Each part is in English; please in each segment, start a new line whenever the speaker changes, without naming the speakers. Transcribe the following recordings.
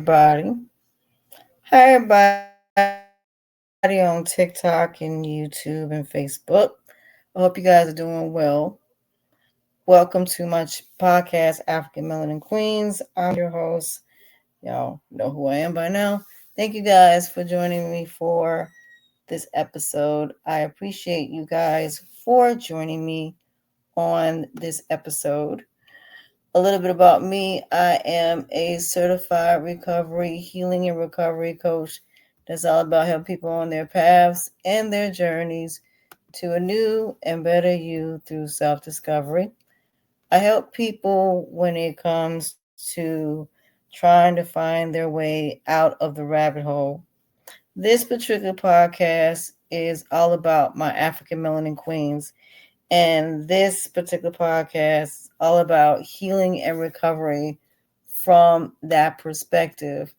everybody. Hi, everybody on TikTok and YouTube and Facebook. I hope you guys are doing well. Welcome to my podcast, African Melanin Queens. I'm your host. Y'all know who I am by now. Thank you guys for joining me for this episode. I appreciate you guys for joining me on this episode. A little bit about me. I am a certified recovery, healing and recovery coach. That's all about helping people on their paths and their journeys to a new and better you through self-discovery. I help people when it comes to trying to find their way out of the rabbit hole. This particular podcast is all about my African melanin queens, and this particular podcast is all about healing and recovery from that perspective.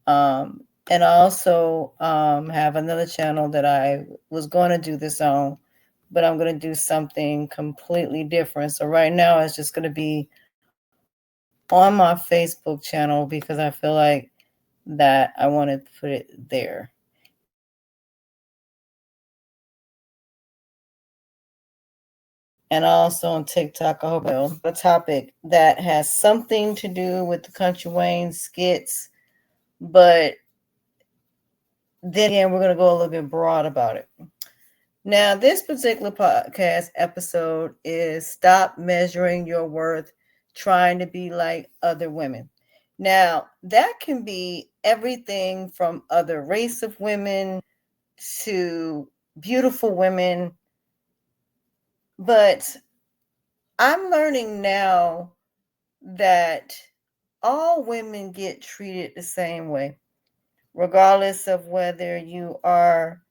And I also have another channel that I was going to do this on, but I'm going to do something completely different. So right now it's just going to be on my Facebook channel because I feel like that I want to put it there. And also on TikTok, I hope will. A topic that has something to do with the Country Wayne skits, but then again, we're going to go a little bit broad about it. Now, this particular podcast episode is Stop Measuring Your Worth Trying to Be Like Other Women. Now, that can be everything from other race of women to beautiful women, but I'm learning now that all women get treated the same way, regardless of whether you are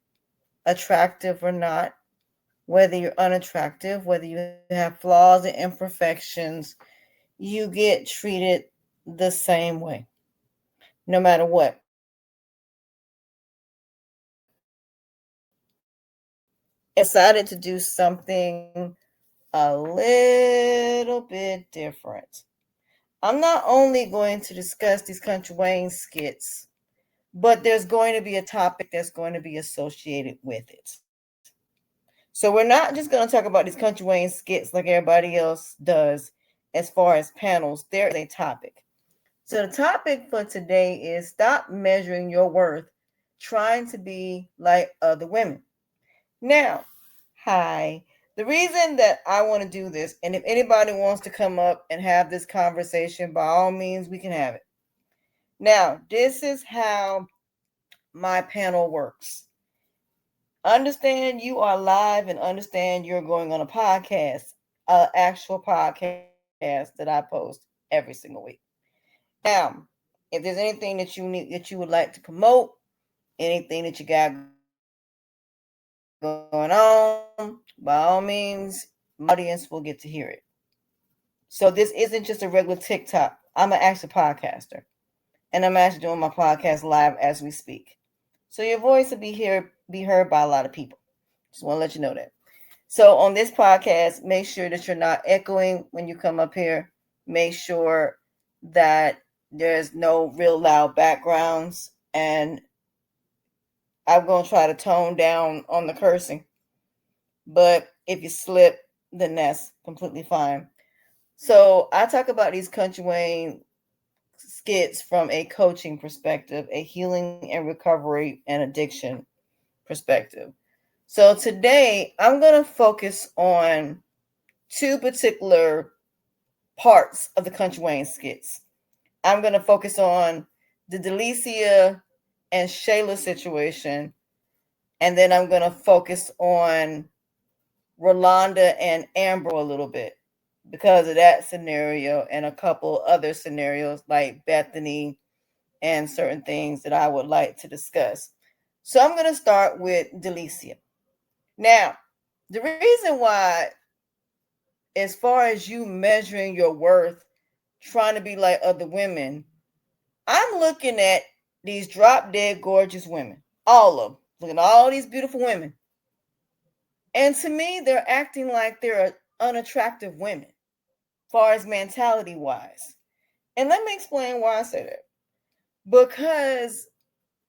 attractive or not, whether you're unattractive, whether you have flaws and imperfections, you get treated the same way, no matter what. Decided to do something a little bit different. I'm not only going to discuss these Country Wayne skits, but there's going to be a topic that's going to be associated with it. So we're not just going to talk about these Country Wayne skits like everybody else does as far as panels. There is a topic. So the topic for today is stop measuring your worth trying to be like other women. Now, hi. The reason that I want to do this, and if anybody wants to come up and have this conversation, by all means, we can have it. Now, this is how my panel works. Understand you are live and understand you're going on a podcast, an actual podcast that I post every single week. Now, if there's anything that you need that you would like to promote, anything that you got going on, by all means, my audience will get to hear it. So this isn't just a regular TikTok. I'm an actual podcaster. And I'm actually doing my podcast live as we speak. So your voice will be heard by a lot of people. Just want to let you know that. So on this podcast, make sure that you're not echoing when you come up here. Make sure that there's no real loud backgrounds, and I'm going to try to tone down on the cursing. But if you slip, then that's completely fine. So I talk about these Country Wayne skits from a coaching perspective, a healing and recovery and addiction perspective. So today I'm going to focus on two particular parts of the Country Wayne skits. I'm going to focus on the Delicia and Shayla situation, and then I'm going to focus on Rolanda and Amber a little bit because of that scenario and a couple other scenarios like Bethany and certain things that I would like to discuss. So I'm going to start with Delicia. Now, the reason why, as far as you measuring your worth, trying to be like other women, I'm looking at these drop dead gorgeous women, all of them. Look at all these beautiful women. And to me, they're acting like they're unattractive women, far as mentality wise. And let me explain why I say that. because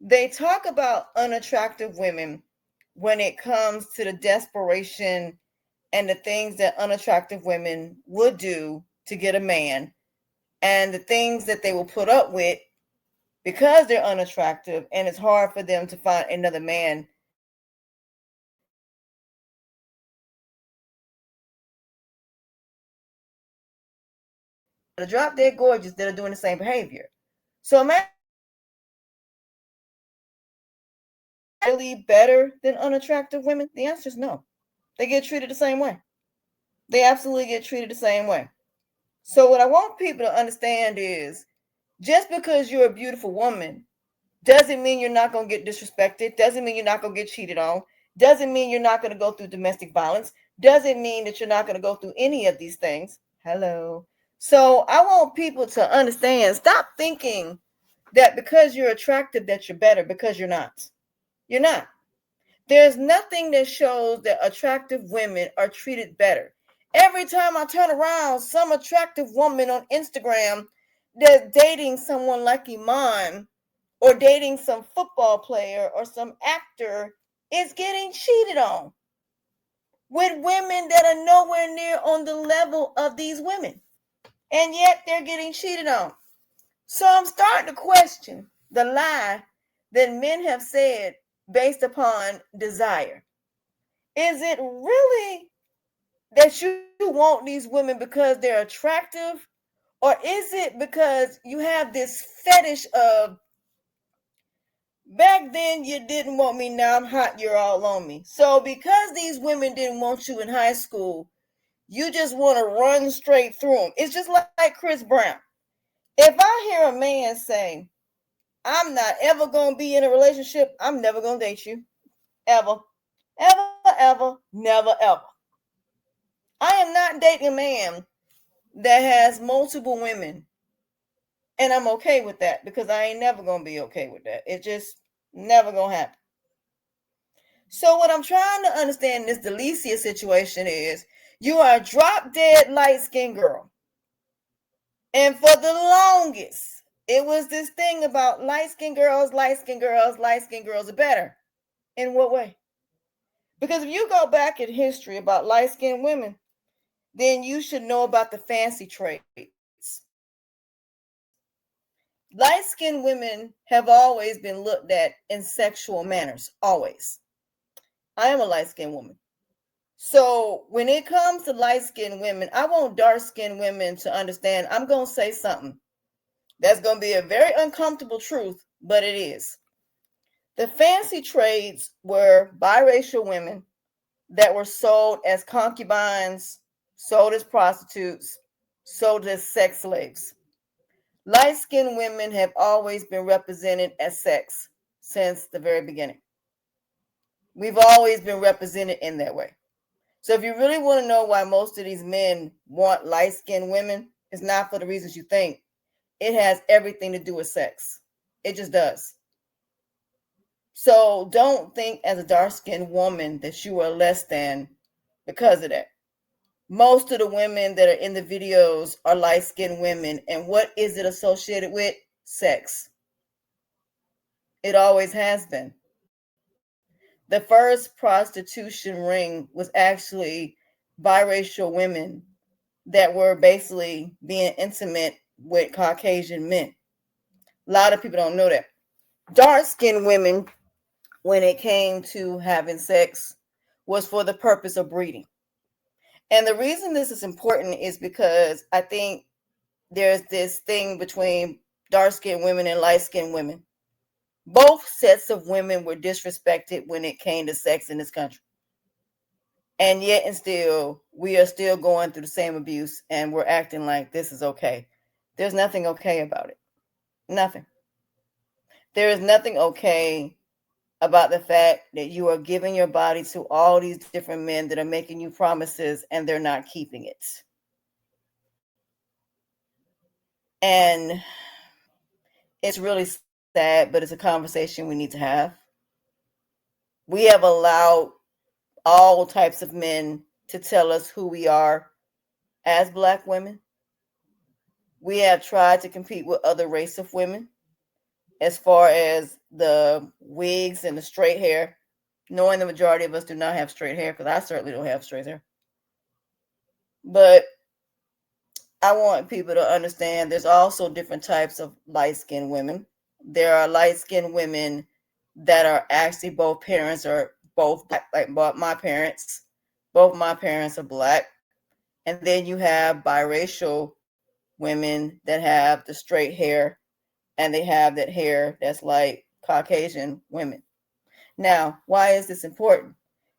they talk about unattractive women when it comes to the desperation and the things that unattractive women would do to get a man, and the things that they will put up with because they're unattractive and it's hard for them to find another man that will accept them for who they are. That are drop dead gorgeous that are doing the same behavior. So imagine really better than unattractive women? The answer is no. They get treated the same way. They absolutely get treated the same way. So what I want people to understand is just because you're a beautiful woman doesn't mean you're not going to get disrespected, doesn't mean you're not going to get cheated on, doesn't mean you're not going to go through domestic violence, doesn't mean that you're not going to go through any of these things. Hello. So I want people to understand, stop thinking that because you're attractive that you're better, because you're not. You're not. There's nothing that shows that attractive women are treated better. Every time I turn around, some attractive woman on Instagram that's dating someone like Iman or dating some football player or some actor is getting cheated on with women that are nowhere near on the level of these women. And yet they're getting cheated on. So I'm starting to question the lie that men have said based upon desire. Is it really that you want these women because they're attractive? Or is it because you have this fetish of back then you didn't want me, now I'm hot, you're all on me? So because these women didn't want you in high school, you just want to run straight through them. It's just like Chris Brown. If I hear a man say, I'm not ever going to be in a relationship, I'm never going to date you. Ever. Ever, never, ever. I am not dating a man that has multiple women. And I'm okay with that because I ain't never going to be okay with that. It just never going to happen. So what I'm trying to understand in this Delicia situation is you are a drop dead light skinned girl. And for the longest, it was this thing about light skinned girls, light skinned girls, light skinned girls are better. In what way? Because if you go back in history about light skinned women, then you should know about the fancy traits. Light skinned women have always been looked at in sexual manners, always. I am a light skinned woman. So when it comes to light skinned women, I want dark skinned women to understand I'm going to say something that's going to be a very uncomfortable truth, but it is. The fancy trades were biracial women that were sold as concubines, sold as prostitutes, sold as sex slaves. Light-skinned women have always been represented as sex since the very beginning. We've always been represented in that way. So if you really want to know why most of these men want light-skinned women, it's not for the reasons you think. It has everything to do with sex. It just does. So don't think as a dark-skinned woman that you are less than because of that. Most of the women that are in the videos are light-skinned women. And what is it associated with? Sex. It always has been. The first prostitution ring was actually biracial women that were basically being intimate with Caucasian men. A lot of people don't know that. Dark-skinned women, when it came to having sex, was for the purpose of breeding. And the reason this is important is because I think there's this thing between dark-skinned women and light-skinned women. Both sets of women were disrespected when it came to sex in this country. And yet and still, we are still going through the same abuse and we're acting like this is okay. There's nothing okay about it. Nothing. There is nothing okay about the fact that you are giving your body to all these different men that are making you promises and they're not keeping it. And it's really sad, but it's a conversation we need to have. We have allowed all types of men to tell us who we are as Black women. We have tried to compete with other race of women. as far as the wigs and the straight hair, knowing the majority of us do not have straight hair, because I certainly don't have straight hair. But I want people to understand there's also different types of light skinned women. There are light skinned women that are actually both parents are both black, like my parents. Both my parents are black. And then you have biracial women that have the straight hair and they have that hair that's like Caucasian women. Now, why is this important?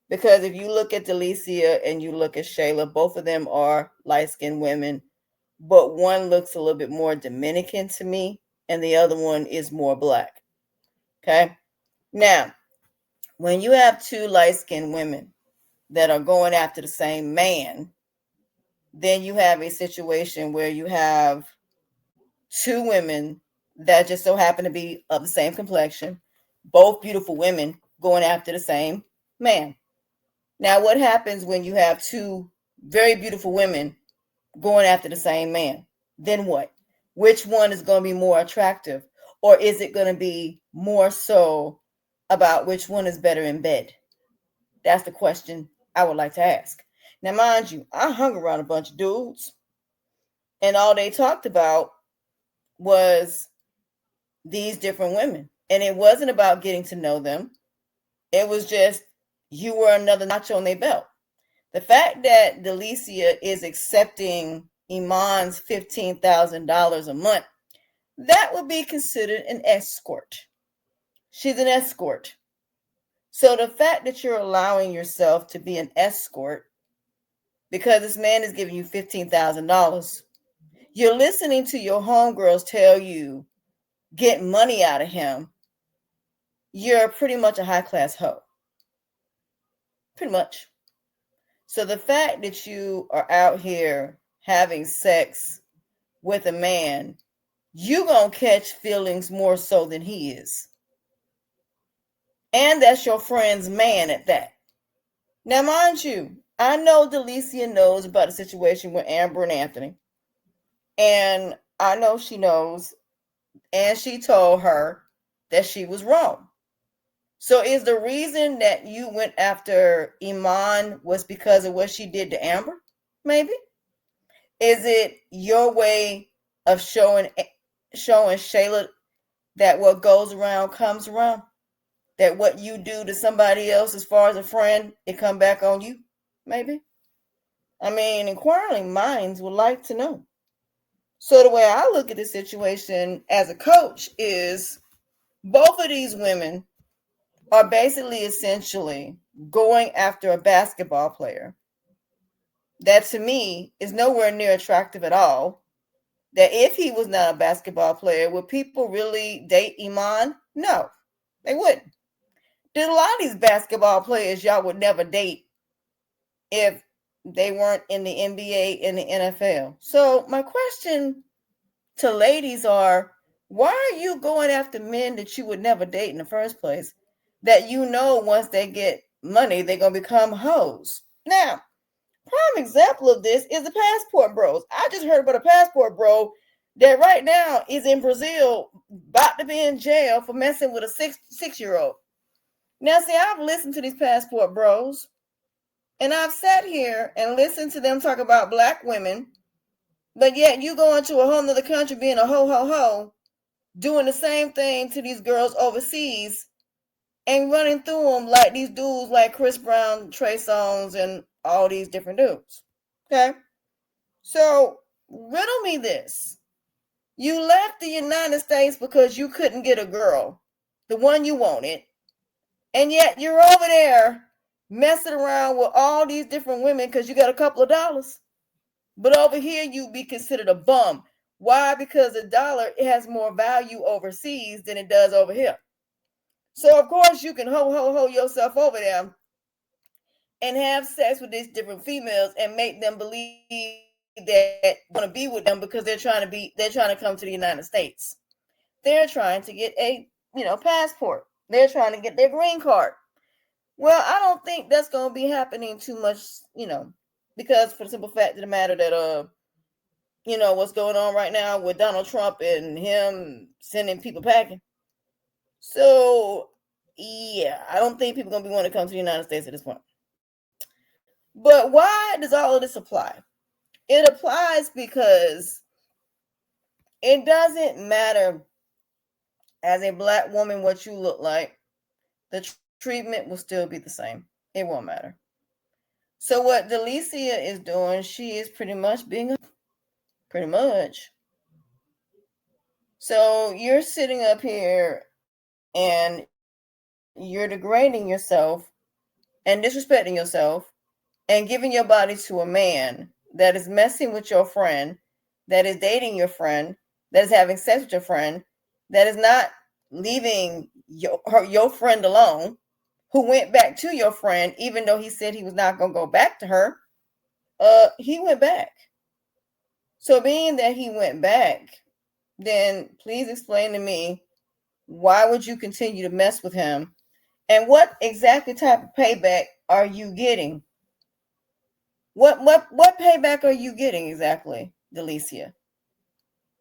Because if you look at Delicia and you look at Shayla, both of them are light skinned women, but one looks a little bit more Dominican to me, and the other one is more black. Okay. Now, when you have two light skinned women that are going after the same man, then you have a situation where you have two women that just so happen to be of the same complexion, both beautiful women going after the same man. Now, what happens when you have two very beautiful women going after the same man? Then what? Which one is going to be more attractive? Or is it going to be more so about which one is better in bed? That's the question I would like to ask. Now, mind you, I hung around a bunch of dudes, and all they talked about was these different women. And it wasn't about getting to know them, it was just you were another notch on their belt. The fact that Delicia is accepting Iman's $15,000 a month, that would be considered an escort. She's an escort. So the fact that you're allowing yourself to be an escort because this man is giving you $15,000, you're listening to your homegirls tell you get money out of him, you're pretty much a high class hoe. Pretty much. So the fact that you are out here having sex with a man, you gonna catch feelings more so than he is. And that's your friend's man at that. Now, mind you, I know Delicia knows about the situation with Amber and Anthony. And I know she knows. And she told her that she was wrong. So is the reason that you went after Iman was because of what she did to Amber? Maybe? Is it your way of showing Shayla that what goes around comes around? That what you do to somebody else as far as a friend, it come back on you? Maybe? I mean, inquiring minds would like to know. So the way I look at the situation as a coach is both of these women are basically essentially going after a basketball player that to me is nowhere near attractive at all. That if he was not a basketball player, would people really date Iman? No, they wouldn't. There's a lot of these basketball players y'all would never date if they weren't in the NBA and the NFL. So my question to ladies are, why are you going after men that you would never date in the first place? That you know once they get money, they're going to become hoes. Now, prime example of this is the passport bros. I just heard about a passport bro that right now is in Brazil, about to be in jail for messing with a six-year-old. Now, see, I've listened to these passport bros, and I've sat here and listened to them talk about black women, but yet you go into a whole nother country being a ho, doing the same thing to these girls overseas and running through them like these dudes like Chris Brown, Trey Songz, and all these different dudes. Okay? So, riddle me this. You left the United States because you couldn't get a girl, the one you wanted, and yet you're over there messing around with all these different women because you got a couple of dollars. But over here, you be considered a bum. Why? Because the dollar, it has more value overseas than it does over here. So, of course, you can ho yourself over there and have sex with these different females and make them believe that you want to be with them because they're trying to come to the United States. They're trying to get a, passport. They're trying to get their green card. Well, I don't think that's going to be happening too much, because for the simple fact of the matter that, what's going on right now with Donald Trump and him sending people packing. So, yeah, I don't think people are going to be wanting to come to the United States at this point. But why does all of this apply? It applies because it doesn't matter as a black woman what you look like, the treatment will still be the same. It won't matter. So what Delicia is doing, she is pretty much being pretty much. So you're sitting up here and you're degrading yourself and disrespecting yourself and giving your body to a man that is messing with your friend, that is dating your friend, that is having sex with your friend, that is not leaving your friend alone, who went back to your friend even though he said he was not going to go back to her. He went back. So being that he went back, then please explain to me, why would you continue to mess with him? And what exactly type of payback are you getting? What payback are you getting exactly, Delicia?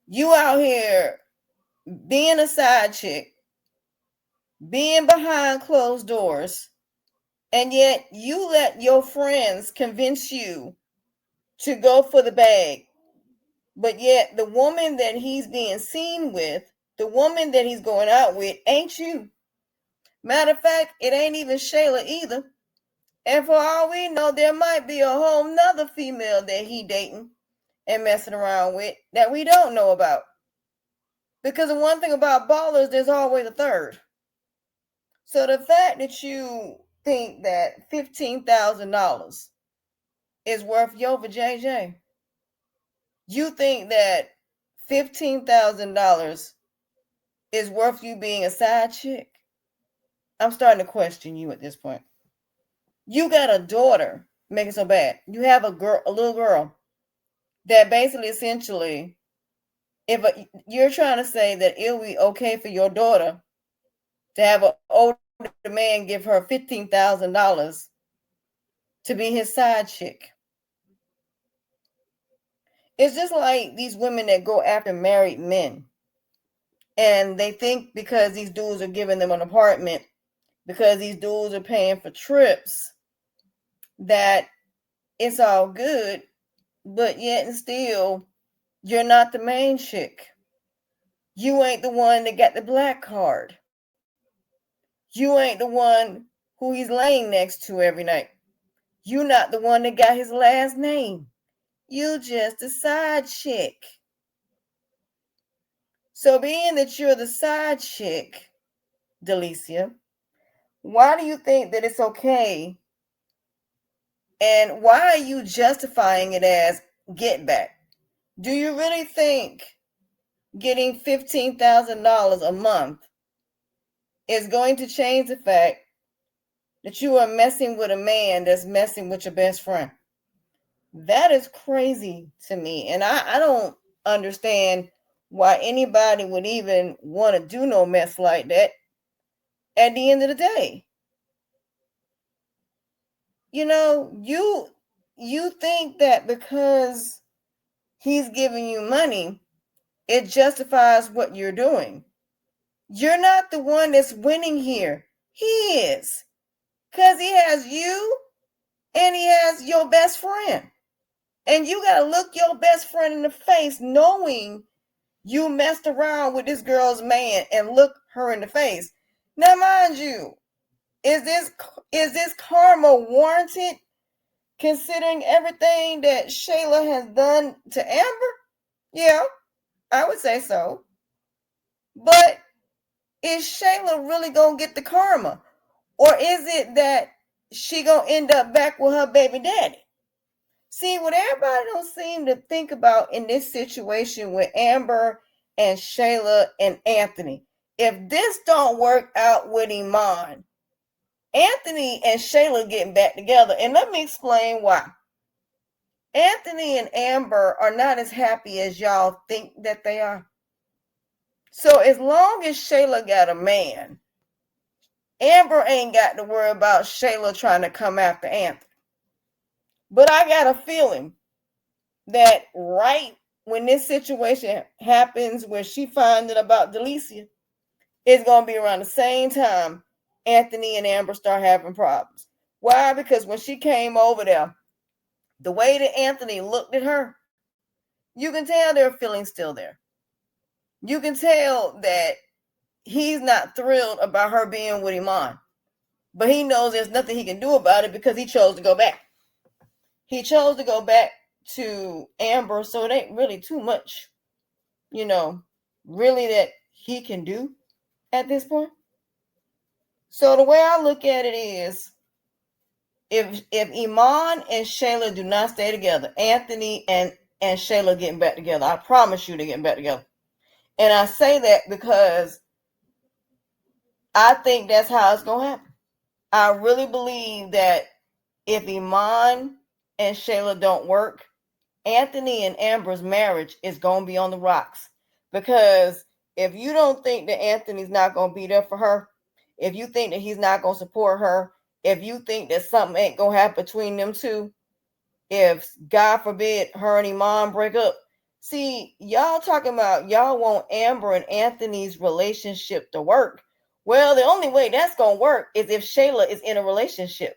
You out here being a side chick, being behind closed doors, and yet you let your friends convince you to go for the bag. But yet the woman that he's being seen with, the woman that he's going out with, ain't you. Matter of fact, it ain't even Shayla either. And for all we know, there might be a whole nother female that he dating and messing around with that we don't know about. Because the one thing about ballers, there's always a third. So the fact that you think that $15,000 is worth your JJ, you think that $15,000 is worth you being a side chick, I'm starting to question you at this point. You got a daughter, make it so bad. You have a little girl that basically, essentially, if you're trying to say that it'll be okay for your daughter to have an older man give her $15,000 to be his side chick. It's just like these women that go after married men, and they think because these dudes are giving them an apartment, because these dudes are paying for trips, that it's all good, but yet and still, you're not the main chick. You ain't the one that got the black card. You ain't the one who he's laying next to every night. You not the one that got his last name. You just a side chick. So being that you're the side chick, Delicia, why do you think that it's okay? And why are you justifying it as get back? Do you really think getting $15,000 a month is going to change the fact that you are messing with a man that's messing with your best friend? That is crazy to me. And I don't understand why anybody would even want to do no mess like that at the end of the day. You know, you think that because he's giving you money, it justifies what you're doing. You're not the one that's winning here. He is. Because he has you and he has your best friend. And you got to look your best friend in the face knowing you messed around with this girl's man and look her in the face. Now, mind you, is this karma warranted considering everything that Shayla has done to Amber? Yeah, I would say so. But is Shayla really gonna get the karma? Or is it that she gonna end up back with her baby daddy? See, what everybody don't seem to think about in this situation with Amber and Shayla and Anthony, if this don't work out with Iman, Anthony and Shayla getting back together. And let me explain why. Anthony and Amber are not as happy as y'all think that they are. So as long as Shayla got a man, Amber ain't got to worry about Shayla trying to come after Anthony. But I got a feeling that right when this situation happens, where she finds out about Delicia, It's going to be around the same time Anthony and Amber start having problems. Why? Because when she came over there, the way that Anthony looked at her, you can tell there are feelings still there. You can tell that he's not thrilled about her being with Iman. But he knows there's nothing he can do about it because he chose to go back. He chose to go back to Amber, so it ain't really too much, really that he can do at this point. So the way I look at it is, if Iman and Shayla do not stay together, Anthony and Shayla getting back together. I promise you they're getting back together. And I say that because I think that's how it's going to happen. I really believe that if Iman and Shayla don't work, Anthony and Amber's marriage is going to be on the rocks. Because if you don't think that Anthony's not going to be there for her, if you think that he's not going to support her, if you think that something ain't going to happen between them two, if, God forbid, her and Iman break up, see, y'all talking about y'all want Amber and Anthony's relationship to work. Well, the only way that's going to work is if Shayla is in a relationship.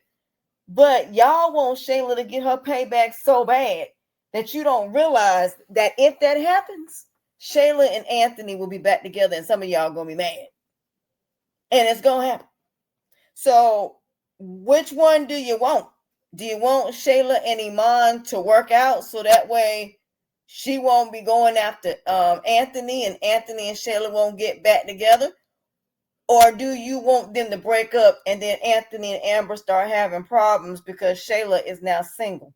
But y'all want Shayla to get her payback so bad that you don't realize that if that happens, Shayla and Anthony will be back together and some of y'all going to be mad. And it's going to happen. So which one do you want? Do you want Shayla and Iman to work out so that way she won't be going after Anthony and Shayla won't get back together? Or do you want them to break up and then Anthony and Amber start having problems because Shayla is now single?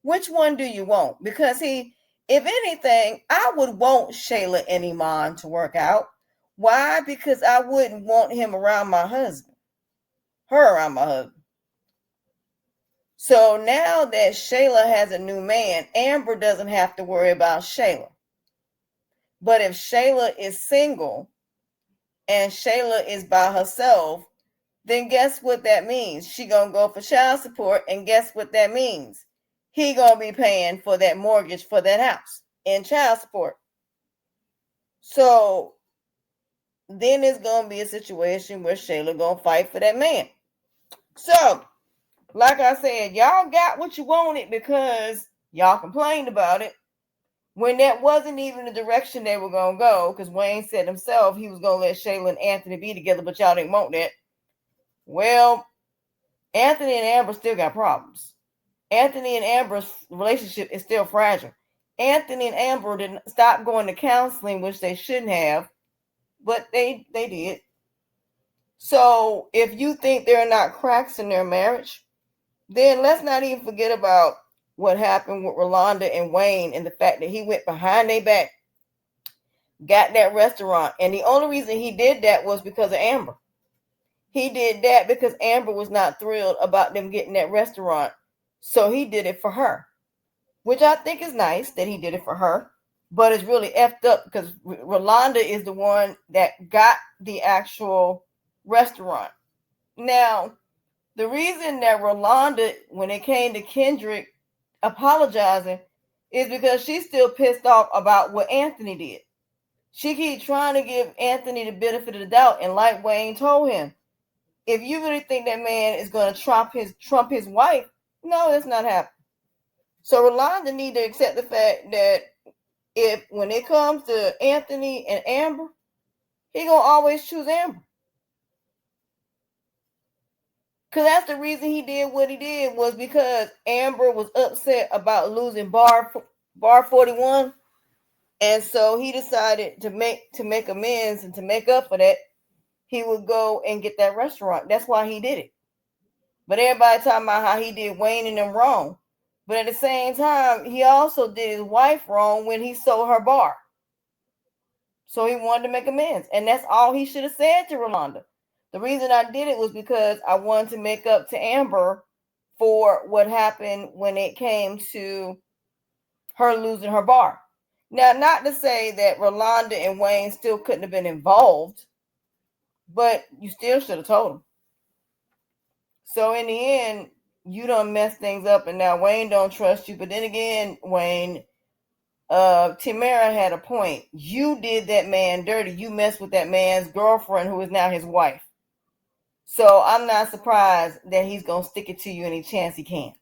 Which one do you want? Because if anything, I would want Shayla and Iman to work out. Why? Because I wouldn't want him around my husband. Her around my husband. So now that Shayla has a new man, Amber doesn't have to worry about Shayla. But if Shayla is single and Shayla is by herself, then guess what that means? She gonna go for child support, and guess what that means? He gonna be paying for that mortgage for that house and child support. So then it's gonna be a situation where Shayla gonna fight for that man. So, like I said, y'all got what you wanted because y'all complained about it when that wasn't even the direction they were gonna go. Because Wayne said himself he was gonna let Shayla and Anthony be together, but y'all didn't want that. Well, Anthony and Amber still got problems. Anthony and Amber's relationship is still fragile. Anthony and Amber didn't stop going to counseling, which they shouldn't have, but they did. So if you think there are not cracks in their marriage, then let's not even forget about what happened with Rolanda and Wayne and the fact that he went behind their back, got that restaurant. And the only reason he did that was because of Amber. He did that because Amber was not thrilled about them getting that restaurant. So he did it for her, which I think is nice that he did it for her. But it's really effed up because Rolanda is the one that got the actual restaurant. Now, the reason that Rolanda, when it came to Kendrick apologizing, is because she's still pissed off about what Anthony did. She keeps trying to give Anthony the benefit of the doubt, and like Wayne told him, if you really think that man is going to trump his wife, no, that's not happening. So Rolanda need to accept the fact that if when it comes to Anthony and Amber, he gonna always choose Amber. Because that's the reason he did what he did, was because Amber was upset about losing bar 41. And so he decided to make amends, and to make up for that, he would go and get that restaurant. That's why he did it. But everybody talking about how he did Wayne and them wrong. But at the same time, he also did his wife wrong when he sold her bar. So he wanted to make amends. And that's all he should have said to Rolanda. The reason I did it was because I wanted to make up to Amber for what happened when it came to her losing her bar. Now, not to say that Rolanda and Wayne still couldn't have been involved, but you still should have told them. So in the end, you done mess things up, and now Wayne don't trust you. But then again, Wayne, Tamara had a point. You did that man dirty. You messed with that man's girlfriend who is now his wife. So I'm not surprised that he's going to stick it to you any chance he can.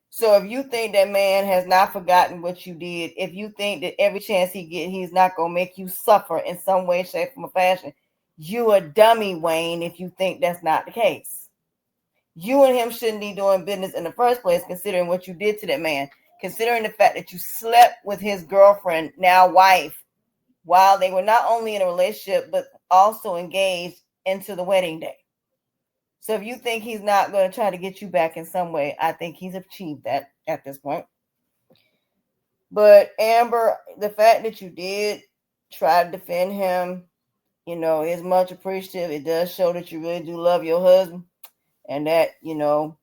So if you think that man has not forgotten what you did, if you think that every chance he get, he's not going to make you suffer in some way, shape, or fashion, you a dummy, Wayne, if you think that's not the case. You and him shouldn't be doing business in the first place, considering what you did to that man, considering the fact that you slept with his girlfriend, now wife, while they were not only in a relationship, but also engaged into the wedding day. So if you think he's not going to try to get you back in some way, I think he's achieved that at this point. But Amber, the fact that you did try to defend him, is much appreciative. It does show that you really do love your husband, and that you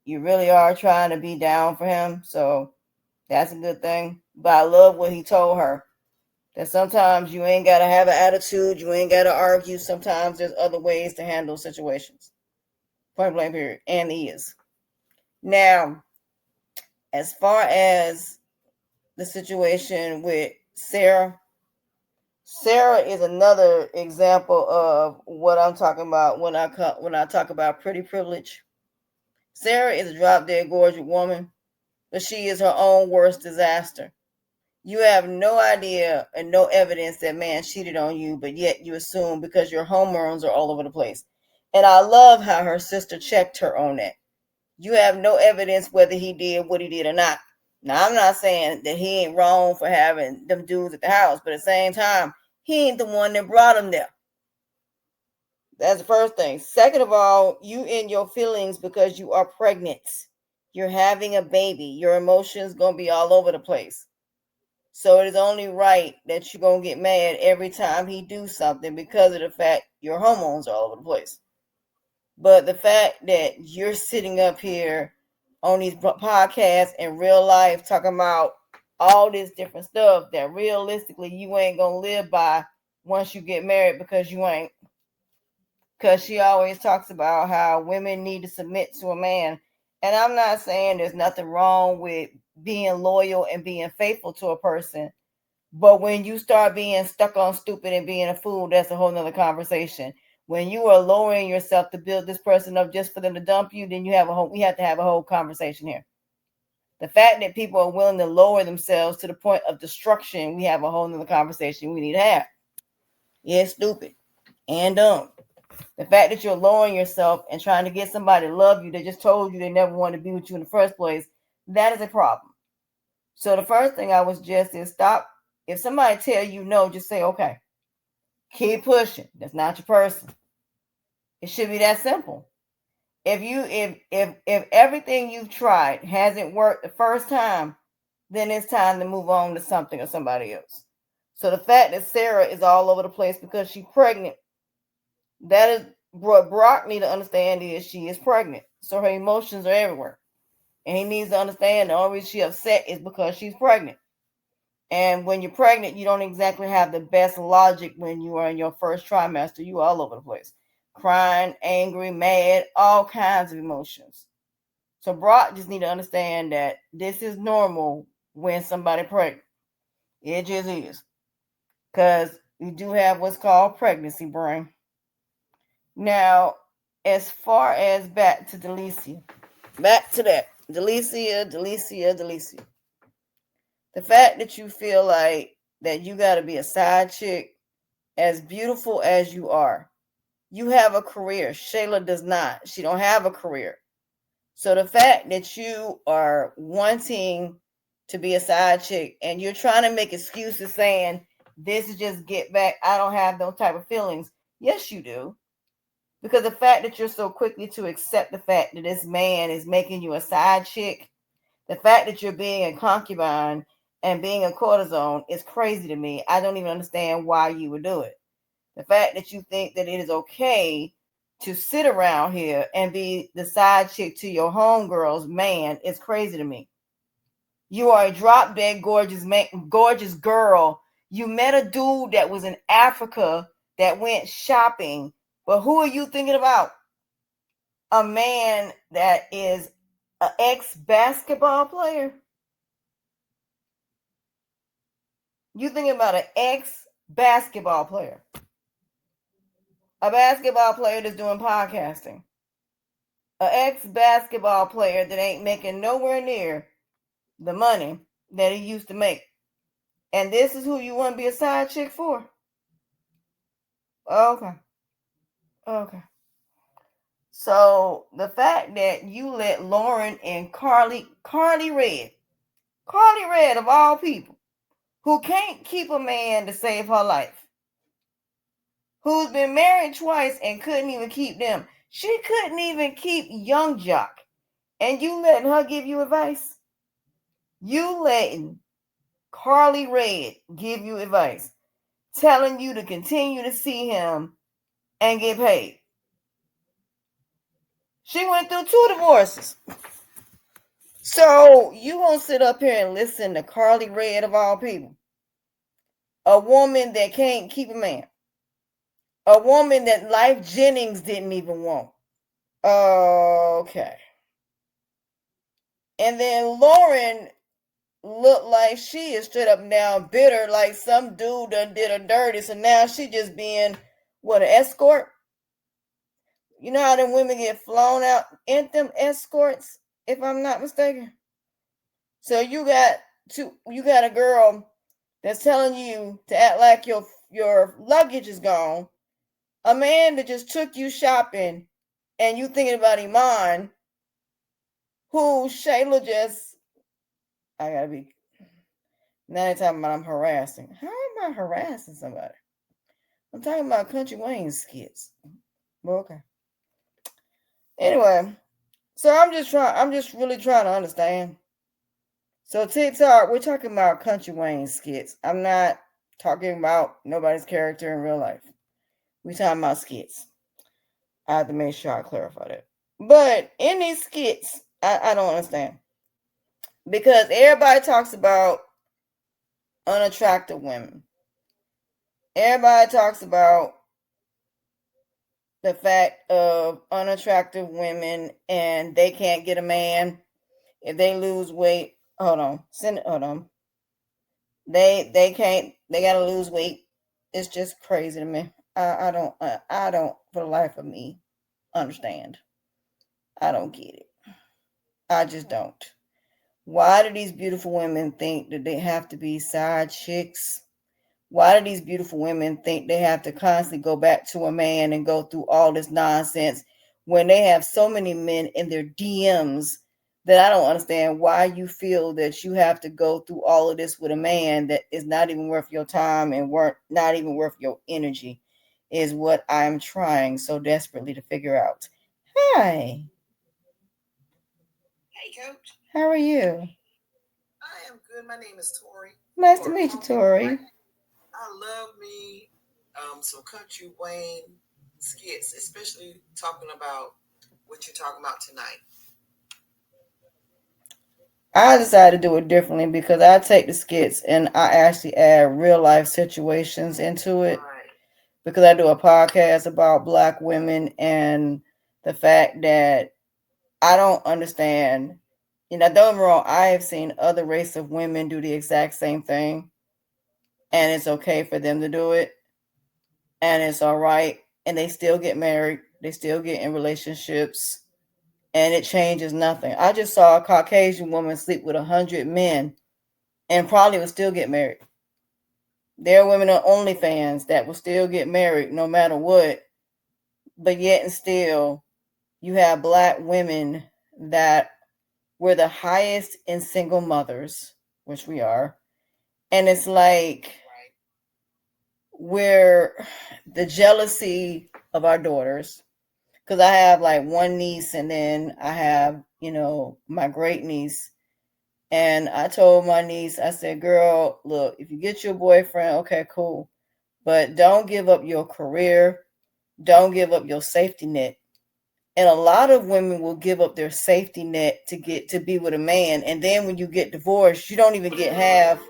really are trying to be down for him. So that's a good thing. But I love what he told her, that sometimes you ain't got to have an attitude, you ain't got to argue. Sometimes there's other ways to handle situations. Point blank period. And he is. Now, as far as the situation with Sarah is another example of what I'm talking about when I talk about pretty privilege. Sarah is a drop dead gorgeous woman, but she is her own worst disaster. You have no idea and no evidence that man cheated on you, but yet you assume because your hormones are all over the place. And I love how her sister checked her on that. You have no evidence whether he did what he did or not. Now, I'm not saying that he ain't wrong for having them dudes at the house, but at the same time, he ain't the one that brought them there. That's the first thing. Second of all, you in your feelings because you are pregnant. You're having a baby. Your emotions going to be all over the place. So it is only right that you're going to get mad every time he do something because of the fact your hormones are all over the place. But the fact that you're sitting up here on these podcasts in real life talking about all this different stuff that realistically you ain't going to live by once you get married, because you ain't. Because she always talks about how women need to submit to a man. And I'm not saying there's nothing wrong with being loyal and being faithful to a person. But when you start being stuck on stupid and being a fool, that's a whole nother conversation. When you are lowering yourself to build this person up just for them to dump you, then we have to have a whole conversation here. The fact that people are willing to lower themselves to the point of destruction, we have a whole nother conversation we need to have. Yeah, stupid and dumb. The fact that you're lowering yourself and trying to get somebody to love you that just told you they never wanted to be with you in the first place, that is a problem. So the first thing I would suggest is stop. If somebody tell you no, just say, okay, keep pushing. That's not your person. It should be that simple. If everything you've tried hasn't worked the first time, then it's time to move on to something or somebody else. So the fact that Sarah is all over the place because she's pregnant, that is what Brock need to understand, is she is pregnant. So her emotions are everywhere. And he needs to understand the only reason she's upset is because she's pregnant. And when you're pregnant, you don't exactly have the best logic when you are in your first trimester. You all over the place. Crying, angry, mad, all kinds of emotions. So Brock just need to understand that this is normal when somebody pregnant. It just is. Because you do have what's called pregnancy brain. Now, as far as back to Delicia. Back to that. Delicia. The fact that you feel like that you got to be a side chick, as beautiful as you are, you have a career. Shayla does not. She don't have a career. So the fact that you are wanting to be a side chick and you're trying to make excuses saying this is just get back, I don't have those type of feelings. Yes, you do. Because the fact that you're so quickly to accept the fact that this man is making you a side chick, the fact that you're being a concubine and being a courtesan is crazy to me. I don't even understand why you would do it. The fact that you think that it is okay to sit around here and be the side chick to your homegirl's man is crazy to me. You are a drop dead gorgeous man, gorgeous girl. You met a dude that was in Africa that went shopping. But who are you thinking about? A man that is an ex-basketball player? You thinking about an ex basketball player, a basketball player that's doing podcasting, an ex basketball player that ain't making nowhere near the money that he used to make. And this is who you want to be a side chick for? Okay. Okay. So the fact that you let Lauren and Carly Red of all people, who can't keep a man to save her life, who's been married twice and couldn't even keep them. She couldn't even keep Young Jock. And you letting her give you advice? You letting Carly Red give you advice, telling you to continue to see him and get paid. She went through 2 divorces. So you won't sit up here and listen to Carly Red of all people, a woman that can't keep a man, a woman that Life Jennings didn't even want. Okay. And then Lauren looked like she is straight up now bitter, like some dude done did her dirty. So now she just being what, an escort? You know how them women get flown out in them escorts, if I'm not mistaken. So you got a girl that's telling you to act like your luggage is gone. A man that just took you shopping and you thinking about Iman, who Shayla just, I gotta be, now they're talking about I'm harassing. How am I harassing somebody? I'm talking about Kountry Wayne skits. Well, okay. Anyway, so I'm just really trying to understand. So TikTok, we're talking about Kountry Wayne skits. I'm not talking about nobody's character in real life. We're talking about skits. I have to make sure I clarify that. But in these skits, I don't understand. Because everybody talks about unattractive women. Everybody talks about the fact of unattractive women and they can't get a man if they lose weight. Hold on. They can't, they gotta lose weight. It's just crazy to me. I don't for the life of me understand. I don't get it. I just don't. Why do these beautiful women think that they have to be side chicks? Why do these beautiful women think they have to constantly go back to a man and go through all this nonsense when they have so many men in their DMs that I don't understand why you feel that you have to go through all of this with a man that is not even worth your time and not even worth your energy, is what I'm trying so desperately to figure out. Hi.
Hey, Coach.
How are you?
I am good. My name is Tori.
Nice to meet you, Tori.
I love me some Country Wayne skits, especially talking about what you're talking about tonight.
I decided to do it differently because I take the skits and I actually add real life situations into it
Right.
because I do a podcast about black women and the fact that I don't understand. You know, don't get me wrong, I have seen other race of women do the exact same thing and it's okay for them to do it and it's all right and they still get married, they still get in relationships and it changes nothing. I just saw a Caucasian woman sleep with 100 men and probably would still get married. There are women on OnlyFans that will still get married no matter what, but yet and still, you have black women that were the highest in single mothers, which we are, and it's like
Right.
we're the jealousy of our daughters. Because I have like one niece, and then I have, my great niece. And I told my niece, I said, girl, look, if you get your boyfriend, okay, cool. But don't give up your career. Don't give up your safety net. And a lot of women will give up their safety net to get to be with a man. And then when you get divorced, you don't even get half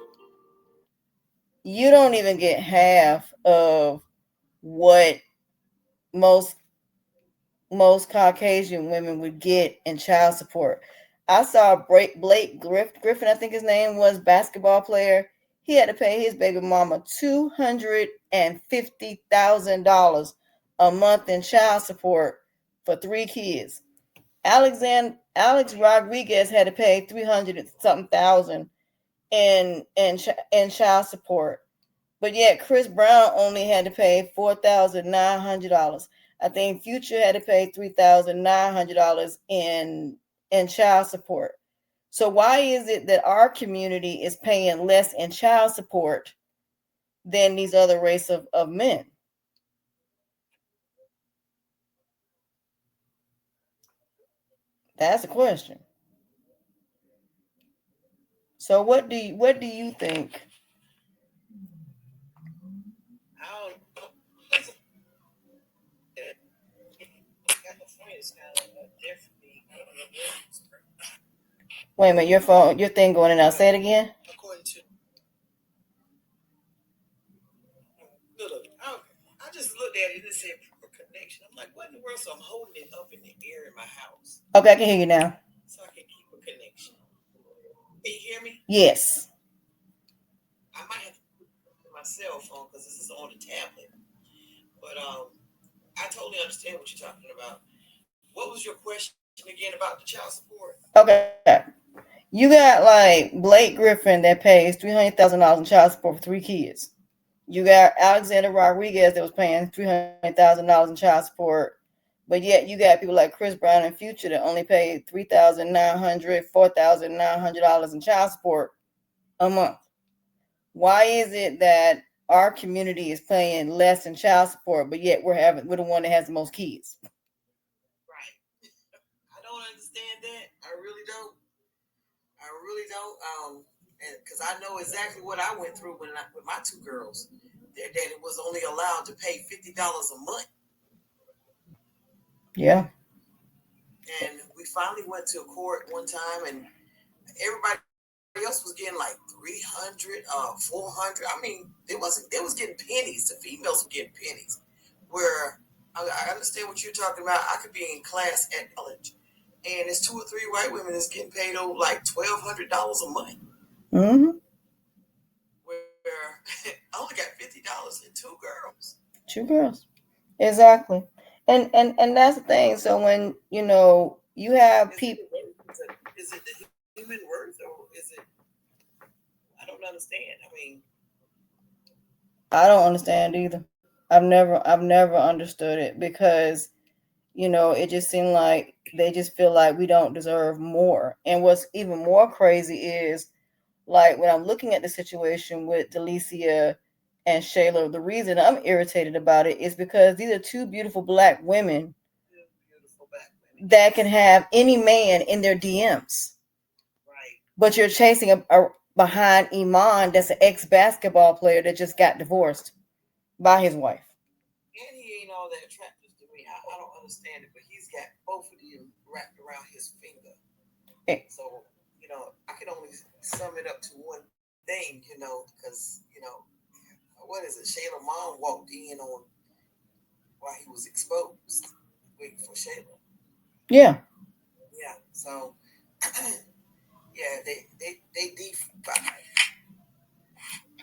of what most most Caucasian women would get in child support. I saw Blake Griffin, I think his name was, basketball player. He had to pay his baby mama $250,000 a month in child support for 3 kids. Alex Rodriguez had to pay 300 and something thousand in child support, but yet Chris Brown only had to pay $4,900. I think Future had to pay $3,900 in child support. So why is it that our community is paying less in child support than these other race of men? That's a question. So what do you think?
I don't know. California is kind of different.
Wait a minute, your thing going in now. Say it again.
According to look, I just looked at it and it said poor connection. I'm like, what in the world? So I'm holding it up in the air in my house
Okay, I can hear you now.
so I can keep a connection. Can you hear me?
Yes.
I might have to put my cell phone because this is on the tablet. But I totally understand what you're talking about. What was your question again about the child support?
Okay. You got like Blake Griffin that pays $300,000 in child support for 3 kids. You got Alexander Rodriguez that was paying $300,000 in child support, but yet you got people like Chris Brown and Future that only paid $4,900 in child support a month. Why is it that our community is paying less in child support, but yet we're the one that has the most kids?
Right. I don't understand that. I really don't. I really don't. Because I know exactly what I went through with my 2 girls. Their daddy was only allowed to pay $50 a month,
Yeah.
and we finally went to a court one time, and everybody else was getting like 300, 400. I mean, they was getting pennies. The females were getting pennies. Where I understand what you're talking about. I could be in class at college, and it's 2 or 3 white women that's getting paid over like $1,200 a month.
Mm-hmm.
Where I only got $50 and 2 girls.
2 girls. Exactly. And that's the thing. So when you have
Is it
people,
is it the human worth or is it? I don't understand. I mean,
I don't understand either. I've never understood it because it just seemed like they just feel like we don't deserve more. And what's even more crazy is like when I'm looking at the situation with Delicia and Shayla, the reason I'm irritated about it is because these are two beautiful black women
beautiful back women.
that can have any man in their DMs.
Right.
But you're chasing behind Iman, that's an ex basketball player that just got divorced by his wife.
And he ain't all that attractive to me. I don't understand it, but he's got both of them wrapped around his finger.
Eh,
So, I can only sum it up to one thing, because, what is it? Shayla mom walked in on while he was exposed, waiting for Shayla.
Yeah.
Yeah. So, yeah, they defy.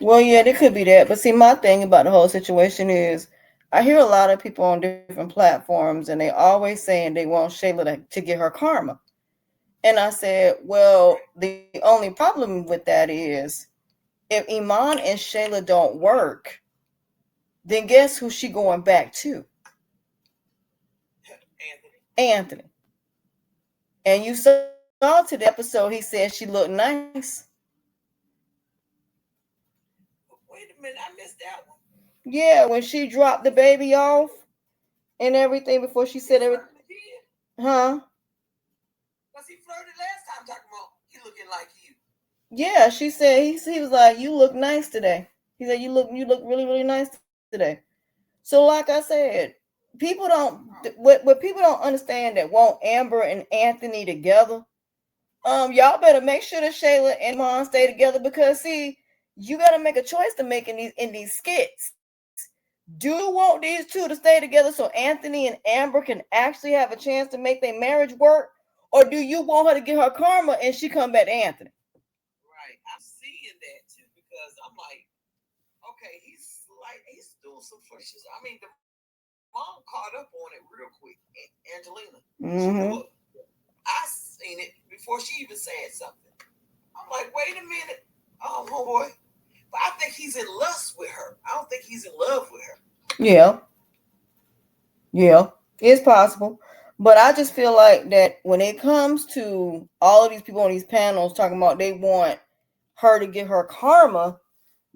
Well, yeah, there could be that. But see, my thing about the whole situation is I hear a lot of people on different platforms and they always saying they want Shayla to get her karma. And I said, well,
Right.
the only problem with that is if Iman and Shayla don't work, then guess who she going back to?
Anthony.
Anthony. And you saw today episode he said she looked nice.
Wait a minute, I missed that one.
Yeah, when she dropped the baby off and everything before she
He
said everything.
flirted again.
Huh?
Because he flirted last time talking about he looking like you.
Yeah, she said he was like, "You look nice today." He said, "You look really really nice today." So, like I said, people don't what people don't understand that won't Amber and Anthony together. Y'all better make sure that Shayla and Mom stay together because see, you got to make a choice to make in these skits. Do you want these two to stay together so Anthony and Amber can actually have a chance to make their marriage work, or do you want her to get her karma and she come back to Anthony?
Right. I'm seeing that too because I'm like, okay, he's doing some foolishness. I mean, the mom caught up on it real quick. Angelina, she knew it.
Mm-hmm.
I seen it before she even said something. I'm like, wait a minute, homeboy. But I think he's in lust with her. I don't think he's in love with her.
Yeah, yeah, it's possible. But I just feel like that when it comes to all of these people on these panels talking about they want her to get her karma,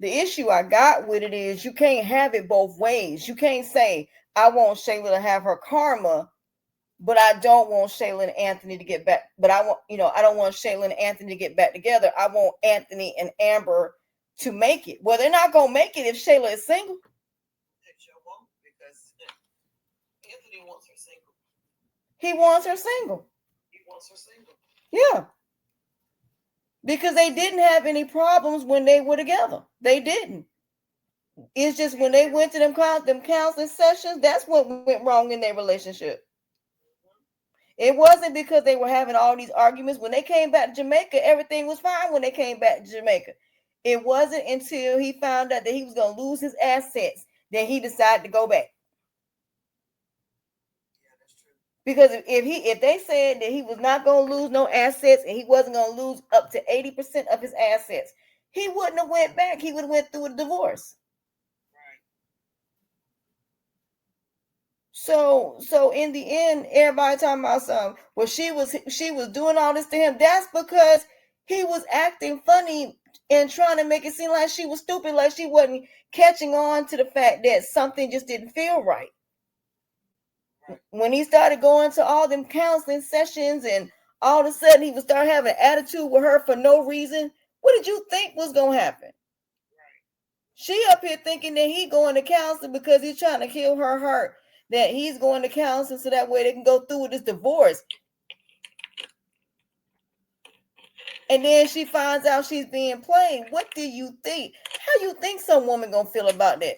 the issue I got with it is you can't have it both ways. You can't say, I want Shayla to have her karma, but I don't want Shayla and Anthony to get back. But I don't want Shayla and Anthony to get back together. I want Anthony and Amber to make it. Well, they're not going to make it if Shayla is single.
They sure won't because Anthony wants her single.
He wants her single.
He wants her single.
Yeah. Because they didn't have any problems when they were together. They didn't. It's just when they went to them counseling sessions, that's what went wrong in their relationship. It wasn't because they were having all these arguments. When they came back to Jamaica, everything was fine when they came back to Jamaica. It wasn't until he found out that he was going to lose his assets that he decided to go back.
Yeah, that's true.
Because if they said that he was not going to lose no assets and he wasn't going to lose up to 80% of his assets, he wouldn't have went back. He would have went through a divorce.
Right.
So in the end, everybody talking about something. Well, she was doing all this to him. That's because he was acting funny and trying to make it seem like she was stupid, like she wasn't catching on to the fact that something just didn't feel right.
Right.
When he started going to all them counseling sessions and all of a sudden he would start having an attitude with her for no reason, what did you think was going to happen?
Right.
She up here thinking that he going to counseling because he's trying to heal her heart, that he's going to counseling so that way they can go through with this divorce. And then she finds out she's being played. What do you think? How you think some woman gonna feel about that?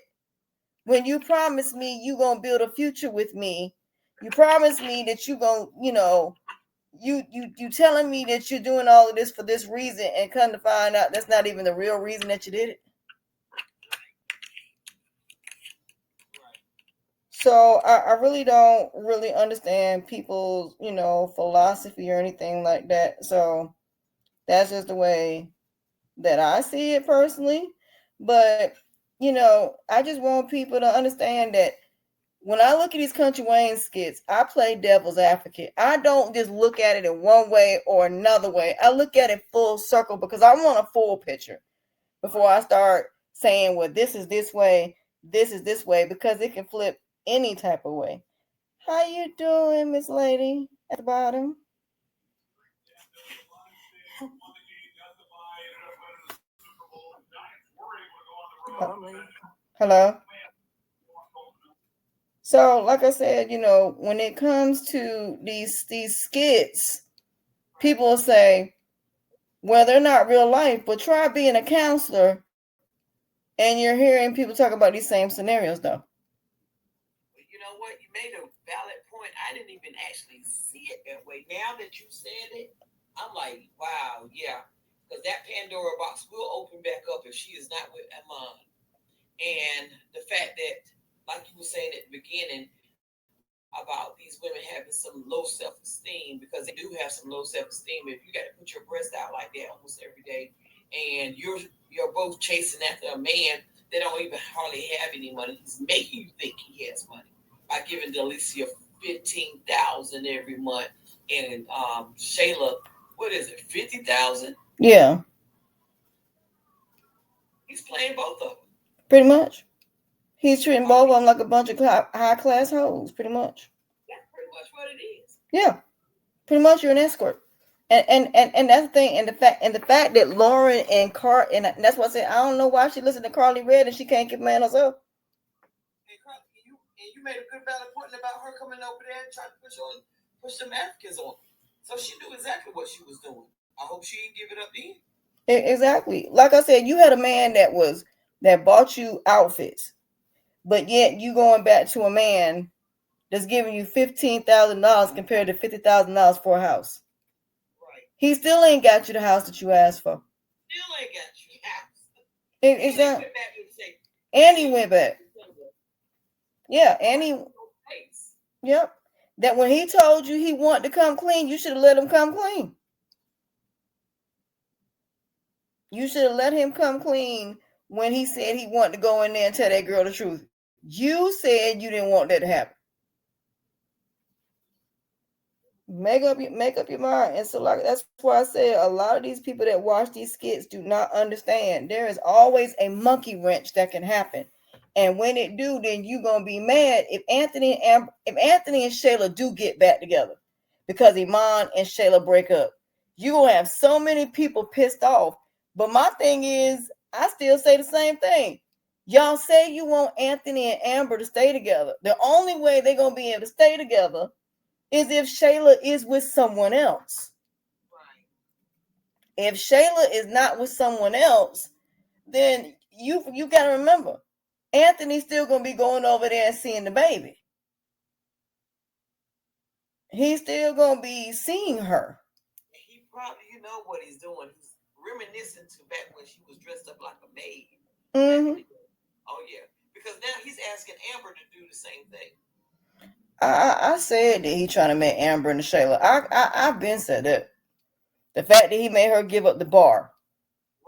When you promise me you gonna build a future with me, you promise me that you gonna, you telling me that you're doing all of this for this reason, and come to find out that's not even the real reason that you did it.
Right.
So I really don't really understand people's, philosophy or anything like that. So that's just the way that I see it personally. But, I just want people to understand that when I look at these Country Wayne skits, I play devil's advocate. I don't just look at it in one way or another way. I look at it full circle because I want a full picture before I start saying, well, this is this way, because it can flip any type of way. How you doing, Miss Lady at the bottom? Hello. So, like I said, when it comes to these skits, people say, well, they're not real life, but try being a counselor and you're hearing people talk about these same scenarios, though.
Well, you know what? You made a valid point. I didn't even actually see it that way. Now that you said it, I'm like, wow, yeah. Because that Pandora box will open back up if she is not with Amon. And the fact that, like you were saying at the beginning, about these women having some low self-esteem, because they do have some low self-esteem. If you got to put your breast out like that almost every day, and you're both chasing after a man that don't even hardly have any money, he's making you think he has money by giving Delicia 15,000 every month, and Shayla, what is it, 50,000?
Yeah,
He's playing both of them.
pretty much. He's treating both of them like a bunch of high class hoes, pretty much.
That's pretty much what it is.
Yeah, pretty much you're an escort. And that's the thing, and the fact that Lauren and that's why I said I don't know why she listened to Carly Red and she can't get man herself.
And you made a good valid point about her coming over there and trying to push some Africans on. So she knew exactly what she was doing. I hope she didn't give it up then.
Exactly. Like I said, you had a man that bought you outfits, but yet you going back to a man that's giving you $15,000 compared to $50,000 for a house.
Right.
He still ain't got you the house that you asked for.
Still ain't got you the house.
It's
And they
not.
went back and say,
And he
and he
went
went back
back.
to tell her,
Yeah, and
right,
he.
no face.
Yep. That when he told you he wanted to come clean, you should have let him come clean. You should have let him come clean when he said he wanted to go in there and tell that girl the truth. You said you didn't want that to happen. Make up your mind. And so like that's why I said a lot of these people that watch these skits do not understand. There is always a monkey wrench that can happen. And when it do, then you gonna be mad if Anthony and Shayla do get back together because Iman and Shayla break up. You gonna have so many people pissed off. But my thing is, I still say the same thing. Y'all say you want Anthony and Amber to stay together. The only way they're gonna be able to stay together is if Shayla is with someone else.
Right.
If Shayla is not with someone else, then you got to remember, Anthony's still gonna be going over there and seeing the baby. He's still gonna be seeing her.
He probably, you know what he's doing. He's reminiscing to back when she was dressed up like a maid back in
Mm-hmm.
the day. Oh yeah, because now he's asking Amber to do the same thing.
I said that he trying to make Amber and Shayla. I've been said that. The fact that he made her give up the bar.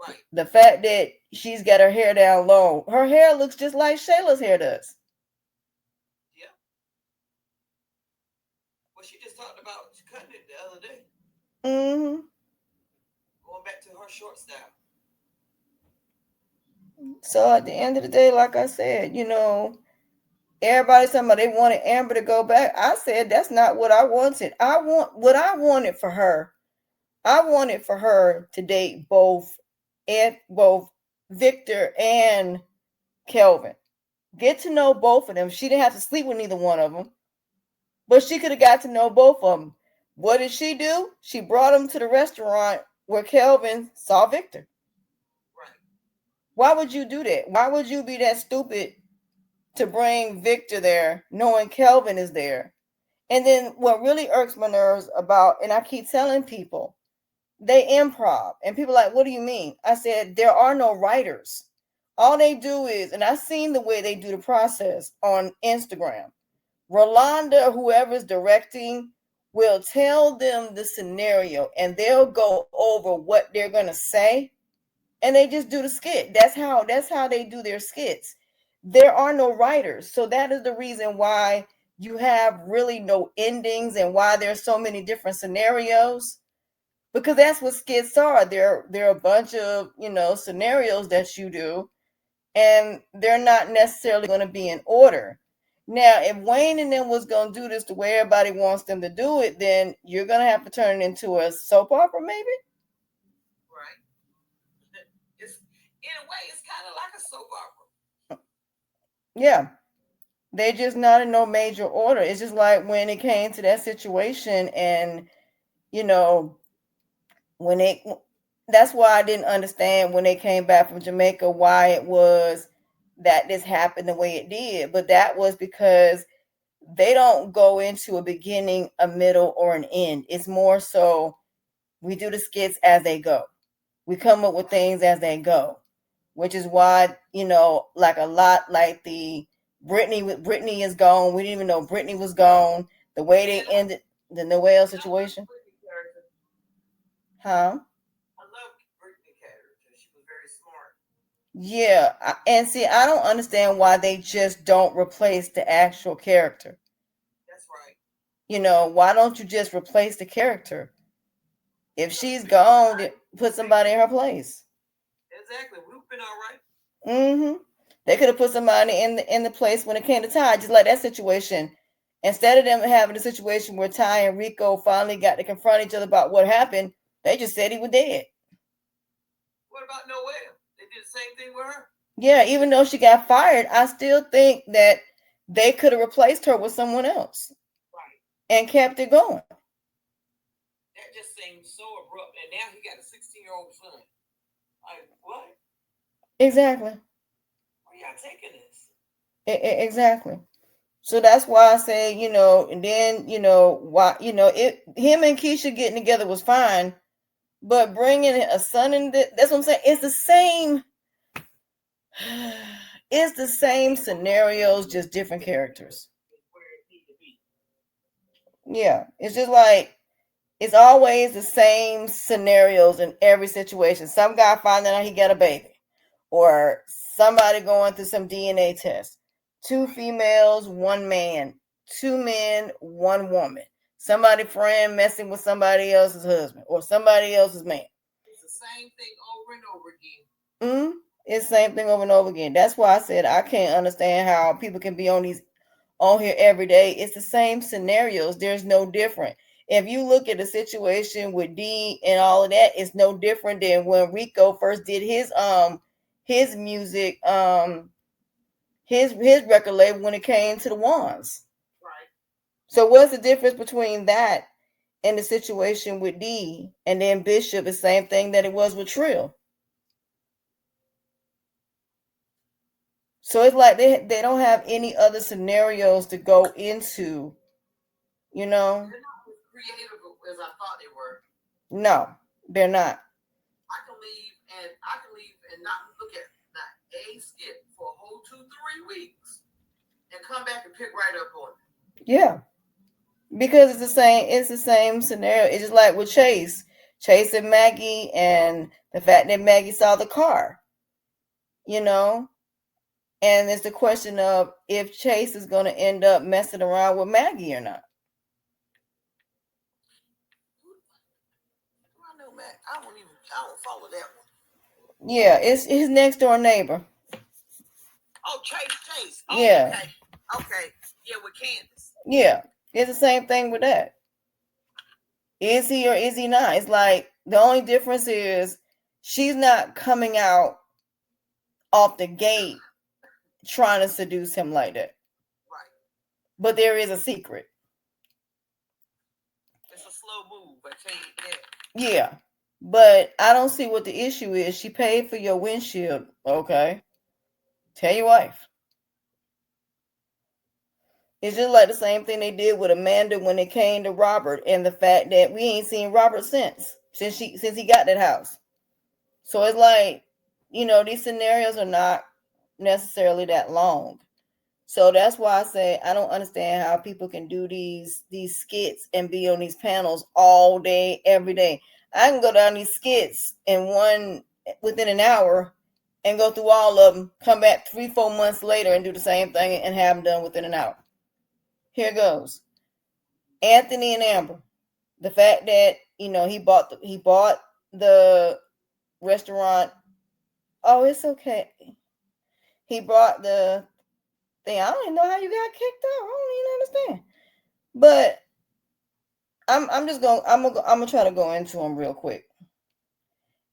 Right.
The fact that she's got her hair down low. Her hair looks just like Shayla's hair does.
Yeah. Well, she just talked about cutting it the other day,
Mm-hmm.
going back to her short style.
So at the end of the day, like I said, everybody's talking about they wanted Amber to go back. I said that's not what I wanted. I want what I wanted for her. I wanted for her to date both Victor and Kelvin. Get to know both of them. She didn't have to sleep with neither one of them, but she could have got to know both of them. What did she do? She brought him to the restaurant where Kelvin saw Victor.
Right.
Why would you do that? Why would you be that stupid to bring Victor there knowing Kelvin is there? And then what really irks my nerves about, and I keep telling people, they improv. And people are like, what do you mean? I said, there are no writers. All they do is, and I've seen the way they do the process on Instagram. Rolanda, whoever's directing, will tell them the scenario and they'll go over what they're gonna say and they just do the skit. That's how they do their skits. There are no writers. So that is the reason why you have really no endings and why there's so many different scenarios, because that's what skits are. They're a bunch of scenarios that you do, and they're not necessarily going to be in order. Now, if Wayne and them was going to do this the way everybody wants them to do it, then you're going to have to turn it into a soap opera, maybe.
Right. It's in a way, it's kind of like a soap opera.
Yeah, they're just not in no major order. It's just like when it came to that situation, and you know when it. That's why I didn't understand when they came back from Jamaica why it was that this happened the way it did. But that was because they don't go into a beginning, a middle, or an end. It's more so we do the skits as they go. We come up with things as they go, which is why like a lot like the Brittany is gone. We didn't even know Brittany was gone. The way they
And
ended the Noel
I love
situation,
Brittany character.
huh?
I love Brittany character. She was very smart.
Yeah, and see, I don't understand why they just don't replace the actual character.
That's right.
Why don't you just replace the character? If
Because
she's
we've been all
gone,
right.
put somebody in her place.
Exactly. We've been all right.
Mm-hmm. They could have put somebody in the place when it came to Ty, just like that situation. Instead of them having a situation where Ty and Rico finally got to confront each other about what happened, they just said he was dead.
What about Noelle? They did the same thing with her.
Yeah, even though she got fired, I still think that they could have replaced her with someone else
Right.
and kept it going.
That just seemed so abrupt. And now he got a 16-year-old son. Like, what?
Exactly.
Where y'all taking this?
Exactly. So that's why I say, and then, why, him and Keisha getting together was fine, but bringing a son in, that's what I'm saying. It's the same. It's the same scenarios, just different characters.
where it need to be.
Yeah, it's just like it's always the same scenarios in every situation. Some guy finding out he got a baby, or somebody going through some DNA test. Two females, one man. Two men, one woman. Somebody friend messing with somebody else's husband or somebody else's man.
It's the same thing over and over again.
It's the same thing over and over again. That's why I said I can't understand how people can be on here every day. It's the same scenarios. There's no different. If you look at the situation with D and all of that, it's no different than when Rico first did his music, his record label when it came to the ones.
Right.
So what's the difference between that and the situation with D and then Bishop? The same thing that it was with Trill. So it's like they don't have any other scenarios to go into, you know.
They're not as creative as I thought they were.
No, they're not.
I can leave and not look at not a skit for a whole 2-3 weeks and come back and pick right up on it.
Yeah, because it's the same scenario. It's just like with Chase and Maggie, and the fact that Maggie saw the car, you know. And it's the question of if Chase is going to end up messing around with Maggie or not.
I know, Matt. I don't follow that one.
Yeah, it's his next door neighbor.
Oh, Chase. Oh,
Yeah,
okay. Okay. Yeah, with Candace.
yeah, it's the same thing with that. Is he or is he not? It's like the only difference is she's not coming out off the gate trying to seduce him like that.
Right.
But there is a secret.
It's a slow move, I tell you that.
Yeah. But I don't see what the issue is. She paid for your windshield. Okay. Tell your wife. It's just like the same thing they did with Amanda when it came to Robert, and the fact that we ain't seen Robert since he got that house. So it's like, these scenarios are not necessarily that long. So that's why I say I don't understand how people can do these skits and be on these panels all day, every day. I can go down these skits in one within an hour and go through all of them, come back 3-4 months later and do the same thing and have them done within an hour. Here goes. Anthony and Amber. The fact that, he bought the restaurant. Oh, it's okay. He brought the thing. I don't even know how you got kicked out. I don't even understand. But I'm just going. I'm gonna try to go into them real quick.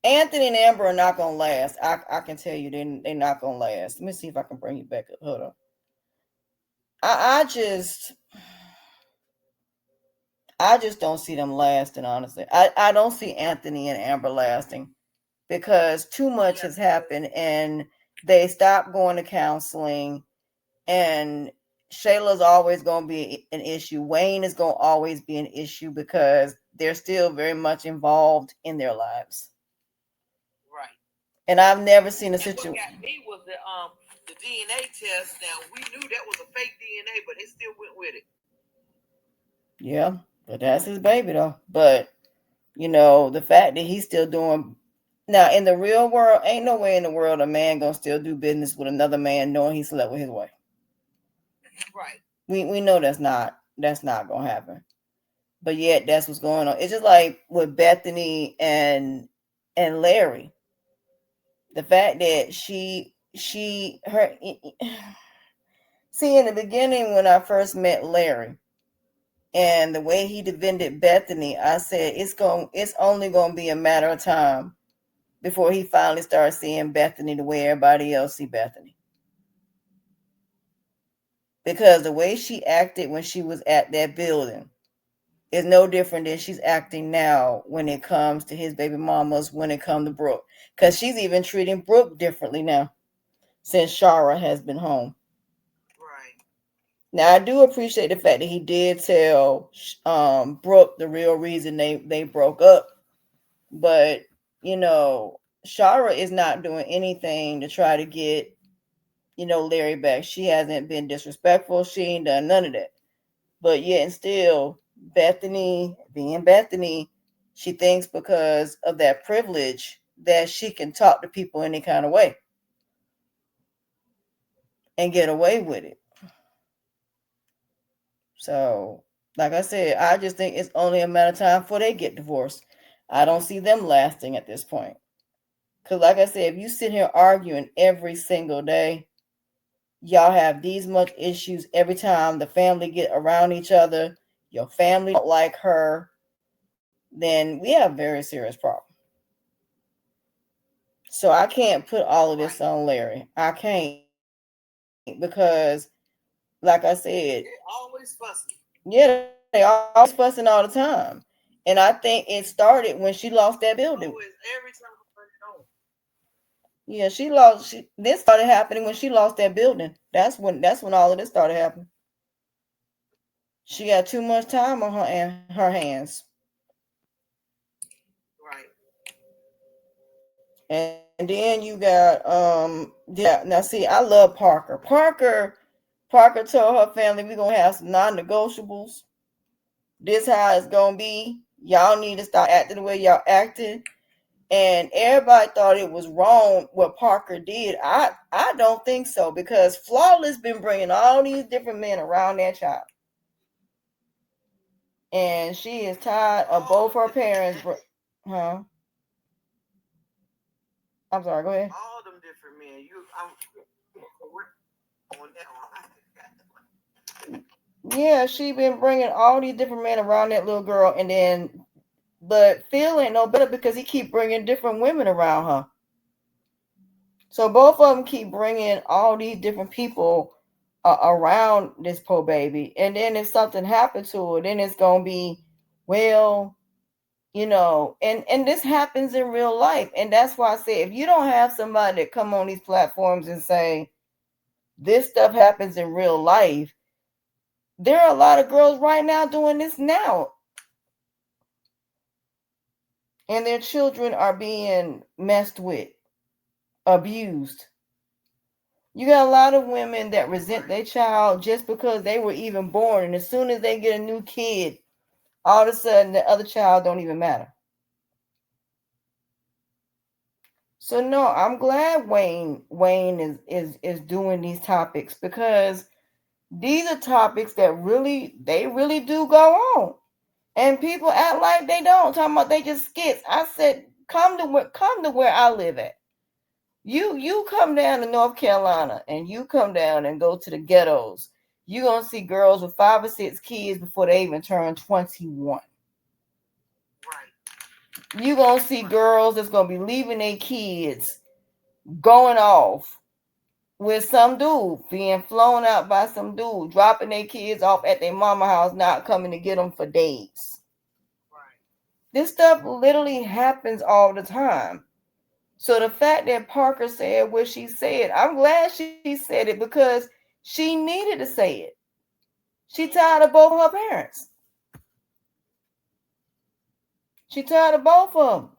Anthony and Amber are not gonna last. I can tell you they're not gonna last. Let me see if I can bring you back up. Hold on. I just don't see them lasting. Honestly, I don't see Anthony and Amber lasting because too much has happened and they stopped going to counseling, and Shayla's always going to be an issue. Wayne is going to always be an issue because they're still very much involved in their lives.
Right.
And I've never seen a
And what
situation.
got me was the DNA test. Now we knew that was a fake DNA, but they still went with it.
Yeah, but that's his baby though. But the fact that he's still doing now in the real world, ain't no way in the world a man gonna still do business with another man knowing he slept with his wife.
Right.
We know that's not gonna happen. But yet that's what's going on. It's just like with Bethany and Larry. The fact that she her see, in the beginning when I first met Larry and the way he defended Bethany, I said it's only gonna be a matter of time before he finally starts seeing Bethany the way everybody else see Bethany. Because the way she acted when she was at that building is no different than she's acting now when it comes to his baby mamas, when it comes to Brooke. Because she's even treating Brooke differently now since Shara has been home.
Right.
Now, I do appreciate the fact that he did tell Brooke the real reason they broke up. But, Shara is not doing anything to try to get Larry back. She hasn't been disrespectful. She ain't done none of that. But yet and still, Bethany, being Bethany, she thinks because of that privilege that she can talk to people any kind of way and get away with it. So, like I said, I just think it's only a matter of time before they get divorced. I don't see them lasting at this point. Because, like I said, if you sit here arguing every single day, y'all have these much issues every time the family get around each other, your family don't like her, then we have a very serious problem. So I can't put all of this on Larry. I can't because, like I said,
They're always fussing.
yeah, they always fussing all the time. And I think it started when she lost that building.
Always, every time I turn it on.
Yeah, she lost. This started happening when she lost that building. That's when all of this started happening. She got too much time on her hands.
Right.
And then you got now see, I love Parker. Parker told her family we're gonna have some non-negotiables. This how it's gonna be. Y'all need to start acting the way y'all acting. And everybody thought it was wrong what Parker did. I don't think so because Flawless been bringing all these different men around that child, and she is tired of both her parents. Huh? I'm sorry. Go ahead.
All them different men. I'm on that one.
Yeah, she been bringing all these different men around that little girl, and then but Phil ain't no better because he keep bringing different women around her. So both of them keep bringing all these different people around this poor baby, and then if something happened to her, then it's gonna be, well, and this happens in real life, and that's why I say if you don't have somebody that come on these platforms and say this stuff happens in real life, there are a lot of girls right now doing this now, and their children are being messed with, abused. You got a lot of women that resent their child just because they were even born, and as soon as they get a new kid, all of a sudden the other child don't even matter. So no, I'm glad Wayne is doing these topics because these are topics that really do go on, and people act like they don't. Talking about they just skits. I said, come to where I live at. You come down to North Carolina and you come down and go to the ghettos. You're gonna see girls with 5 or 6 kids before they even turn 21.
Right.
You're gonna see girls that's gonna be leaving their kids, going off with some dude, being flown out by some dude, dropping their kids off at their mama house, not coming to get them for days.
Right.
This stuff literally happens all the time. So the fact that Parker said what she said, I'm glad she said it because she needed to say it. She tired of both her parents. She tired of both of them.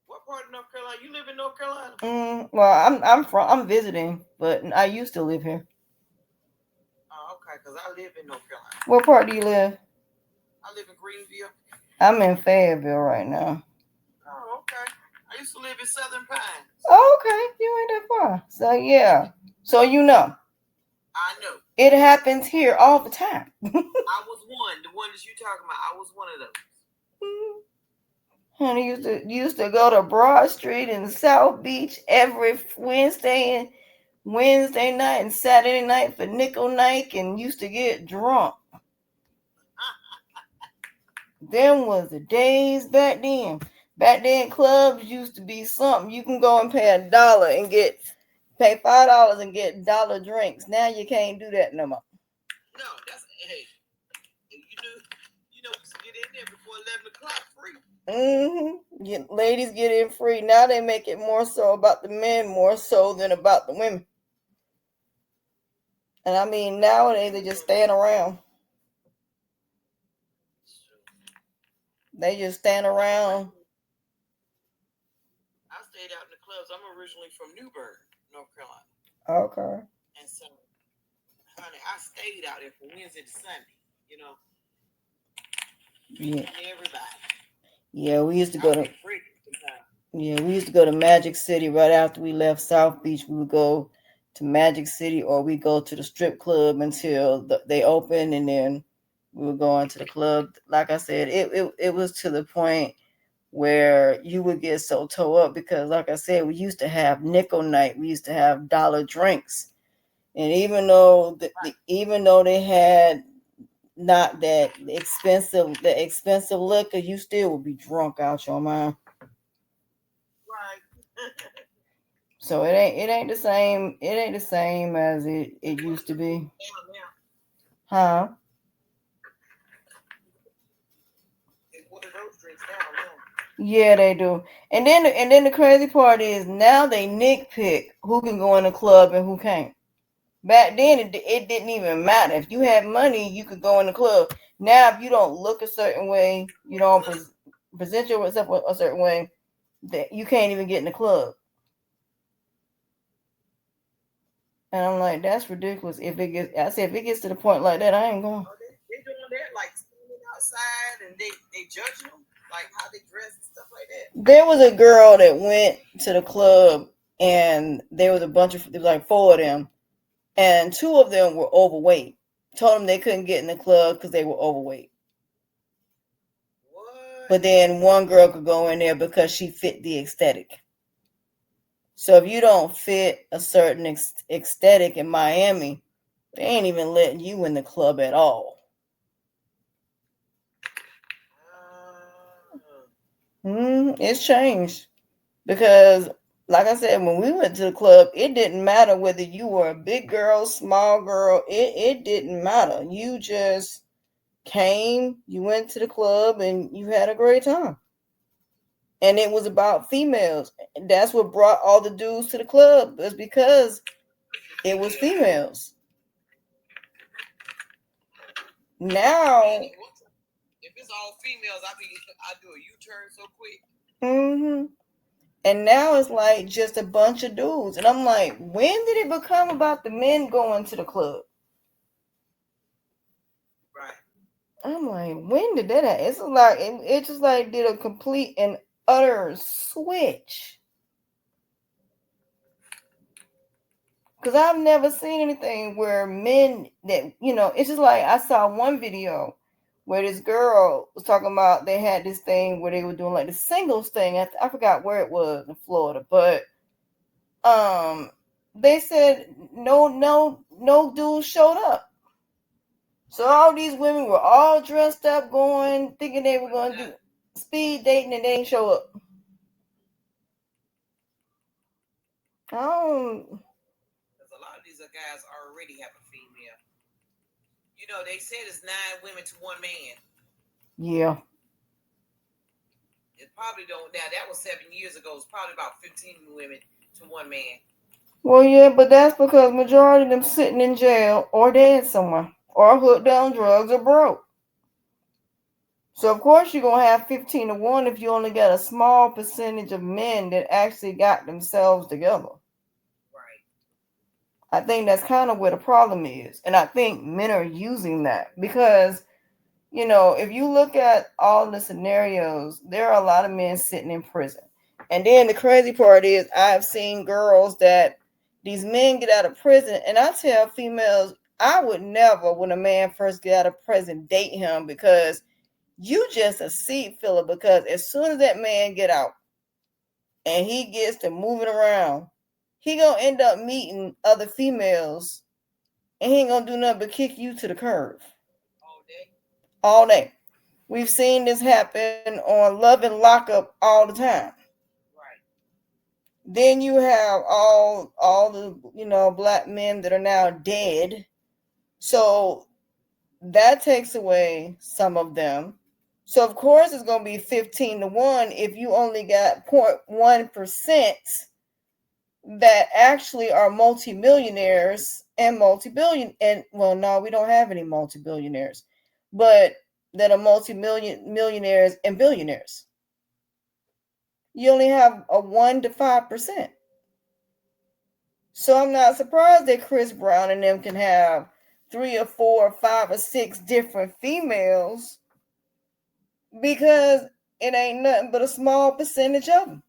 What part of North Carolina? You live in North Carolina?
Well, I'm visiting, but I used to live here.
Oh, okay, because I live in North Carolina.
What part do you live?
I live in Greenville.
I'm in Fayetteville right now.
Oh, okay. I used to live in Southern Pines.
Oh, okay, you ain't that far. So yeah, so
I know.
it happens here all the time.
I was the one that you talking about. I was one of those.
Honey used to go to Broad Street in South Beach every Wednesday night and Saturday night for nickel night, and used to get drunk. Them was the days back then. Back then, clubs used to be something. You can go and pay $1 and pay $5 and get dollar drinks. Now you can't do that no more.
No, that's hey. You know, get in there before 11 o'clock free.
Ladies get in free. Now they make it more so about the men more so than about the women. And I mean, nowadays they just stand around. They just stand around.
I stayed out in the clubs. I'm originally from Newburgh, North Carolina.
Okay.
And so, honey, I stayed out there from Wednesday to Sunday. You know,
Yeah.
meeting everybody.
Yeah, we used to
I
go
was
to
getting pregnant sometimes.
yeah, we used to go to Magic City right after we left South Beach. We would go to Magic City or we go to the strip club until they open and then we would go into the club. Like I said, it was to the point where you would get so toe up because like I said, we used to have nickel night. We used to have dollar drinks. And even though they had not that expensive liquor, you still would be drunk out your mind.
Right.
So it ain't the same. It ain't the same as it used to be.
Down now.
Huh?
It's one of those drinks down now.
Yeah, they do. And then the crazy part is now they nitpick who can go in the club and who can't. Back then it didn't even matter. If you had money, you could go in the club. Now if you don't look a certain way, you don't present yourself a certain way, that you can't even get in the club. And I'm like, that's ridiculous. I said if it gets to the point like that, I ain't going.
Oh, they doing that like standing outside and they judging them like how they dress and stuff like that.
There was a girl that went to the club, and there was like four of them, and two of them were overweight. Told them they couldn't get in the club because they were overweight.
What?
But then one girl could go in there because she fit the aesthetic. So if you don't fit a certain aesthetic in Miami, they ain't even letting you in the club at all. It's changed because, like I said, when we went to the club, it didn't matter whether you were a big girl, small girl. It didn't matter. You just came, you went to the club, and you had a great time. And it was about females. That's what brought all the dudes to the club. Was because it was females. Now,
If it's all females, I do a U-turn so quick.
hmm and now it's like just a bunch of dudes, and I'm like, when did it become about the men going to the club?
Right.
I'm like, when did that happen? It's like it just like did a complete and utter switch. Because I've never seen anything where men that it's just like I saw one video where this girl was talking about they had this thing where they were doing like the singles thing. I forgot where it was in Florida, but um, they said no dudes showed up. So all these women were all dressed up, going thinking they were going to do speed dating, and they didn't show up. Oh,
Because a lot of these guys already have a female. You know, they said it's 9 women to 1 man.
yeah.
It probably don't now. That was 7 years ago. It's probably about 15 women to 1 man.
Well, yeah, but that's because majority of them sitting in jail or dead somewhere or hooked on drugs or broke. So of course you're gonna have 15 to 1 if you only got a small percentage of men that actually got themselves together.
Right.
I think that's kind of where the problem is, and I think men are using that because if you look at all the scenarios, there are a lot of men sitting in prison. And then the crazy part is I've seen girls that these men get out of prison, and I tell females, I would never, when a man first get out of prison, date him because you just a seat filler, because as soon as that man get out and he gets to moving around, he gonna end up meeting other females and he ain't gonna do nothing but kick you to the curb.
All day.
All day. We've seen this happen on Love and Lockup all the time.
Right.
Then you have all the black men that are now dead. So that takes away some of them. So of course it's gonna be 15 to 1 if you only got 0.1% that actually are multimillionaires and multi-billion. And well, no, we don't have any multi-billionaires, but that are multi-millionaires and billionaires. You only have a 1 to 5%. So I'm not surprised that Chris Brown and them can have 3 or 4 or 5 or 6 different females, because it ain't nothing but a small percentage of them.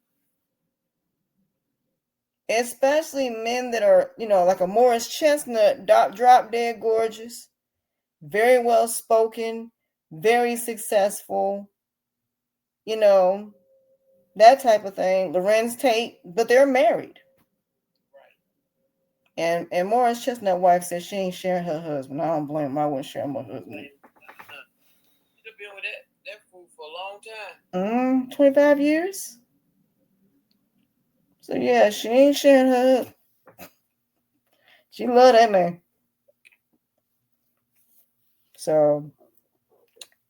Especially men that are, like a Morris Chestnut, drop dead gorgeous, very well spoken, very successful, you know, that type of thing. Lorenz Tate, but they're married. And Morris Chestnut wife said she ain't sharing her husband. I don't blame him. I wouldn't share my husband.
You've been with that fool for a long time.
25 years. So yeah, she ain't sharing her husband. She love that man. So,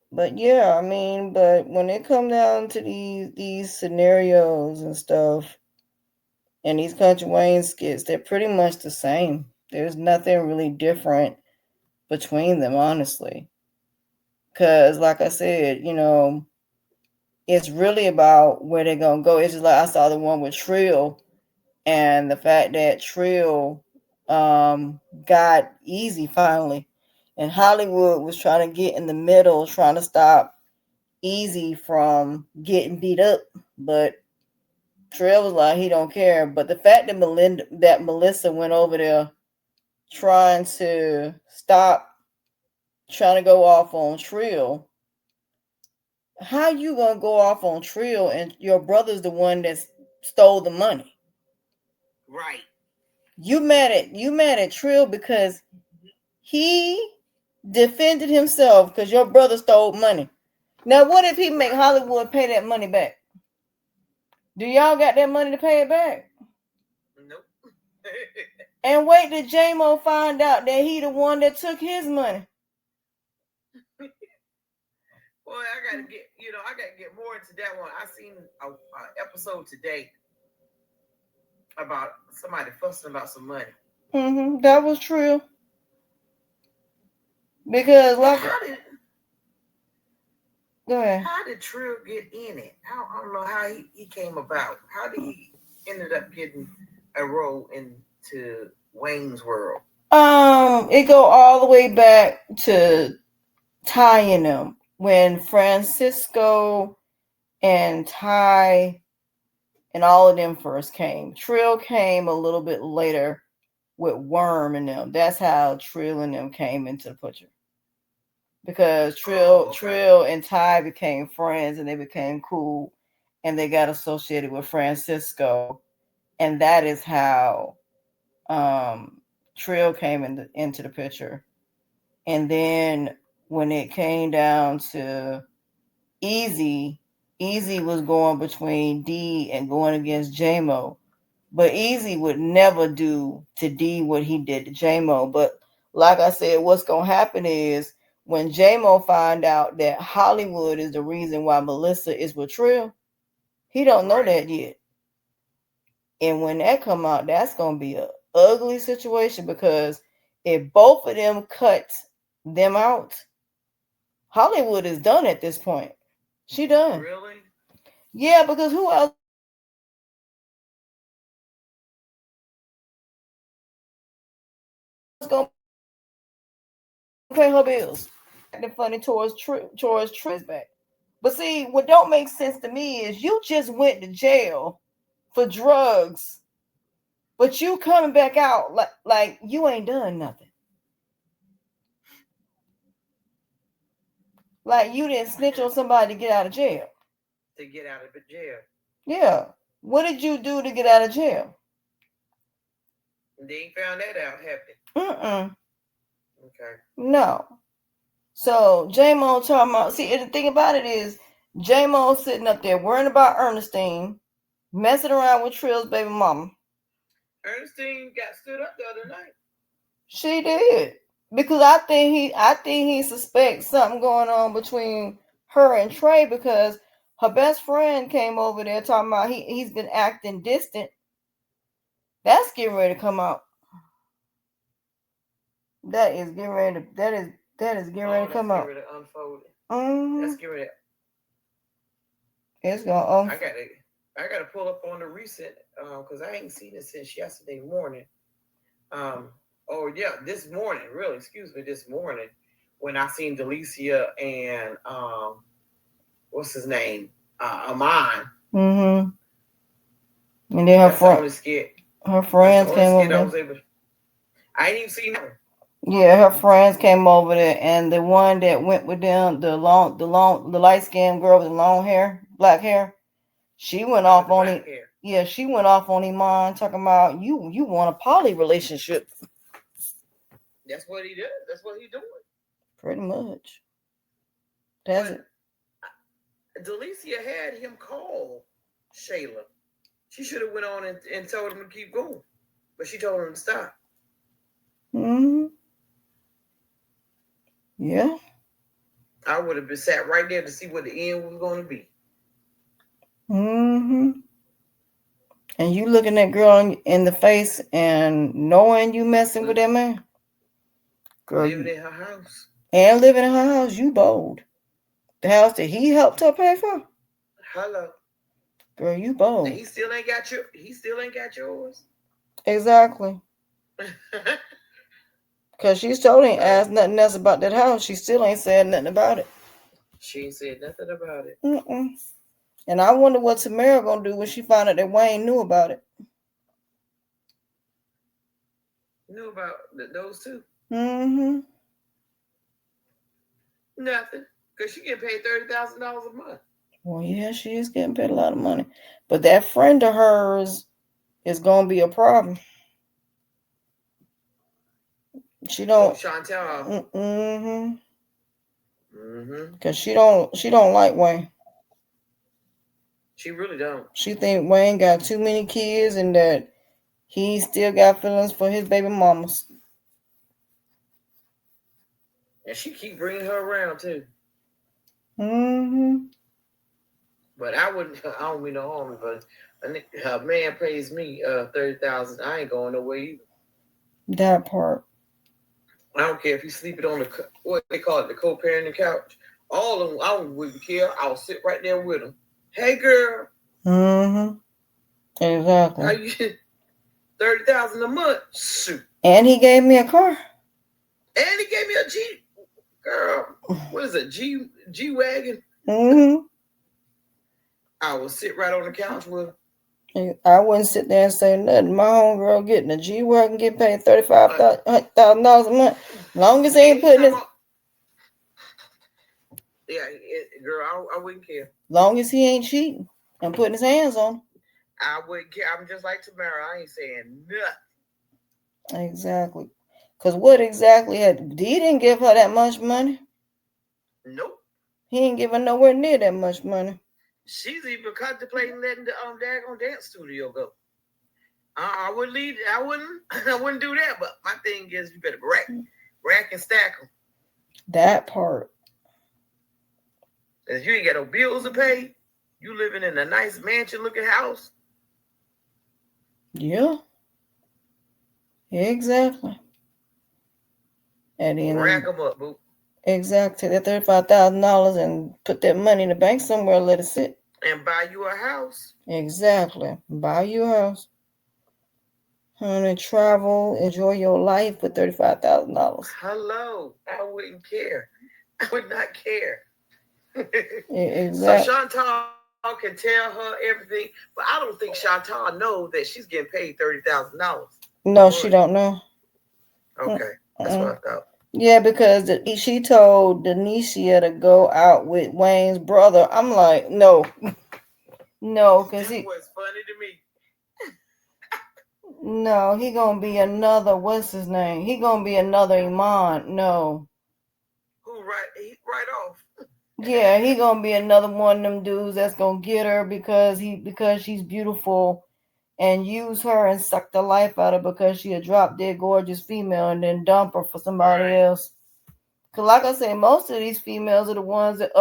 but yeah, I mean, but when it come down to these scenarios and stuff, and these Country Wayne skits, they're pretty much the same. There's nothing really different between them, honestly. Cause like I said, it's really about where they're gonna go. It's just like I saw the one with Trill, and the fact that Trill got easy finally, and Hollywood was trying to get in the middle, trying to stop Easy from getting beat up, but Trill was like he don't care. But the fact that Melissa went over there trying to stop, trying to go off on Trill. How you gonna go off on Trill and your brother's the one that stole the money?
Right.
You mad at Trill because he defended himself because your brother stole money. Now what if he make Hollywood pay that money back? Do y'all got that money to pay it back?
Nope.
And wait till J-Mo find out that he the one that took his money.
Boy, I gotta get more into that one. I seen a episode today about somebody fussing about some money.
That was true. Because go ahead.
How did Trill get in it? I don't know how he came about. How did he ended up getting a role into Wayne's World?
It go all the way back to tying them when Francisco and Ty and all of them first came. Trill came a little bit later with Worm and them. That's how Trill and them came into the picture. Because Trill and Ty became friends and they became cool and they got associated with Francisco, and that is how Trill came into the picture. And then when it came down to Easy, Easy was going between D and going against J-Mo. But Easy would never do to D what he did to J-Mo. But like I said, what's going to happen is when J-Mo find out that Hollywood is the reason why Melissa is with Trill, he don't know that yet. And when that come out, that's going to be a ugly situation, because if both of them cut them out, Hollywood is done at this point. She done.
Really?
Yeah, because who else gonna pay her bills? Who else gonna pay her bills? Acting funny towards Trish back. But see, what don't make sense to me is you just went to jail for drugs, but you coming back out like you ain't done nothing. Like you didn't snitch on somebody to get out of jail.
To get out of the jail.
Yeah. What did you do to get out of jail?
They ain't found that out, have they? Okay.
No. So J-Mo talking about, see, the thing about it is J-Mo sitting up there worrying about Ernestine, messing around with Trill's baby mama.
Ernestine got stood up the other night.
She did. Because I think he suspects something going on between her and Trey, because her best friend came over there talking about he's been acting distant. That's getting ready to come out. That is getting ready to getting ready to come out.
Ready to unfold.
That's
getting ready.
It's gonna.
I gotta pull up on the recent because I ain't seen it since yesterday morning. Um, oh yeah, this morning, really, excuse me, this morning when I seen Delicia and what's his name, Amon.
Mm-hmm. And then
That's the only skit.
her
That's the
friends
only
came over
skit I
there.
was able. I ain't even seen her.
Yeah, her friends came over there, and the one that went with them, the light skinned girl with the long hair, black hair, she went
Oh, with
off
the
on
black
him.
hair.
Yeah, she went off on Iman talking about you want a poly relationship.
That's what he does. That's what he doing.
Pretty much. That's
But
it.
Delicia had him call Shayla. She should have went on and told him to keep going, but she told him to stop.
Mm-hmm. Yeah.
I would have been sat right there to see what the end was going to be.
Mm-hmm. And you looking that girl in the face and knowing you messing with that man, girl,
Living
you
in her house.
and living in her house, you bold. The house that he helped her pay for,
Hello.
girl, you
And
bold.
he still ain't got your. He still ain't got yours.
Exactly. Cause she still ain't
So
asked nothing else about that house. She still ain't said nothing about it.
she ain't said nothing about it.
Mm-mm. And I wonder what Tamara gonna do when she find out that Wayne knew about it.
Knew about those two.
Mm-hmm.
Nothing. Because she getting paid $30,000 a month.
Well, yeah, she is getting paid a lot of money, but that friend of hers is gonna be a problem. She
Oh,
don't.
Chantal.
Mm-hmm.
Mm-hmm.
Cause she don't like Wayne.
She really don't.
She think Wayne got too many kids and that he still got feelings for his baby mamas.
And she keep bringing her around too.
Mm-hmm.
But I wouldn't. I don't mean no harm, but a man pays me 30,000. I ain't going nowhere either.
That part.
I don't care if he's sleeping on the what they call it, the co-parenting couch. All of them, I wouldn't care. I'll sit right there with him. Hey, girl,
Mm-hmm. Exactly.
how you 30,000 a month? Shoot.
And he gave me a car.
And he gave me a G. Girl, what is it? G wagon.
Mm-hmm.
I will sit right on the couch with him.
I wouldn't sit there and say nothing. My homegirl getting a G wagon, get paid
Uh,
$35,000 a month. Long as he ain't putting
anytime
his,
I, yeah, girl, I wouldn't care.
long as he ain't cheating and putting his hands on.
I wouldn't care. I'm just like Tamara. I ain't saying nothing.
Exactly. Cause what exactly he didn't give her that much money.
Nope.
He ain't giving nowhere near that much money.
She's even contemplating letting the daggone dance studio go. I wouldn't leave. I wouldn't. I wouldn't do that. But my thing is, you better rack and stack them.
That part.
If you ain't got no bills to pay, you living in a nice mansion-looking house.
Yeah. Exactly. At the end of
Rack
the,
them up, boo.
exactly, that $35,000 and put that money in the bank somewhere, let it sit.
And buy you a house.
Exactly. Buy you a house. Honey, travel, enjoy your life with $35,000.
Hello. I wouldn't care. I would not care. So
Exactly.
Chantal can tell her everything, but I don't think Chantal knows that she's getting paid $30,000 a
No,
month.
she don't know.
Okay, that's what I
Mm-mm.
thought.
Yeah, because she told Denicia to go out with Wayne's brother. I'm like, no, no, because
That was funny to me.
no, he gonna be another. What's his name? He gonna be another Iman. No.
Who right off?
Yeah, he gonna be another one of them dudes that's gonna get her because she's beautiful and use her and suck the life out of her because she a drop dead gorgeous female and then dump her for somebody
Right.
else. Cause like I say, most of these females are the ones that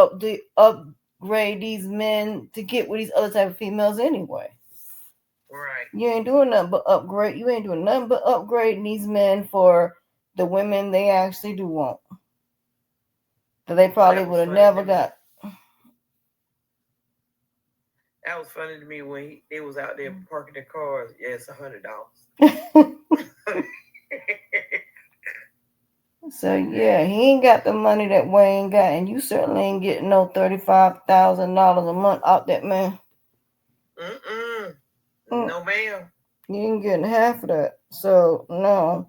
upgrade these men to get with these other type of females anyway.
Right.
You ain't doing nothing but upgrade. You ain't doing nothing but upgrading these men for the women they actually do want. That they
Well,
probably
that was
would have
funny
never
to me.
got.
That was funny to me when they was out there parking their cars. Yeah, it's $100.
So yeah, he ain't got the money that Wayne got, and you certainly ain't getting no $35,000 a month out that man.
Mm-mm.
Mm,
No, ma'am.
you ain't getting half of that. So no.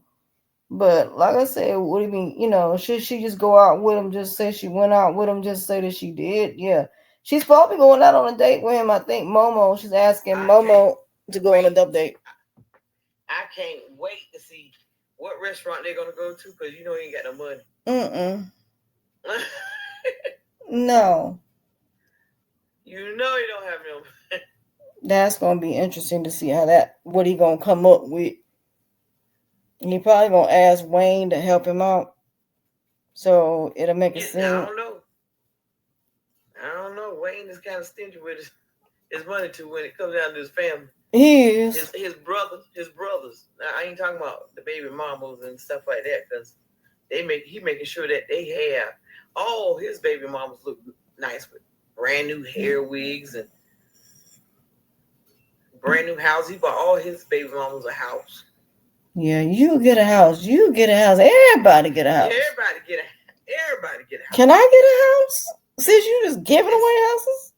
But like I said, what do you mean? Should she just go out with him? Just say she went out with him? Just say that she did? Yeah, she's probably going out on a date with him. I think Momo. She's asking
I can't
Momo to go on a double date.
I can't wait to see what restaurant they're gonna go to because you know he ain't got no money.
No.
You know he don't have no money.
That's gonna be interesting to see what he gonna come up with. He probably gonna ask Wayne to help him out, so it'll make it seem.
I don't know. Wayne is kind of stingy with his money too when it comes down to his family.
He is.
His brothers. Now, I ain't talking about the baby mamas and stuff like that because he making sure that they have all his baby mamas look nice with brand new hair wigs and brand new house. He bought all his baby mamas a house.
Yeah, you get a house. You get a house. Everybody get a house.
Yeah, everybody get a house.
Can I get a house? Since you just giving away houses?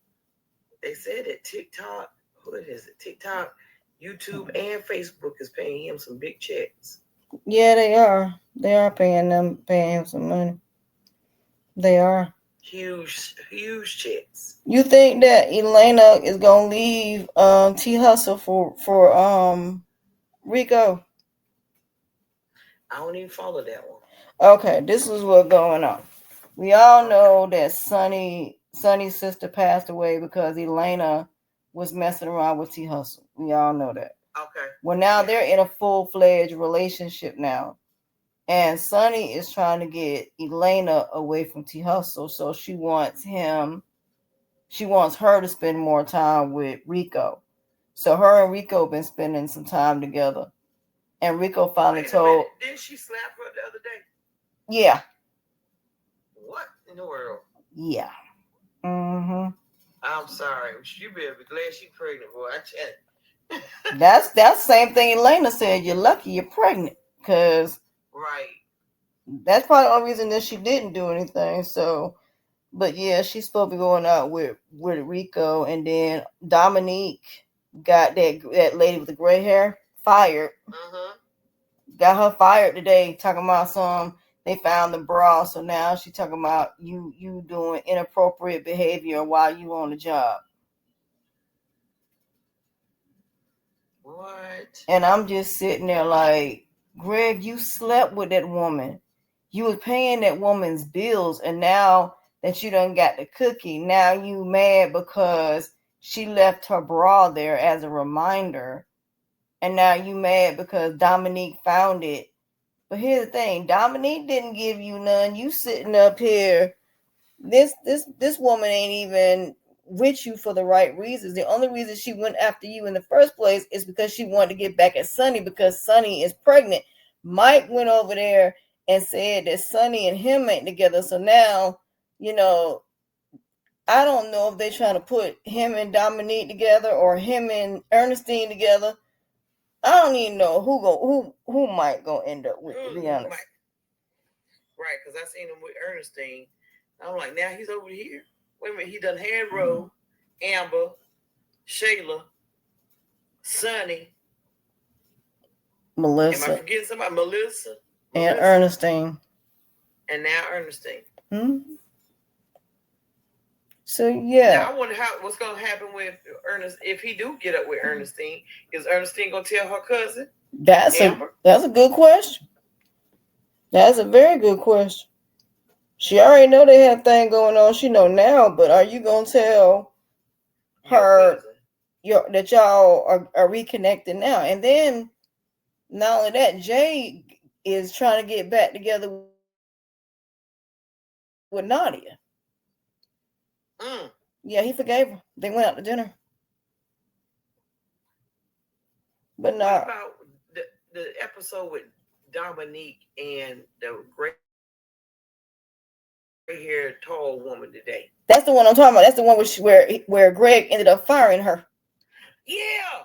They said that TikTok, what is it? TikTok, YouTube, and Facebook is paying him some big checks.
Yeah, they are. They are paying him some money. They are.
Huge checks.
You think that Elena is gonna leave T Hustle for Rico?
I don't even follow that one.
Okay, this is what's going on. We all know that Sonny's sister passed away because Elena was messing around with T Hustle. We all know that.
Okay.
Well, now they're in a full-fledged relationship now. And Sonny is trying to get Elena away from T Hustle, so she wants her to spend more time with Rico. So her and Rico been spending some time together. And Rico finally told.
Didn't she slap her the other day?
Yeah.
What in the world?
Yeah. Mm-hmm.
I'm sorry. You better be glad she's pregnant, boy. I tell you.
That's the same thing Elena said. You're lucky you're pregnant. Because
right.
That's probably the only reason that she didn't do anything. So, but yeah, she's supposed to be going out with Rico, and then Dominique got that lady with the gray hair fired.
Mm-hmm.
Got her fired today, talking about they found the bra, so now she's talking about you doing inappropriate behavior while you on the job.
What?
And I'm just sitting there like, Greg, you slept with that woman. You was paying that woman's bills, and now that you done got the cookie, now you mad because she left her bra there as a reminder. And now you mad because Dominique found it. But here's the thing, Dominique didn't give you none. You sitting up here. This woman ain't even with you for the right reasons. The only reason she went after you in the first place is because she wanted to get back at Sonny because Sonny is pregnant. Mike went over there and said that Sonny and him ain't together. So now, I don't know if they're trying to put him and Dominique together or him and Ernestine together. I don't even know who Mike gonna end up with, to be honest.
Mike. Right, because I seen him with Ernestine. I'm like, now he's over here. Wait a minute, he done Hand Roll, Amber, Shayla, Sonny,
Melissa.
Am I forgetting somebody? Melissa
and Ernestine.
And now Ernestine.
Hmm. So yeah.
Now I wonder what's gonna happen with Ernest if he do get up with Ernestine. Is Ernestine gonna tell her cousin?
That's a good question. That's a very good question. She already know they have thing going on. She know now, but are you gonna tell her that y'all are reconnected now? And then not only that, Jay is trying to get back together with Nadia. Yeah, he forgave her. They went out to dinner. But no.
What about the episode with Dominique and the gray-haired tall woman today?
That's the one I'm talking about. That's the one where Greg ended up firing her.
Yeah,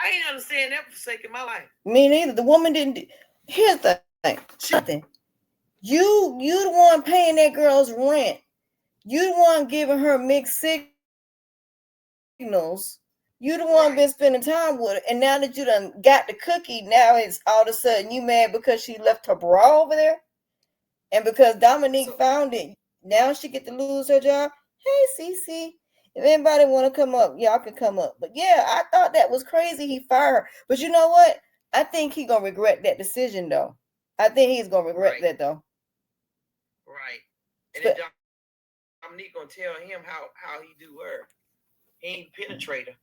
I ain't understand that for the sake of my life.
Me neither. The woman didn't. Here's the thing. Nothing. You the one paying that girl's rent. You the one giving her mixed signals. You the one been spending time with her, and now that you done got the cookie, now it's all of a sudden you mad because she left her bra over there, and because Dominique found it, now she get to lose her job. Hey, Cece, if anybody want to come up, y'all can come up. But yeah, I thought that was crazy. He fired her, but you know what? I think he gonna regret that decision though. I think he's gonna regret that though.
Right. And
But
then Dominique gonna tell him how he do her. He ain't penetrate her.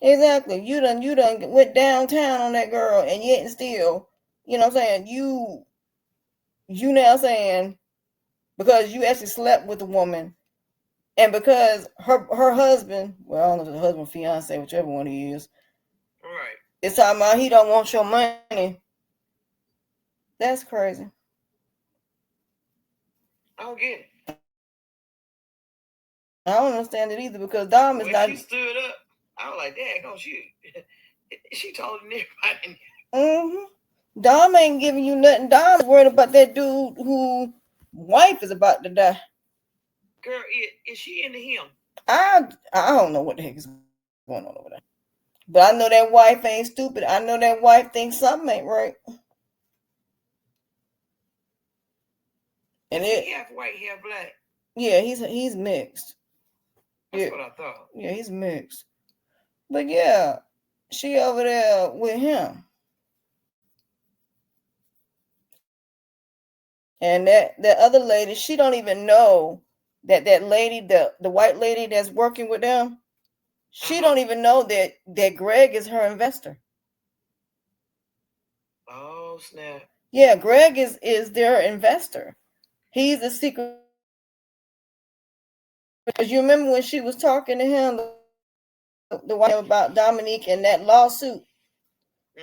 exactly, you done went downtown on that girl, and yet and still, you know what I'm saying, you now saying because you actually slept with the woman, and because her husband, well, I don't know if it's husband, fiance, whichever one he is,
Right.
it's talking about he don't want your money. That's crazy.
I don't get it.
I don't understand it either because Dom is
When
not.
she stood up, I was like, "Dad, don't shoot." She told everybody.
Dom ain't giving you nothing. Dom's worried about that dude who wife is about to die.
Girl, is she into him?
I don't know what the heck is going on over there. But I know that wife ain't stupid. I know that wife thinks something ain't right. And
Is
it,
he half white, half black?
yeah, he's mixed.
That's
Yeah,
what I thought.
yeah, he's mixed. But yeah, she over there with him. And that other lady, she don't even know that lady, the white lady that's working with them, she don't even know that Greg is her investor.
Oh snap!
Yeah, Greg is their investor. He's a secret investor. Because you remember when she was talking to him, the wife about Dominique and that lawsuit,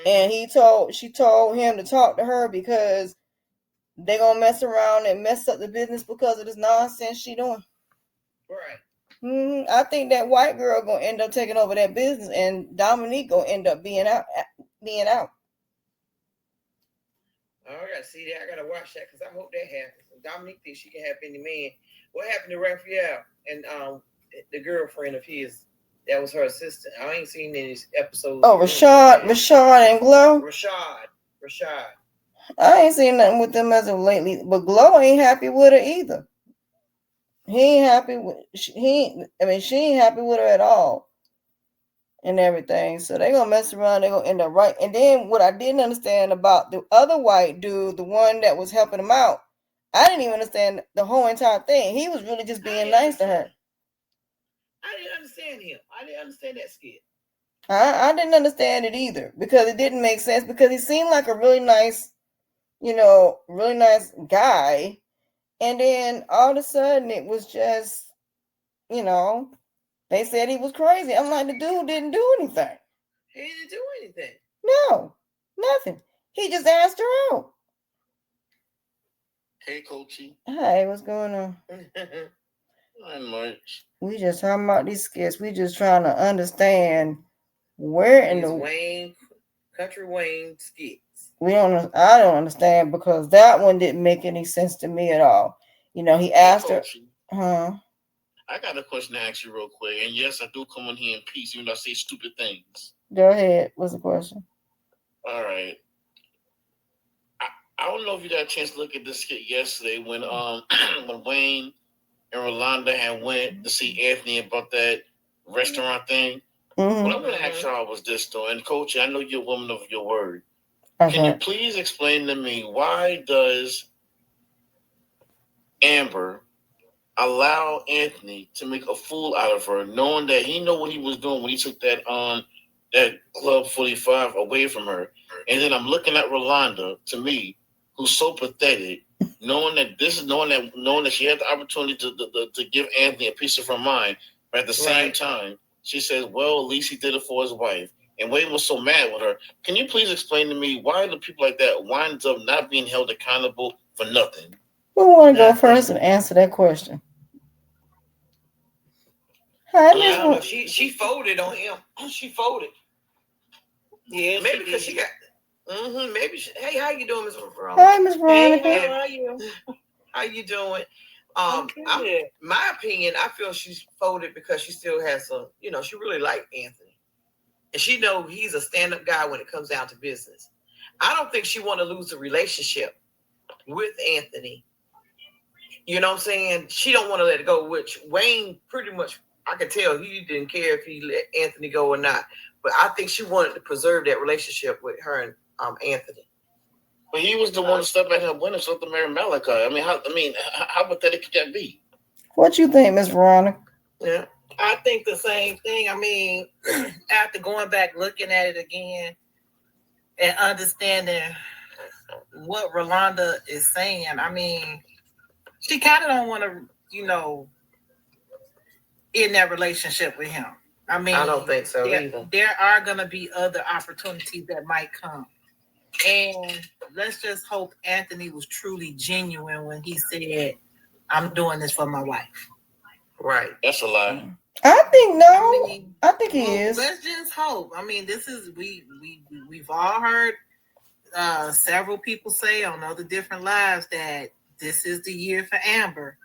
and she told him to talk to her because they gonna mess around and mess up the business because of this nonsense she doing.
Right.
I think that white girl gonna end up taking over that business, and Dominique gonna end up being out. Being out.
Oh, I gotta see that. I gotta watch that because I hope that happens. Dominique thinks she can have any man. What happened to Raphael and the girlfriend of his? That was her assistant. I ain't seen any episodes.
Oh, Rashad, and Glow.
Rashad.
I ain't seen nothing with them as of lately, but Glow ain't happy with her either. He ain't happy with he. I mean, she ain't happy with her at all, and everything. So they gonna mess around. They gonna end up right. And then what I didn't understand about the other white dude, the one that was helping him out, I didn't even understand the whole entire thing. He was really just being nice to her.
I didn't understand him. I didn't understand that skit.
I didn't understand it either because it didn't make sense because he seemed like a really nice, really nice guy. And then all of a sudden it was just, you know, they said he was crazy. I'm like, the dude didn't do anything.
He didn't do anything.
No, nothing. He just asked her out.
Hey, Coachy.
Hey, what's going on?
Not much.
We just talking about these skits. We just trying to understand where in the
Wayne, Kountry Wayne skits.
I don't understand because that one didn't make any sense to me at all. He asked her, huh?
I got a question to ask you real quick. And yes, I do come on here in peace, even though I say stupid things.
Go ahead. What's the question?
All right. I don't know if you got a chance to look at this skit yesterday when when Wayne and Rolanda had went to see Anthony about that restaurant thing. What I'm going to ask y'all was this though, and Coach, I know you're a woman of your word. Okay. Can you please explain to me why does Amber allow Anthony to make a fool out of her, knowing that he know what he was doing when he took that Club 45 away from her? And then I'm looking at Rolanda, to me, who's so pathetic, knowing that she had the opportunity to give Anthony a piece of her mind, but at the same time, she says, "Well, at least he did it for his wife." And Wayne was so mad with her. Can you please explain to me why do people like that winds up not being held accountable for nothing?
Who want to go first and answer that question? Hi,
I
Miss.
don't know. She folded on him. She folded.
Yeah,
maybe because she got. Maybe. Hey, how you doing, Miss Veronica?
Hi, Miss Veronica.
Hey, how are you?
How you doing?
I'm good.
My opinion, I feel she's folded because she still has some. She really liked Anthony, and she know he's a stand-up guy when it comes down to business. I don't think she want to lose the relationship with Anthony. You know what I'm saying? She don't want to let it go, which Wayne pretty much, I could tell he didn't care if he let Anthony go or not. But I think she wanted to preserve that relationship with her and Anthony.
But he was the one to step at her window so to marry Malachi. How pathetic could that be?
What you think, Miss Veronica?
Yeah.
I think the same thing. I mean, after going back, looking at it again, and understanding what Rolanda is saying, I mean, she kind of don't want to, in that relationship with him. I mean,
I don't think so either.
There are going to be other opportunities that might come. And let's just hope Anthony was truly genuine when he said, I'm doing this for my wife.
Right.
That's a lie.
I think no. I think he is.
Let's just hope. I mean, this is we've all heard several people say on other different lives that this is the year for Amber.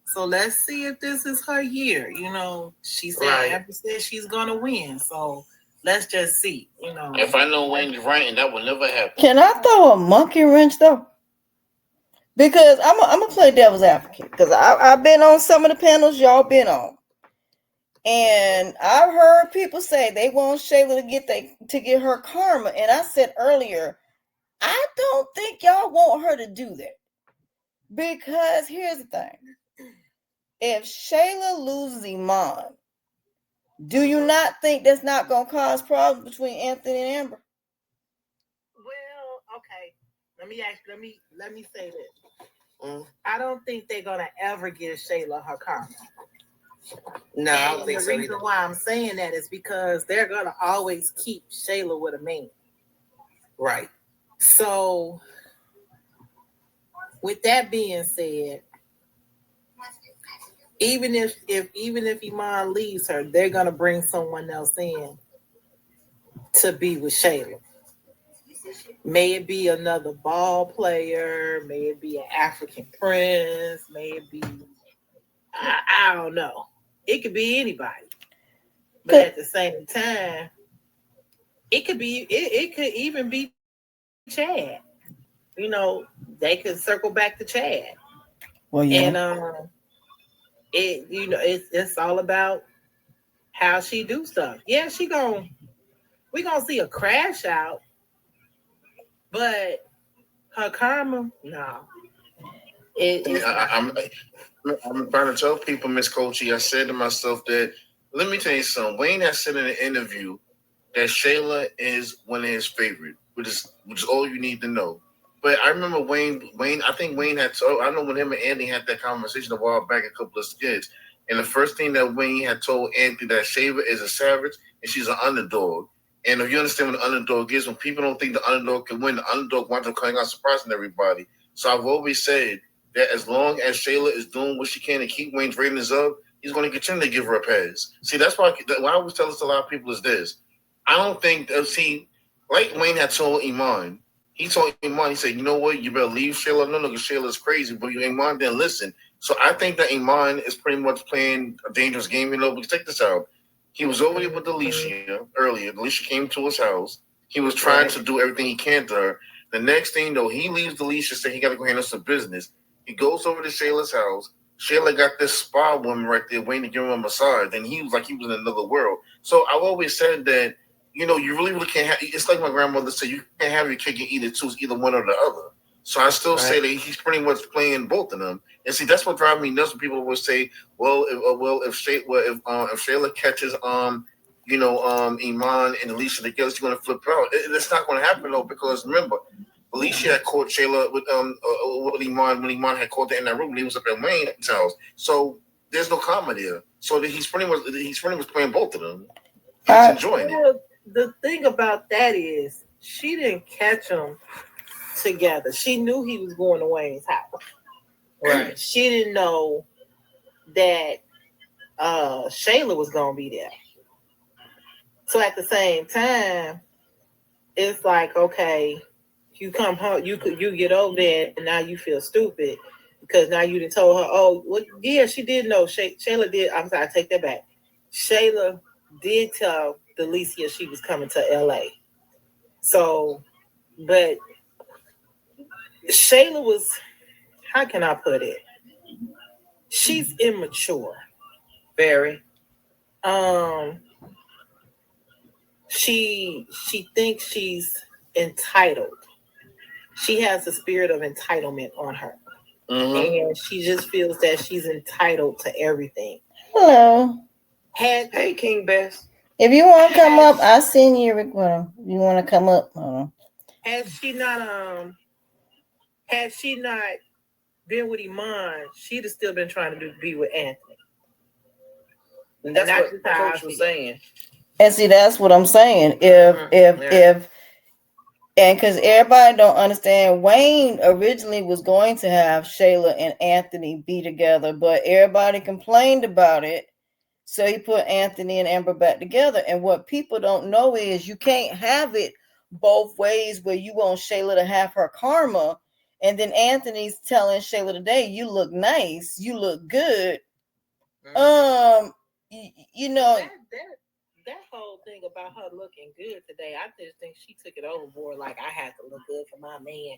So let's see if this is her year. She said Amber said she's gonna win. So let's just see.
If I know Wayne's right, and that will never happen.
Can I throw a monkey wrench though? Because I'm gonna play devil's advocate. Because I've been on some of the panels y'all been on, and I've heard people say they want Shayla to get her karma. And I said earlier, I don't think y'all want her to do that. Because here's the thing: if Shayla loses Iman, do you not think that's not gonna cause problems between Anthony and Amber?
Well, okay. Let me say this. I don't think they're gonna ever give Shayla her karma.
No, I don't think so.
The reason why I'm saying that is because they're gonna always keep Shayla with a man.
Right.
So, with that being said, even if Iman leaves her, they're gonna bring someone else in to be with Shayla. May it be another ball player, may it be an African prince, may it be I don't know. It could be anybody. But at the same time, it could even be Chad. They could circle back to Chad.
Well, yeah.
And it's all about how she do stuff. Yeah, we gonna see a crash out, but her karma, no.
I'm trying to tell people, Miss Coachy, I said to myself that, let me tell you something. Wayne has said in an interview that Shayla is one of his favorite, which is all you need to know. But I remember Wayne, I think Wayne had told, I know when him and Andy had that conversation a while back, a couple of skits, and the first thing that Wayne had told Anthony that Shayla is a savage and she's an underdog. And if you understand what an underdog is, when people don't think the underdog can win, the underdog winds up coming out surprising everybody. So I've always said that as long as Shayla is doing what she can to keep Wayne's ratings up, he's going to continue to give her a pass. See, that's why what I always tell this to a lot of people is this. I don't think, like Wayne had told Iman, he told Iman, he said, you know what, you better leave Shayla. No, because Shayla's crazy, but Iman didn't listen. So I think that Iman is pretty much playing a dangerous game. Because check this out. He was over here with Alicia earlier. Alicia came to his house. He was trying to do everything he can to her. The next thing, though, he leaves Alicia, saying he got to go handle some business. He goes over to Shayla's house. Shayla got this spa woman right there waiting to give him a massage. And he was like he was in another world. So I've always said that, you really can't have, it's like my grandmother said, you can't have your cake and eat it too. It's either one or the other. So I still say that he's pretty much playing both of them. And see, that's what drives me nuts when people will say, if Shayla catches Iman and Alicia together, she's going to flip out. It's not going to happen though, because remember, Alicia had caught Shayla with Iman when Iman had caught her in that room when he was up at Wayne's house. So there's no comedy there. So he's pretty much playing both of them. He's enjoying it.
The thing about that is she didn't catch them together. She knew he was going to Wayne's house.
Right.
She didn't know that Shayla was gonna be there. So at the same time, it's like, okay, you come home, you get over there, and now you feel stupid because now you done told her, oh, well, yeah, she did know. Shayla did. I'm sorry, I take that back. Shayla did tell Delicia she was coming to LA. So, but Shayla was, how can I put it? She's immature.
Very.
Um, she thinks she's entitled. She has a spirit of entitlement on her. And she just feels that she's entitled to everything.
Hello.
Hey, King Bess.
If you want to come up, I'll send you a request. You want to come up?
Had she not been with Iman, she'd have still been trying to be with Anthony.
And that's what Coach was saying.
And see, that's what I'm saying. If and because everybody don't understand, Wayne originally was going to have Shayla and Anthony be together, but everybody complained about it. So he put Anthony and Amber back together. And what people don't know is you can't have it both ways where you want Shayla to have her karma. And then Anthony's telling Shayla today, you look nice, you look good. You know.
That whole thing about her looking good today, I just think she took it overboard. Like, I had to look good for my man.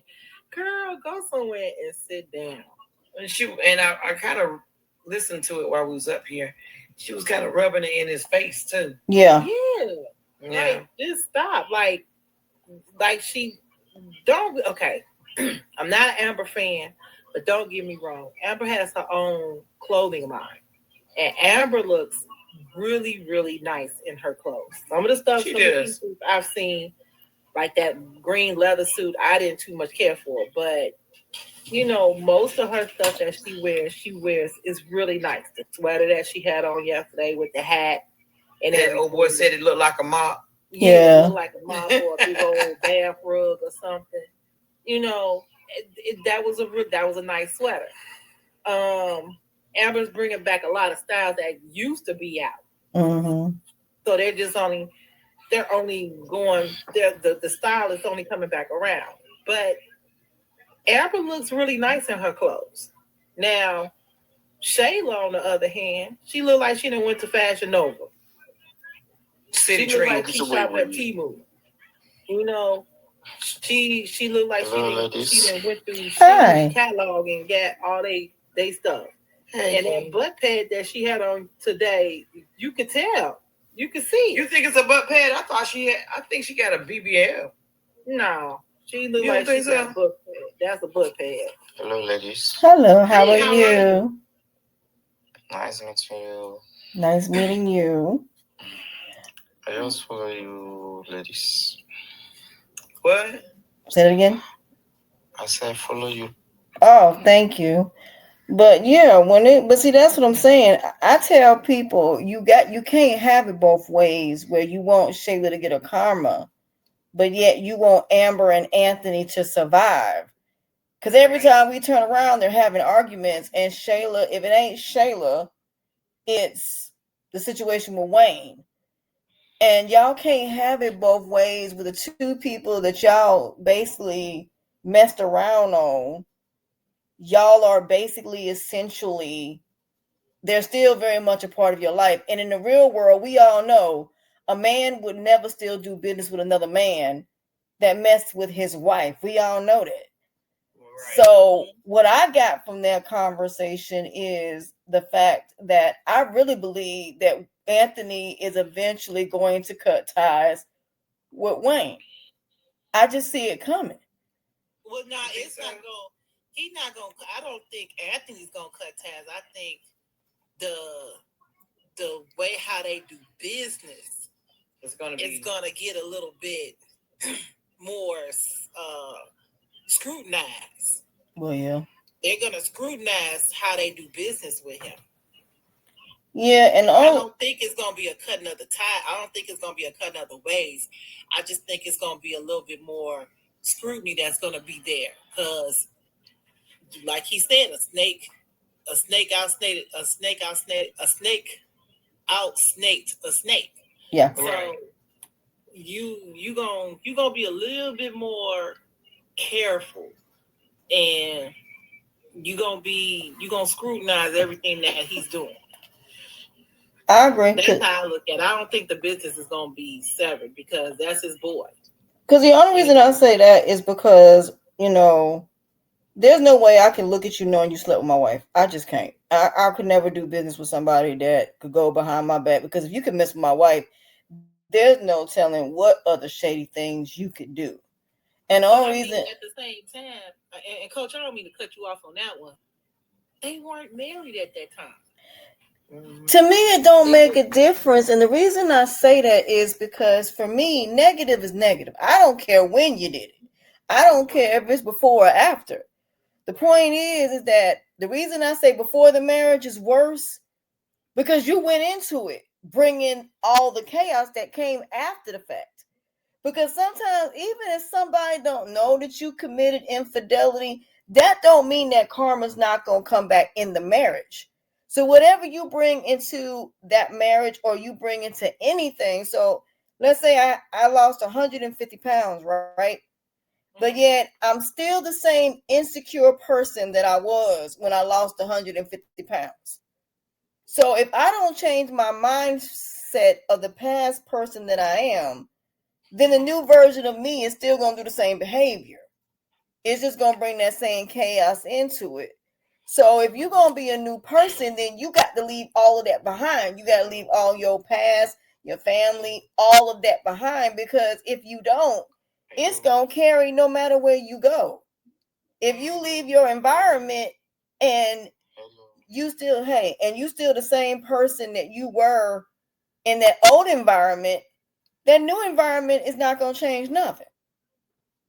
Girl, go somewhere and sit down.
And I kind of listened to it while we was up here. She was kind of rubbing it in his face too.
Yeah.
Like, just stop. Like she don't. Okay, I'm not an Amber fan, but don't get me wrong. Amber has her own clothing line, and Amber looks really, really nice in her clothes. Some of the stuff I've seen, like that green leather suit, I didn't too much care for, but you know, most of her stuff that she wears is really nice. The sweater that she had on yesterday with the hat, and
that old boy said it looked like a mop.
Yeah, it looked like a mop or a big old bath rug or something. You know, that was a nice sweater. Amber's bringing back a lot of styles that used to be out.
Mm-hmm.
So they're only going. The style is only coming back around, but Amber looks really nice in her clothes. Now, Shayla, on the other hand, she looked like she done went to Fashion Nova.
City
she looked like she shopped at Temu. You know, she looked like she done went through the catalog and got all they stuff. And that butt pad that she had on today, you could tell. You could see.
You think it's a butt pad? I think she got a BBL.
No. She looked like she got a butt pad. That's a butt pad.
Hello, ladies.
Hello, how are you?
Nice meeting you.
Nice meeting you.
I just follow you, ladies.
What?
Say it again.
I said follow you.
Oh, thank you. But yeah, but see, that's what I'm saying. I tell people you can't have it both ways where you want Shayla to get a karma, but yet you want Amber and Anthony to survive. Because every time we turn around, they're having arguments. And Shayla, if it ain't Shayla, it's the situation with Wayne. And y'all can't have it both ways with the two people that y'all basically messed around on. Y'all are basically essentially, they're still very much a part of your life. And in the real world, we all know a man would never still do business with another man that messed with his wife. We all know that. Right. So what I got from that conversation is the fact that I really believe that Anthony is eventually going to cut ties with Wayne. I just see it coming.
Well, no, it's not going. He's not going. I don't think Anthony's going to cut ties. I think the way how they do business is going to get a little bit more scrutinized.
Well, yeah.
They're going to scrutinize how they do business with him.
Yeah, and
I don't think it's going to be a cutting of the tie. I don't think it's going to be a cutting of the ways. I just think it's going to be a little bit more scrutiny that's going to be there. Because, like he said, a snake out snaked a snake.
Yeah.
So you gonna be a little bit more careful, and you gonna scrutinize everything that he's doing.
I agree.
That's how I look at it. I don't think the business is gonna be severed because that's his boy.
Because the only reason I say that is because, there's no way I can look at you knowing you slept with my wife. I just can't. I could never do business with somebody that could go behind my back, because if you can mess with my wife, there's no telling what other shady things you could do. And the only reason,
at the same time, and Coach, I don't mean to cut you off on that one. They weren't married at that time.
To me, it don't make a difference. And the reason I say that is because for me, negative is negative. I don't care when you did it. I don't care if it's before or after. The point is that the reason I say before the marriage is worse because you went into it bringing all the chaos that came after the fact. Because sometimes even if somebody don't know that you committed infidelity, that don't mean that karma's not going to come back in the marriage. So whatever you bring into that marriage or you bring into anything, so let's say I lost 150 pounds, right? But yet I'm still the same insecure person that I was when I lost 150 pounds. So if I don't change my mindset of the past person that I am, then the new version of me is still going to do the same behavior. It's just going to bring that same chaos into it. So if you're going to be a new person, then you got to leave all of that behind. You got to leave all your past, your family, all of that behind, because if you don't, it's going to carry no matter where you go. If you leave your environment and you still the same person that you were in that old environment, that new environment is not going to change nothing.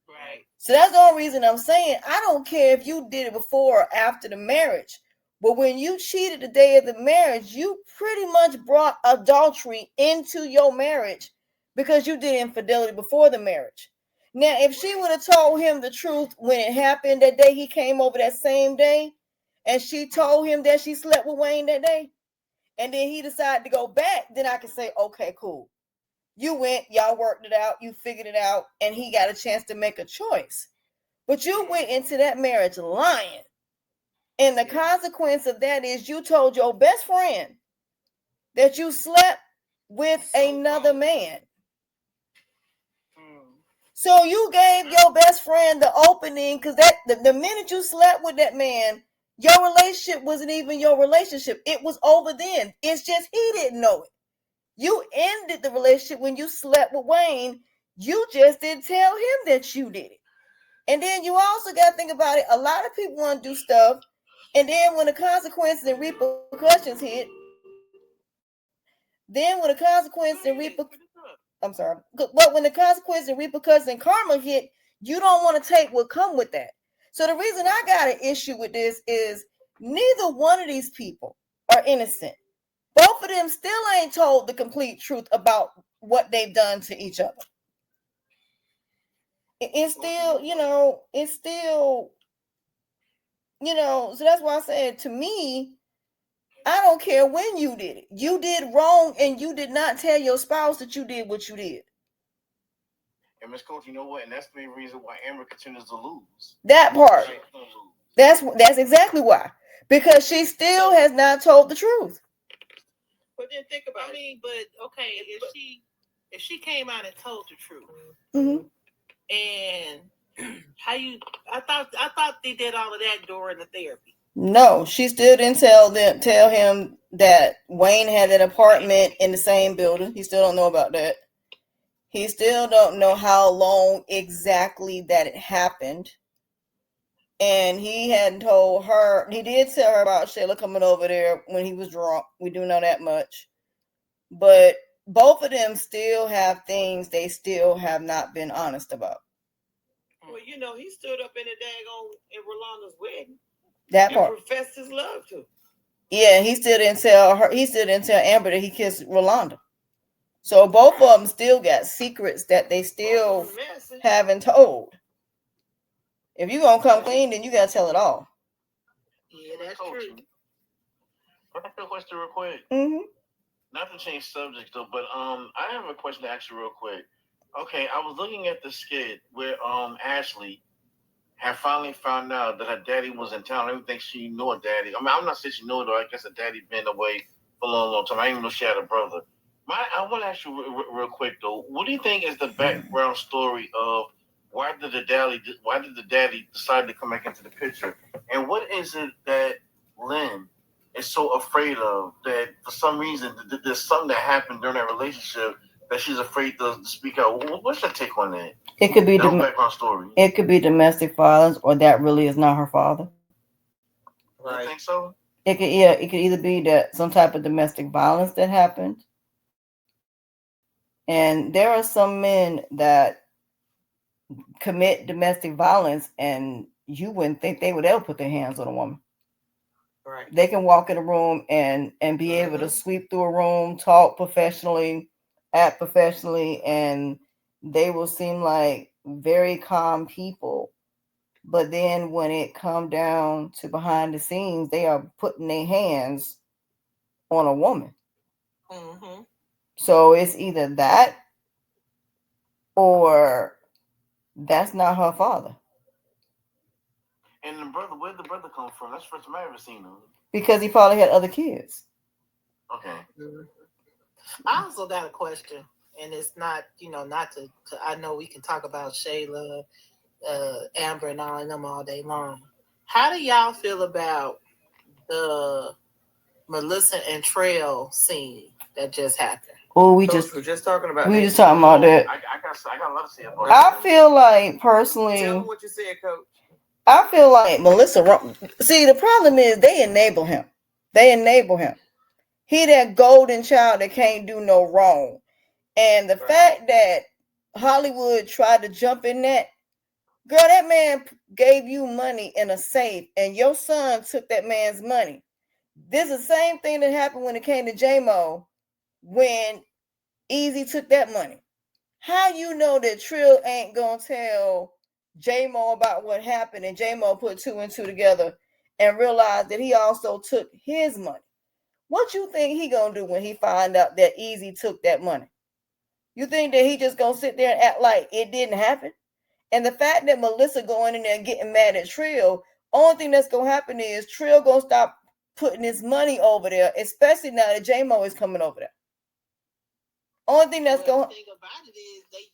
Right.
So that's the only reason I'm saying I don't care if you did it before or after the marriage. But when you cheated the day of the marriage, you pretty much brought adultery into your marriage because you did infidelity before the marriage. Now, if she would have told him the truth when it happened that day he came over that same day, and she told him that she slept with Wayne that day, and then he decided to go back, then I can say, okay, cool. You went, y'all worked it out, you figured it out, and he got a chance to make a choice. But you went into that marriage lying. And the consequence of that is you told your best friend that you slept with another man. So you gave your best friend the opening, because the minute you slept with that man, your relationship wasn't even your relationship. It was over then. It's just he didn't know it. You ended the relationship when you slept with Wayne. You just didn't tell him that you did it. And then you also got to think about it. A lot of people want to do stuff, and then when the consequences and repercussions hit, then when the consequences and I'm sorry, but when the consequences and repercussions and karma hit, you don't want to take what come with that. So the reason I got an issue with this is neither one of these people are innocent. Both of them still ain't told the complete truth about what they've done to each other. It's still, so that's why I said, to me, I don't care when you did it. You did wrong, and you did not tell your spouse that you did what you did.
And Miss Coach, you know what? And that's the main reason why Amber continues to lose.
That part. That's exactly why. Because she still has not told the truth.
But then think about it. But okay, if she came out and told the truth, and I thought they did all of that during the therapy.
No, she still didn't tell him that Wayne had an apartment in the same building. He still don't know about that. He still don't know how long exactly that it happened. And he hadn't told her. He did tell her about Shayla coming over there when he was drunk. We do know that much. But both of them still have things they still have not been honest about.
Well, he stood up in the daggone in Rolanda's wedding.
That part.
Professed his love to.
Yeah, he still didn't tell her. He still didn't tell Amber that he kissed Rolanda. So both of them still got secrets that they still haven't told. If you gonna come clean, then you gotta tell it all.
Yeah, that's true.
I can question real quick. not to change subjects though, but I have a question to ask you real quick. Okay, I was looking at the skit where Ashley had finally found out that her daddy was in town. I didn't think she knew her daddy. I mean, I'm not saying she knew it, though. I guess her daddy been away for a long, long time. I didn't even know she had a brother. I want to ask you real quick though. What do you think is the background story of why did the daddy decide to come back into the picture, and what is it that Lynn is so afraid of that for some reason there's something that happened during that relationship that she's afraid to speak out. What's your take on that?
It could be
The whole background story.
it could be domestic violence, or that really is not her father.
Right. You think so?
It could either be that some type of domestic violence that happened, and there are some men that commit domestic violence, and you wouldn't think they would ever put their hands on a woman.
Right.
They can walk in a room and be able to sweep through a room, talk professionally, act professionally, and they will seem like very calm people. But then when it come down to behind the scenes, they are putting their hands on a woman.
Mm-hmm.
So it's either that or that's not her father.
And the brother, where'd the brother come from? That's the first time I ever seen him.
Because he probably had other kids.
Okay.
Mm-hmm. I also got a question, and it's not, not to I know we can talk about Shayla, Amber, and all of them all day long. How do y'all feel about the Melissa and Trail scene that just happened?
Oh, we're just talking about.
We just talking about that.
I got a lot to say about
I feel like personally.
Tell them what you said, Coach.
I feel like Melissa. See, the problem is they enable him. They enable him. He that golden child that can't do no wrong. And the fact that Hollywood tried to jump in that, girl, that man gave you money in a safe, and your son took that man's money. This is the same thing that happened when it came to J-Mo, when Easy took that money. How you know that Trill ain't gonna tell J-Mo about what happened, and J-Mo put two and two together and realized that he also took his money? What you think he gonna do when he find out that Easy took that money? You think that he just gonna sit there and act like it didn't happen? And the fact that Melissa going in there and getting mad at Trill, only thing that's gonna happen is Trill gonna stop putting his money over there, especially now that J-Mo is coming over there. Only thing that's going.
The thing about it is they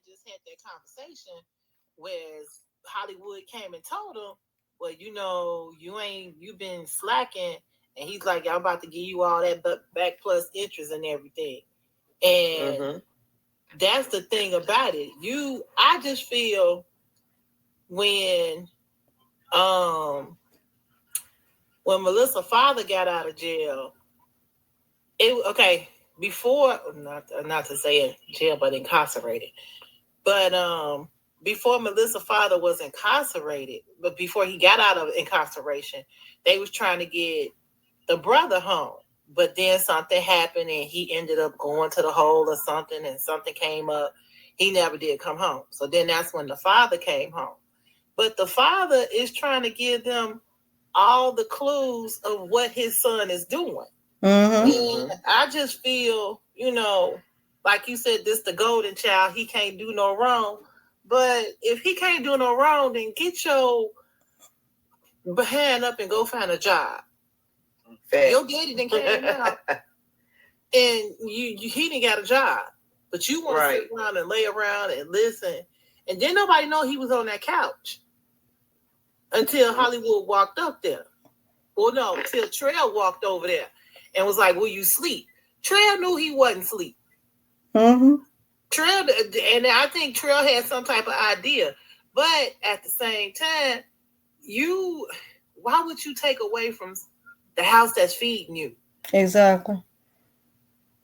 just had that conversation, whereas Hollywood came and told him, well, you've been slacking, and he's like, I'm about to give you all that back plus interest and everything, and that's the thing about it. I just feel when Melissa's father got out of jail, before, not to say in jail, but incarcerated. But before Melissa's father was incarcerated, but before he got out of incarceration, they was trying to get the brother home. But then something happened, and he ended up going to the hole or something, and something came up. He never did come home. So then that's when the father came home. But the father is trying to give them all the clues of what his son is doing. And I just feel, like you said, this the golden child. He can't do no wrong. But if he can't do no wrong, then get your behind up and go find a job. Your daddy done came out, and he didn't got a job. But you want to sit around and lay around and listen. And then nobody know he was on that couch until Hollywood walked up there. Well, no, until Trail walked over there and was like, will you sleep? Trail knew he wasn't asleep. Trail, and I think Trail had some type of idea. But at the same time, why would you take away from the house that's feeding you?
Exactly.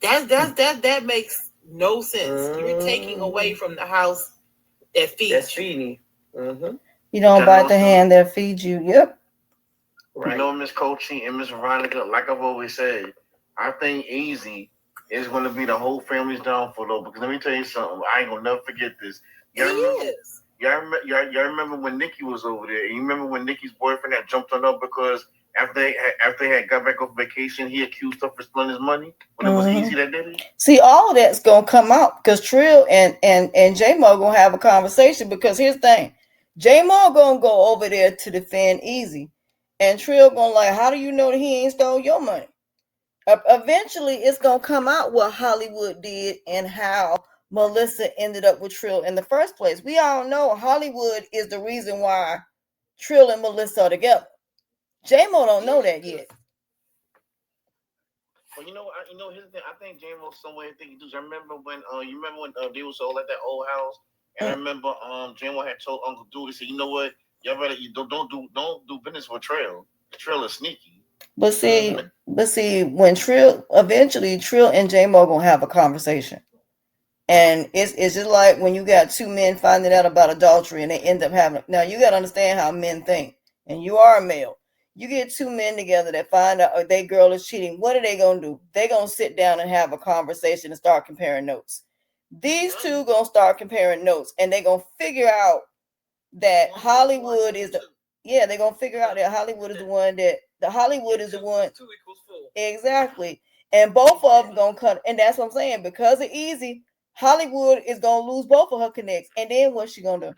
That makes no sense. You're taking away from the house that feeds you.
You don't bite the hand that feeds you. Yep.
Right. You know, Miss Coachy and Miss Veronica, like I've always said, I think Easy is going to be the whole family's downfall, though. Because let me tell you something, I ain't gonna never forget this. Y'all remember when Nikki was over there? And you remember when Nikki's boyfriend had jumped on her because after they had got back off vacation, he accused her for spending his money when it was easy that did it.
See, all of that's gonna come out because Trill and J Mo gonna have a conversation because here's the thing. J Mo gonna go over there to defend Easy. And Trill gonna like, how do you know that he ain't stole your money? Eventually it's gonna come out what Hollywood did and how Melissa ended up with Trill in the first place. We all know Hollywood is the reason why Trill and Melissa are together. J-Mo don't know that yet.
Well, here's the thing. I think J-Mo somewhere think he does. I remember when they was all at that old house, and I remember J-Mo had told Uncle Dude, he said, you know what, y'all better don't do business with Trail. Trail is sneaky.
But see, when Trill and J-Mo gonna have a conversation. And it's just like when you got two men finding out about adultery and they end up having. Now you got to understand how men think, and you are a male. You get two men together that find out their girl is cheating. What are they gonna do? They gonna sit down and have a conversation and start comparing notes. These two gonna start comparing notes, and they gonna figure out that Hollywood is the they're gonna figure out that Hollywood is the one that the Hollywood is the one.
2 equals 4.
Exactly, and both of them gonna cut, and that's what I'm saying. Because of Easy, Hollywood is gonna lose both of her connects, and then what's she gonna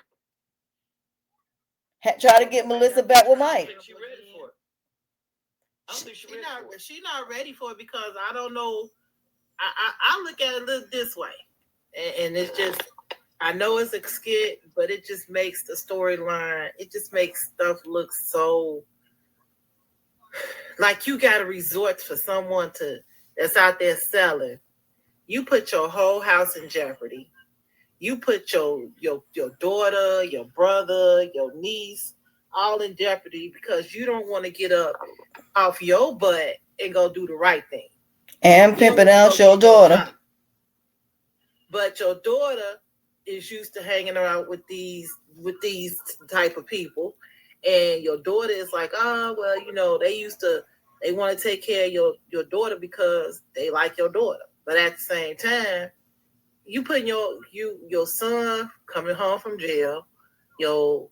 do? Try to get Melissa back with Mike.
She ready for it. I don't think
She's not ready for it because I don't know. I look at it this way, and it's just I know it's a skit, but it just makes the storyline. It just makes stuff look so like you got to resort for someone that's out there selling. You put your whole house in jeopardy. You put your daughter, your brother, your niece, all in jeopardy because you don't want to get up off your butt and go do the right thing.
And pimping out your daughter.
But your daughter is used to hanging around with these type of people, and your daughter is like, oh well, they want to take care of your daughter because they like your daughter. But at the same time, you putting your son coming home from jail, your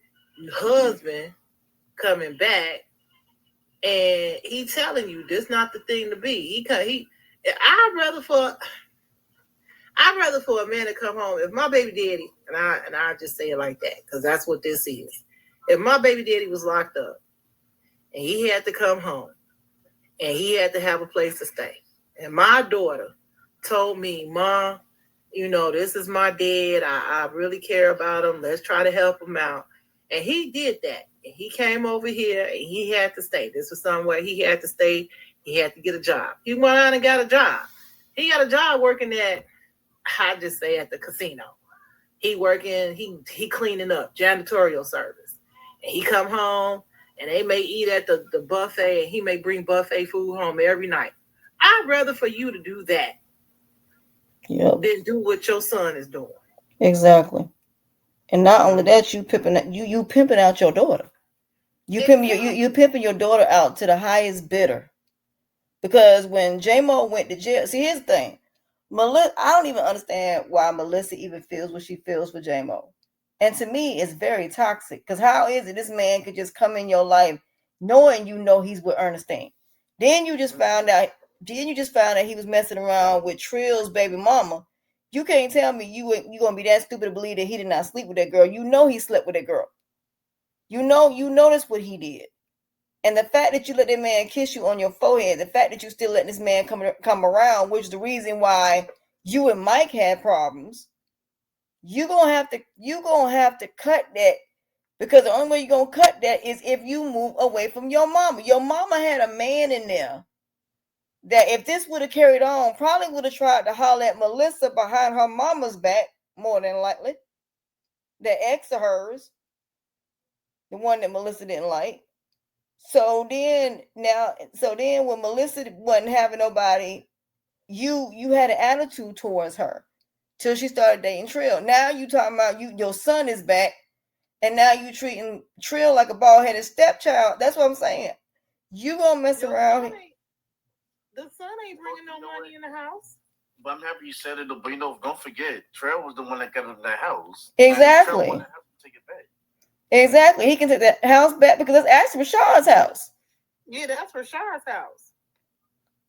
husband coming back, and he telling you this not the thing to be. I'd rather for a man to come home. If my baby daddy, and I just say it like that because that's what this is. If my baby daddy was locked up and he had to come home and he had to have a place to stay, and my daughter told me, Mom, this is my dad. I really care about him. Let's try to help him out. And he did that. And he came over here and he had to stay. This was somewhere he had to stay. He had to get a job. He went out and got a job. He got a job working at, I just say at the casino. He working, he cleaning up, janitorial service. And he come home and they may eat at the buffet and he may bring buffet food home every night. I'd rather for you to do that.
Yep.
Then do what your son is doing.
Exactly. And not only that, you pimping out your daughter. You pimping your daughter out to the highest bidder. Because when J-Mo went to jail, see, here's the thing. Melissa, I don't even understand why Melissa even feels what she feels for J-Mo. And to me, it's very toxic. Because how is it this man could just come in your life knowing he's with Ernestine? Then you just found out he was messing around with Trill's baby mama. You can't tell me you gonna be that stupid to believe that he did not sleep with that girl. You know he slept with that girl. You notice what he did. And the fact that you let that man kiss you on your forehead, the fact that you still let this man come around, which is the reason why you and Mike had problems, you're gonna have to cut that. Because the only way you're gonna cut that is if you move away from your mama. Your mama had a man in there that if this would have carried on, probably would have tried to holler at Melissa behind her mama's back, more than likely. That ex of hers, the one that Melissa didn't like. So then when Melissa wasn't having nobody, you had an attitude towards her till she started dating Trill. Now you talking about your son is back, and now you treating Trill like a bald-headed stepchild. That's what I'm saying. You gonna mess around.
The son ain't bringing no money in the house.
But I'm happy you said it. But don't forget, Trail was the one that got him that house.
Exactly.
Take it back.
Exactly. He can take that house back because it's actually Rashad's house.
Yeah, that's Rashard's house.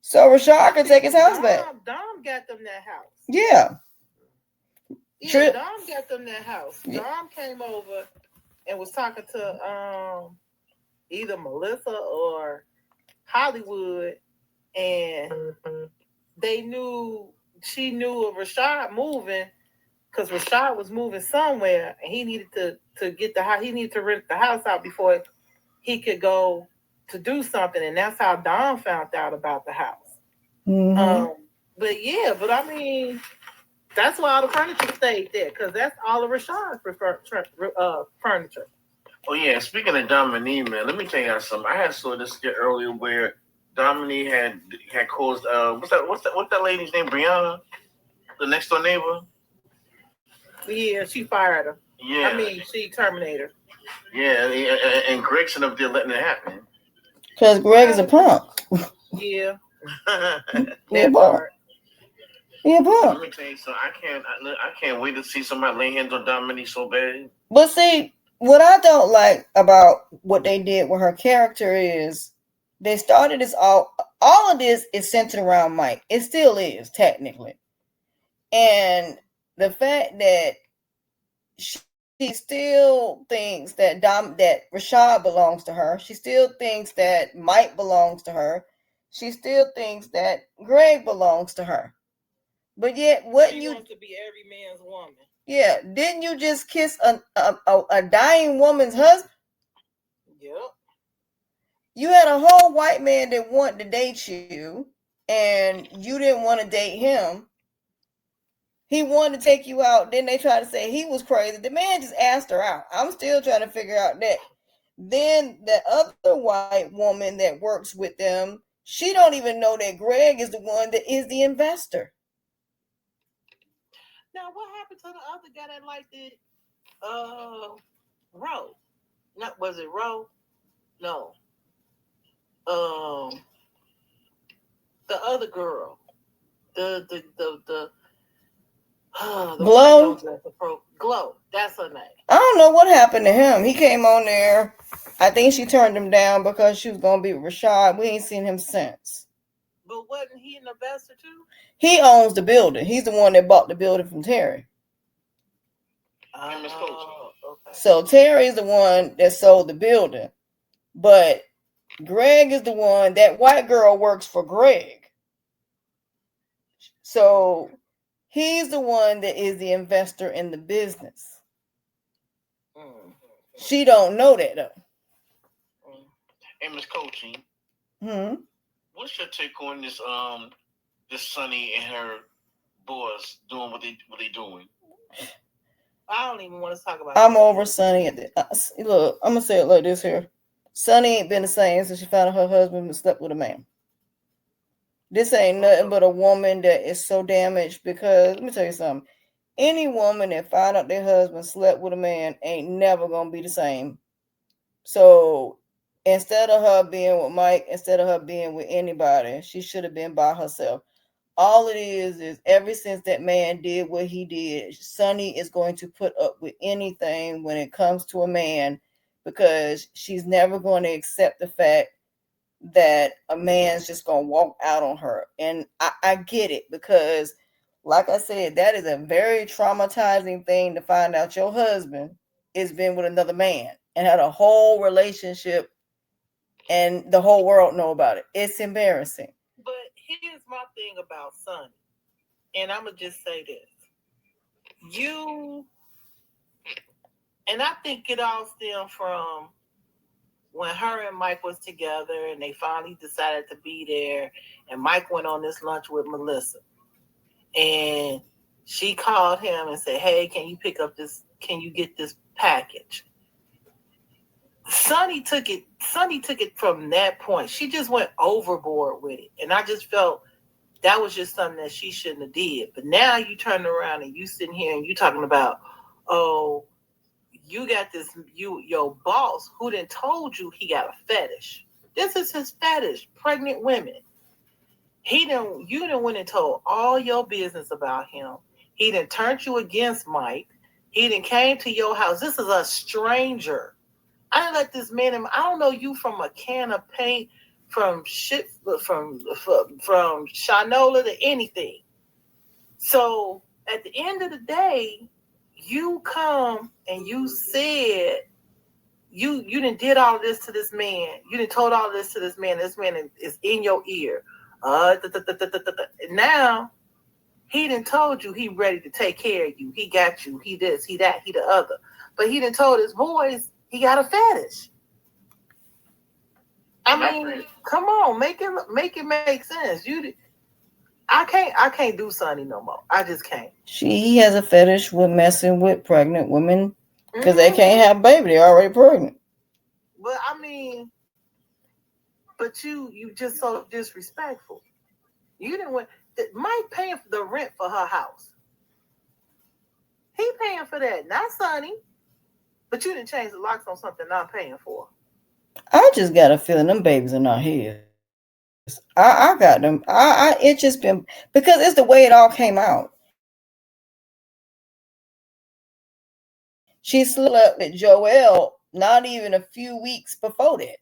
So Rashard can take his house back.
Dom got them that house.
Yeah.
Yeah, Dom got them that house.
Yeah.
Dom came over and was talking to either Melissa or Hollywood, and she knew of Rashad moving because Rashad was moving somewhere, and he needed to get the house. He needed to rent the house out before he could go to do something, and that's how Dom found out about the house.
Mm-hmm.
But I mean, that's why all the furniture stayed there because that's all of Rashad's furniture.
Oh yeah, speaking of Dominique, man, let me tell you something. I had saw this skit earlier where Dominique had caused what's that lady's name? Brianna, the next door neighbor.
Yeah, she fired her.
Yeah,
I mean, she terminated her.
Yeah, and Gregson up there letting it happen.
Because Greg is a punk.
Yeah.
Yeah, part. Yeah, punk.
Let me tell you something. I can't wait to see somebody lay hands on Dominique so bad.
But see, what I don't like about what they did with her character is they started this all of this is centered around Mike. It still is technically, and the fact that she still thinks that that Rashad belongs to her. She still thinks that Mike belongs to her. She still thinks that Greg belongs to her. But yet,
she wants to be every man's woman.
Yeah, didn't you just kiss a dying woman's husband?
Yep.
You had a whole white man that wanted to date you, and you didn't want to date him. He wanted to take you out. Then they tried to say he was crazy. The man just asked her out. I'm still trying to figure out that. Then the other white woman that works with them, she don't even know that Greg is the one that is the investor.
Now, what happened to the other guy that liked it? Roe. Not was it Roe? No. The other girl. The
Glow.
Glow. That's her name.
I don't know what happened to him. He came on there. I think she turned him down because she was gonna be with Rashad. We ain't seen him since.
But wasn't he an investor too?
He owns the building. He's the one that bought the building from Terry.
Okay.
So Terry's the one that sold the building, but Greg is the one. That white girl works for Greg. So he's the one that is the investor in the business. She don't know that though.
Hey, Miss Coaching. What's your take on this Sunny and her boys doing what they doing?
I don't even want to talk about.
I'm over Sunny. Look, I'm gonna say it like this here. Sunny ain't been the same since she found out her husband slept with a man. This ain't nothing but a woman that is so damaged because let me tell you something. Any woman that found out their husband slept with a man ain't never gonna be the same. So instead of her being with Mike, instead of her being with anybody, she should have been by herself. All it is ever since that man did what he did, Sunny is going to put up with anything when it comes to a man because she's never going to accept the fact that a man's just going to walk out on her. And I get it because, like I said, that is a very traumatizing thing to find out your husband has been with another man and had a whole relationship and the whole world know about it. It's embarrassing.
But here's my thing about Sunny, and I'm gonna just say this: and I think it all stemmed from when her and Mike was together, and they finally decided to be there. And Mike went on this lunch with Melissa, and she called him and said, "Hey, can you pick up this? Can you get this package?" Sunny took it from that point. She just went overboard with it. And I just felt that was just something that she shouldn't have did. But now you turn around and you sitting here and you talking about, oh, you got this, your boss who done told you he got a fetish. This is his fetish, pregnant women. You done went and told all your business about him. He done turned you against Mike. He done came to your house. This is a stranger. I didn't let this man in. I don't know you from a can of paint from shit from Shinola to anything. So at the end of the day, you come and you said you didn't did all this to this man. You didn't told all this to this man. This man is in your ear. Now he didn't told you he ready to take care of you. He got you. He this, he that, he the other. But he didn't told his boys he got a fetish. I mean, come on, make it make sense. I can't do Sonny no more. I just can't.
He has a fetish with messing with pregnant women because they can't have a baby. They're already pregnant.
But I mean, but you just so disrespectful. You didn't want Mike paying for the rent for her house. He paying for that, not Sonny. But you didn't change the locks on something I'm paying for.
I just got a feeling them babies are not his. I got them. It just been because it's the way it all came out. She slept with Joel not even a few weeks before that.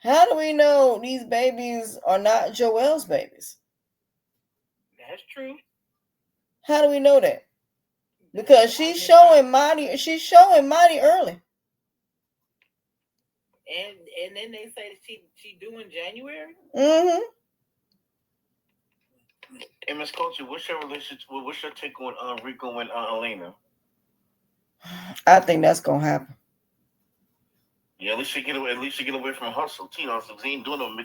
How do we know these babies are not Joel's babies?
That's true.
How do we know that? Because she's showing mighty early.
And then they say that she due in January.
Mm-hmm.
Hey, Miss Culture, what's your relationship? What's your take on Rico and Elena?
I think that's gonna happen.
Yeah, at least she get away. At least she get away from hustle. T hustle. He ain't doing them.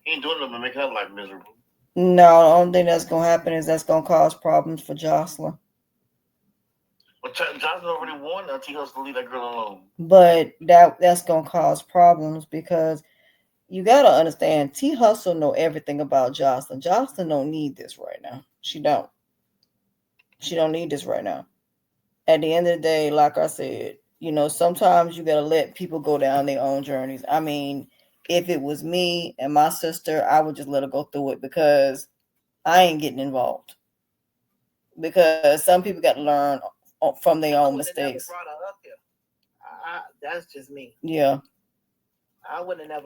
He ain't doing them to make her life miserable.
No, the only thing that's gonna happen is that's gonna cause problems for Jocelyn.
But Jocelyn already warned T hustle to leave that girl alone.
But that's gonna cause problems because you gotta understand T Hustle know everything about Jocelyn. Jocelyn don't need this right now. She don't. She don't need this right now. At the end of the day, like I said, sometimes you gotta let people go down their own journeys. I mean, if it was me and my sister, I would just let her go through it because I ain't getting involved. Because some people got to learn from their own mistakes.
That's just me.
Yeah.
I wouldn't have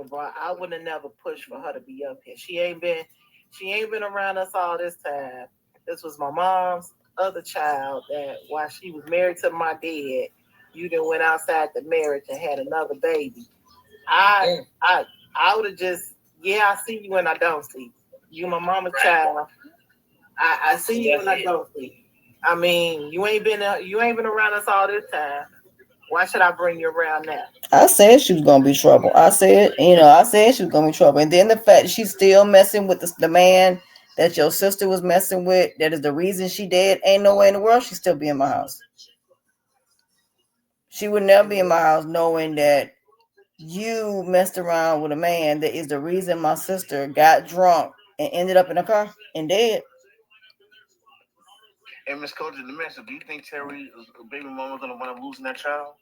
never pushed for her to be up here. She ain't been around us all this time. This was my mom's other child that while she was married to my dad, you done went outside the marriage and had another baby. I would have just I see you when I don't see you. You my mama's child. I see you when I don't see. I mean, you ain't been around us all this time. Why should I bring you around now?
I said she was gonna be trouble. I said she was gonna be trouble. And then the fact she's still messing with the man that your sister was messing with, that is the reason she dead. Ain't no way in the world she'd still be in my house. She would never be in my house knowing that you messed around with a man that is the reason my sister got drunk and ended up in a car and dead.
And Miss Coach, the man, so do you think Terry's baby mama gonna wind up losing that child?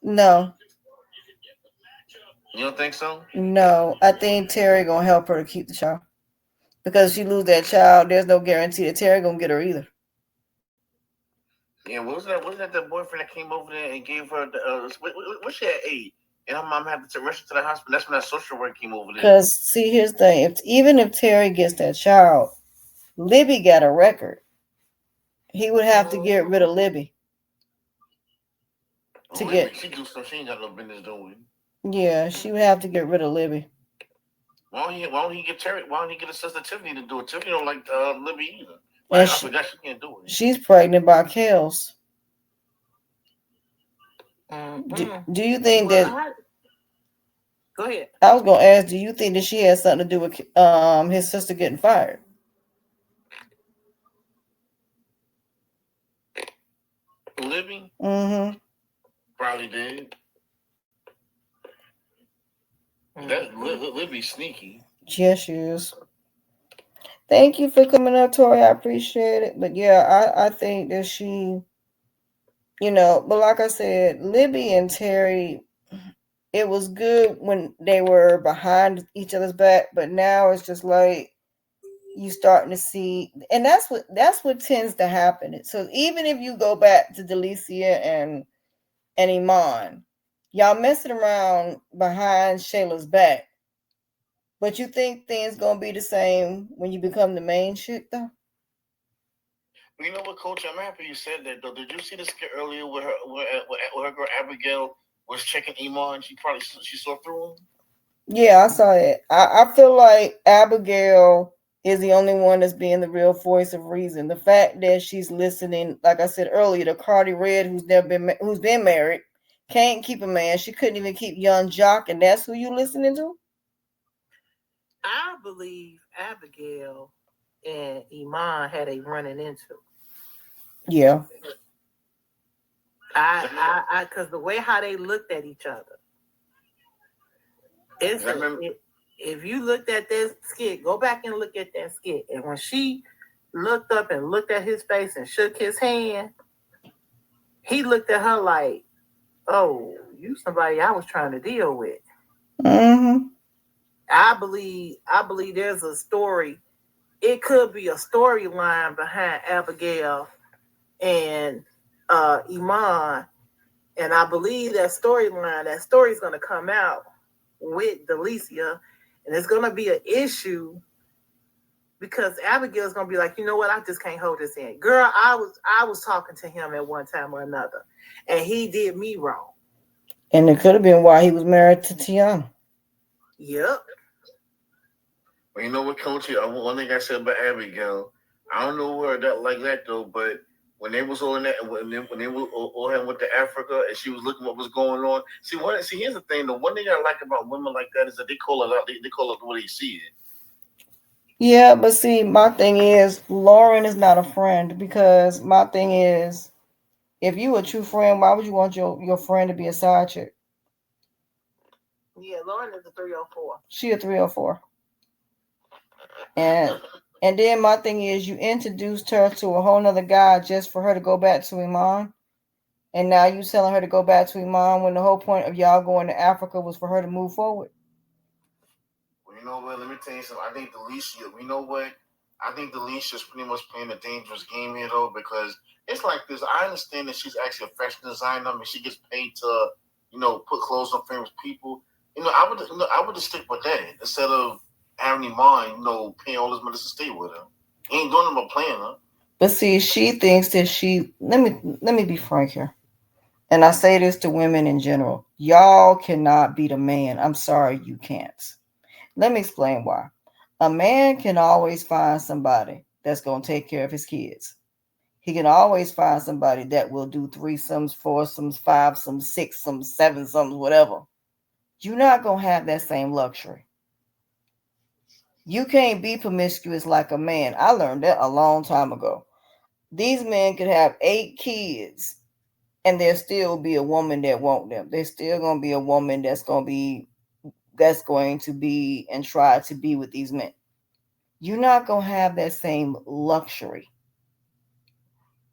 No.
You don't think so?
No, I think Terry gonna help her to keep the child. Because if she lose that child, there's no guarantee that Terry gonna get her either.
Yeah, wasn't that the boyfriend that came over there and gave her the what's she at 8? And her mom had to rush her to the hospital. That's when that social work came over there.
Because see, here's the thing: even if Terry gets that child, Libby got a record. He would have to get rid of Libby.
She do stuff she ain't got no business doing.
Yeah, she would have to get rid of Libby.
Why don't he get Terry? Why don't he get a sister Tiffany to do it? Tiffany don't like Libby either.
I
forgot she can't do it.
She's pregnant by Kels. Do you think that?
Go ahead.
I was gonna ask. Do you think that she has something to do with his sister getting fired?
Libby?
Mm-hmm.
Probably did. That Libby's sneaky.
Yes, she is. Thank you for coming up, Tori. I appreciate it. But yeah, I think that she, but like I said, Libby and Terry, it was good when they were behind each other's back, but now it's just like you starting to see, and that's what tends to happen. So even if you go back to Delicia and Iman, y'all messing around behind Shayla's back, But you think things gonna be the same when you become the main chick though?
But you know what, Coach? I'm happy you said that though. Did you see the skit earlier where her girl Abigail was checking Iman? She saw through him.
Yeah, I saw it. I feel like Abigail is the only one that's being the real voice of reason. The fact that she's listening, like I said earlier, to Cardi Red, who's been married, can't keep a man. She couldn't even keep young Jock, and that's who you listening to.
I believe Abigail and Iman had a running into.
Yeah.
Because the way how they looked at each other, if you looked at this skit, go back and look at that skit, and when she looked up and looked at his face and shook his hand, he looked at her like, "Oh, you somebody I was trying to deal with."
Mm-hmm.
I believe there's a story. It could be a storyline behind Abigail and Iman, and I believe that story's going to come out with Delicia, and it's going to be an issue because Abigail's going to be like, you know what, I just can't hold this in, girl. I was talking to him at one time or another, and he did me wrong.
And it could have been why he was married to Tiana.
Yep.
Well, you know what, Coach? One thing I said about Abigail, I don't know where that like that though, but when they was all in that, when they were all having with the Africa, and she was looking what was going on. See, here's the thing. The one thing I like about women like that is that they call it out. They call it the way they see it.
Yeah, but see, my thing is Lauren is not a friend because my thing is, if you a true friend, why would you want your friend to be a side chick?
Yeah, Lauren is a 304.
She a 304. And and then my thing is you introduced her to a whole nother guy just for her to go back to Iman. And now you telling her to go back to Iman when the whole point of y'all going to Africa was for her to move forward.
Well, you know what? Let me tell you something. I think Delicia. You know what? I think Delicia's pretty much playing a dangerous game here, though, because it's like this. I understand that she's actually a fashion designer. I mean, she gets paid to, put clothes on famous people. I would just stick with that instead of having Iman, paying all this money to stay with her. He ain't doing nothing but playing her.
But see, she thinks that let me be frank here. And I say this to women in general. Y'all cannot beat a man. I'm sorry, you can't. Let me explain why. A man can always find somebody that's going to take care of his kids. He can always find somebody that will do threesomes, foursomes, fivesomes, sixsomes, sevensomes, whatever. You're not going to have that same luxury. You can't be promiscuous like a man. I learned that a long time ago. These men could have 8 kids and there'll still be a woman that want them. There's still going to be a woman that's going to be and try to be with these men. You're not going to have that same luxury.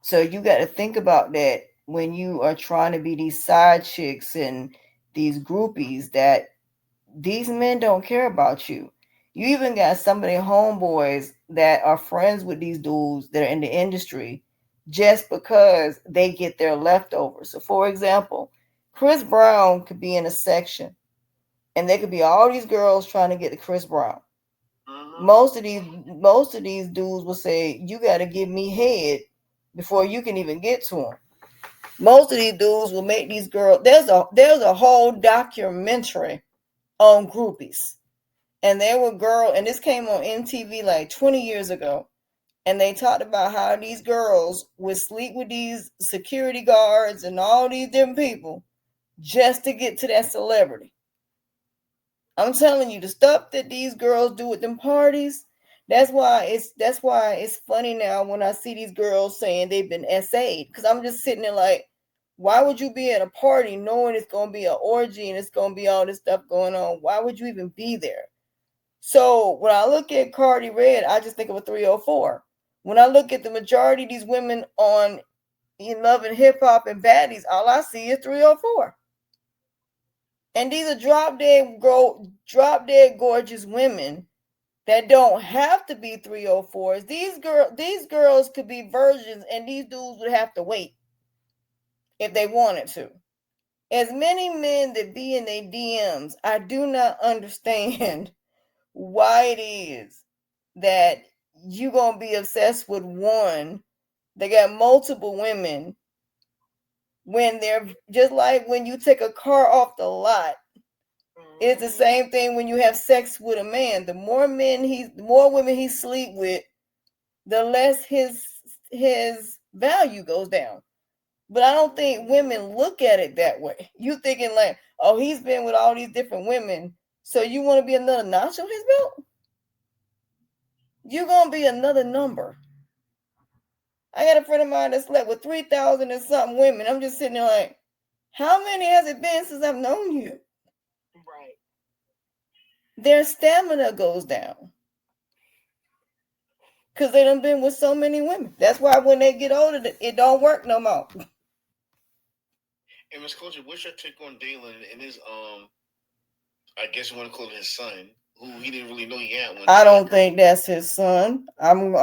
So you got to think about that when you are trying to be these side chicks and these groupies, that these men don't care about you. You even got some of their homeboys that are friends with these dudes that are in the industry just because they get their leftovers. So for example, Chris Brown could be in a section and there could be all these girls trying to get to Chris Brown.
Mm-hmm.
Most of these dudes will say, you got to give me head before you can even get to them. Most of these dudes will make these girls. There's a whole documentary on groupies, and there were girls, and this came on MTV like 20 years ago, and they talked about how these girls would sleep with these security guards and all these different people just to get to that celebrity. I'm telling you, the stuff that these girls do at them parties, that's why it's funny now when I see these girls saying they've been SA'd. Because I'm just sitting there like, why would you be at a party knowing it's gonna be an orgy and it's gonna be all this stuff going on? Why would you even be there? So when I look at Cardi Red, I just think of a 304. When I look at the majority of these women on in Love and Hip Hop and Baddies, all I see is 304. And these are drop dead gorgeous women that don't have to be 304s. These girls could be virgins, and these dudes would have to wait if they wanted to. As many men that be in their DMs, I do not understand why it is that you gonna be obsessed with one that got multiple women when they're just like when you take a car off the lot. It's the same thing when you have sex with a man. The more women he sleep with, the less his value goes down. But I don't think women look at it that way. You thinking like, oh, he's been with all these different women, so you want to be another notch on his belt? You're gonna be another number. I got a friend of mine that slept with 3,000 and something women. I'm just sitting there like, how many has it been since I've known you?
Right.
Their stamina goes down because they done been with so many women. That's why when they get older, it don't work no more.
And Miss Culture, what's your take on Dalen and his I guess you want to call it his son, who he didn't really know he had one.
I don't think that's his son. I'm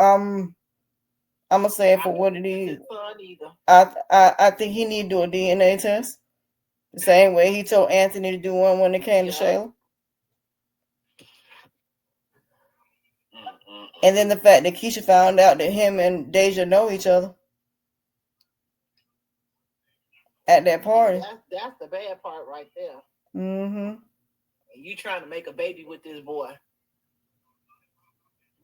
gonna say it for what it is. I think he need to do a DNA test. The same way he told Anthony to do one when it came to Shayla. And then the fact that Keisha found out that him and Deja know each other at that party.
That's the bad part right there.
Mm-hmm.
You trying to make a baby with this boy.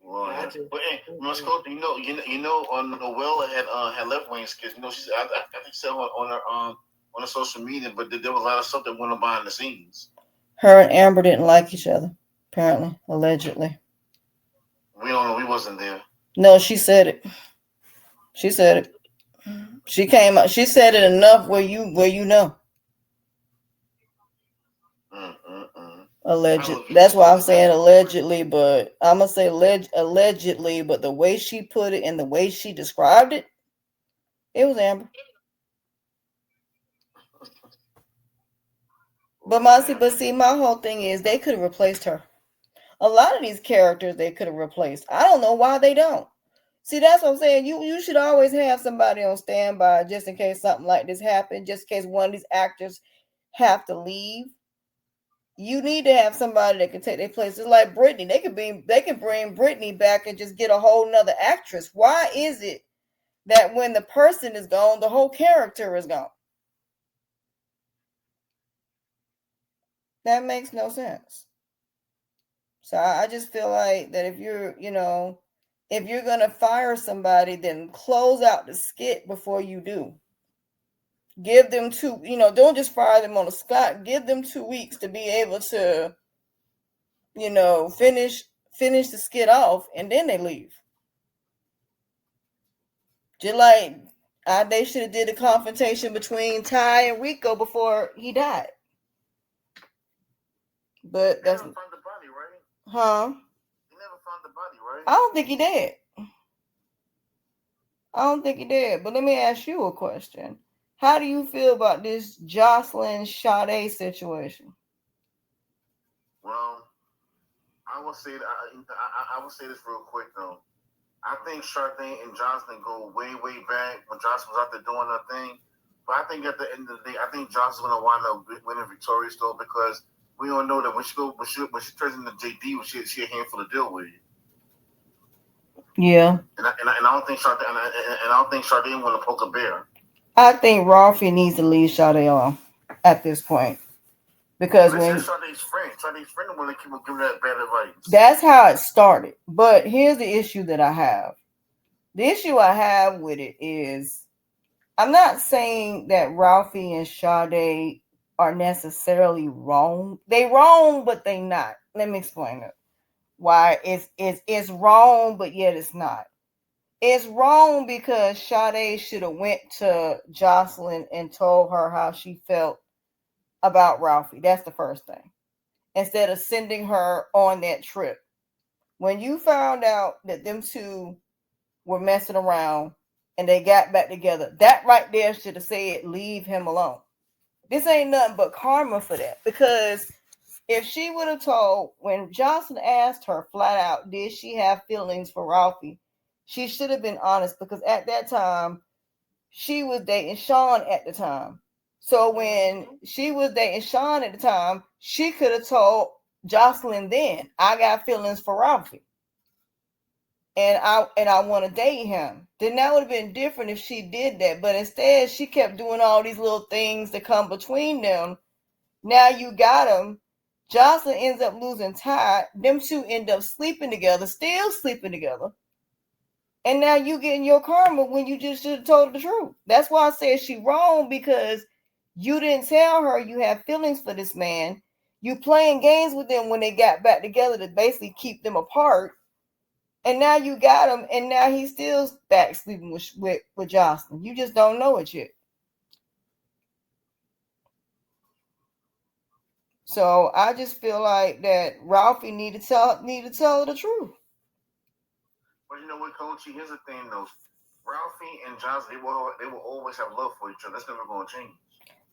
Well, but hey, Miss Culture, you know, Noelle had left Wayne's kids. You know, she I think she said on her social media, but there was a lot of stuff that went on behind the scenes.
Her and Amber didn't like each other, apparently, allegedly.
We don't know. We wasn't there.
No, she said it. She said it. She came out. She said it enough where you know. Alleged. That's why I'm saying allegedly, but I'm gonna say allegedly. But the way she put it and the way she described it, it was Amber. But my whole thing is they could have replaced her. A lot of these characters they could have replaced. I don't know why they don't. See, that's what I'm saying. You should always have somebody on standby just in case something like this happens, just in case one of these actors have to leave. You need to have somebody that can take their place. It's like Brittany. They can bring Brittany back and just get a whole nother actress. Why is it that when the person is gone, the whole character is gone? That makes no sense. So I just feel like that if you're gonna fire somebody, then close out the skit before you do. Give them don't just fire them on the spot. Give them 2 weeks to be able to, finish the skit off, and then they leave. Just like they should have did a confrontation between Ty and Rico before he died. But that's
never found the body, right?
Huh?
He never found the body, right?
I don't think he did. But let me ask you a question. How do you feel about this Jocelyn Sade situation?
Well, I will say I will say this real quick though. I think Sade and Jocelyn go way, way back when Jocelyn was out there doing her thing. But I think at the end of the day, I think Jocelyn's gonna wind up winning victorious though, because we all know that when she turns into JD, she a handful to deal with.
Yeah.
And I don't think Sade and I don't think Sade want to poke a bear.
I think Ralphie needs to leave Sade on at this point. Because when
Sade's friend want to keep giving that bad advice.
That's how it started. But here's the issue that I have. The issue I have with it is I'm not saying that Ralphie and Sade are necessarily wrong. They wrong, but they not. Let me explain it. Why it's wrong, but yet it's not. It's wrong because Sade should have went to Jocelyn and told her how she felt about Ralphie. That's the first thing. Instead of sending her on that trip. When you found out that them two were messing around and they got back together, that right there should have said, leave him alone. This ain't nothing but karma for that. Because if she would have told, when Jocelyn asked her flat out, did she have feelings for Ralphie? She should have been honest, because at that time, she was dating Sean at the time. So when she was dating Sean at the time, she could have told Jocelyn then. I got feelings for Ralphie. And I want to date him. Then that would have been different if she did that. But instead, she kept doing all these little things to come between them. Now you got him. Jocelyn ends up losing Ty. Them two end up sleeping together, still sleeping together. And now you getting your karma when you just should have told her the truth. That's why I said she wrong, because you didn't tell her you have feelings for this man. You playing games with them when they got back together to basically keep them apart. And now you got him, and now he's still back sleeping with Jocelyn. You just don't know it yet. So I just feel like that Ralphie need to tell her the truth.
Well, you know what, Coach? Here's the thing, though. Ralphie and Johnson, they will always have love for each other. That's never going to change.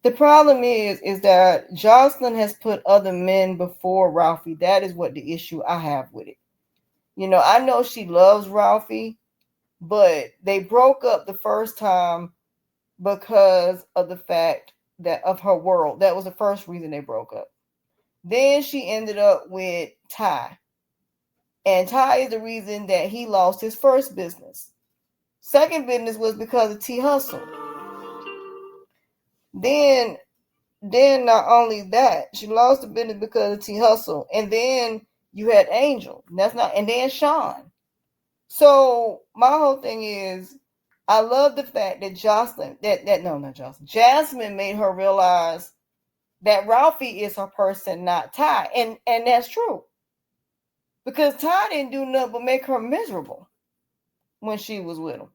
The problem is that Jocelyn has put other men before Ralphie. That is what the issue I have with it. You know, I know she loves Ralphie, but they broke up the first time because of the fact that of her world. That was the first reason they broke up. Then she ended up with Ty. And Ty is the reason that he lost his first business. Second business was because of T Hustle. Then not only that, she lost the business because of T Hustle. And then you had Angel. And then Sean. So my whole thing is, I love the fact that Jasmine made her realize that Ralphie is her person, not Ty. And that's true. Because Ty didn't do nothing but make her miserable when she was with him.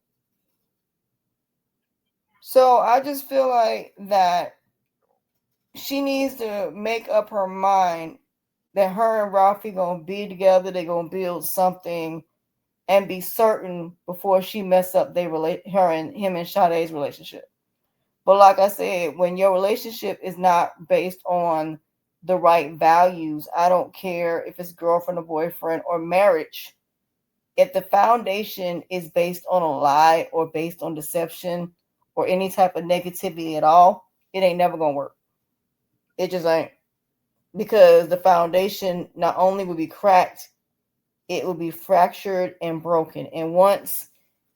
So I just feel like that she needs to make up her mind that her and Ralphie gonna be together. They're gonna build something and be certain before she mess up her and him and Sade's relationship. But like I said, when your relationship is not based on the right values, I don't care if it's girlfriend or boyfriend or marriage. If the foundation is based on a lie or based on deception or any type of negativity at all, it ain't never gonna work. It just ain't. Because the foundation not only will be cracked, it will be fractured and broken. And once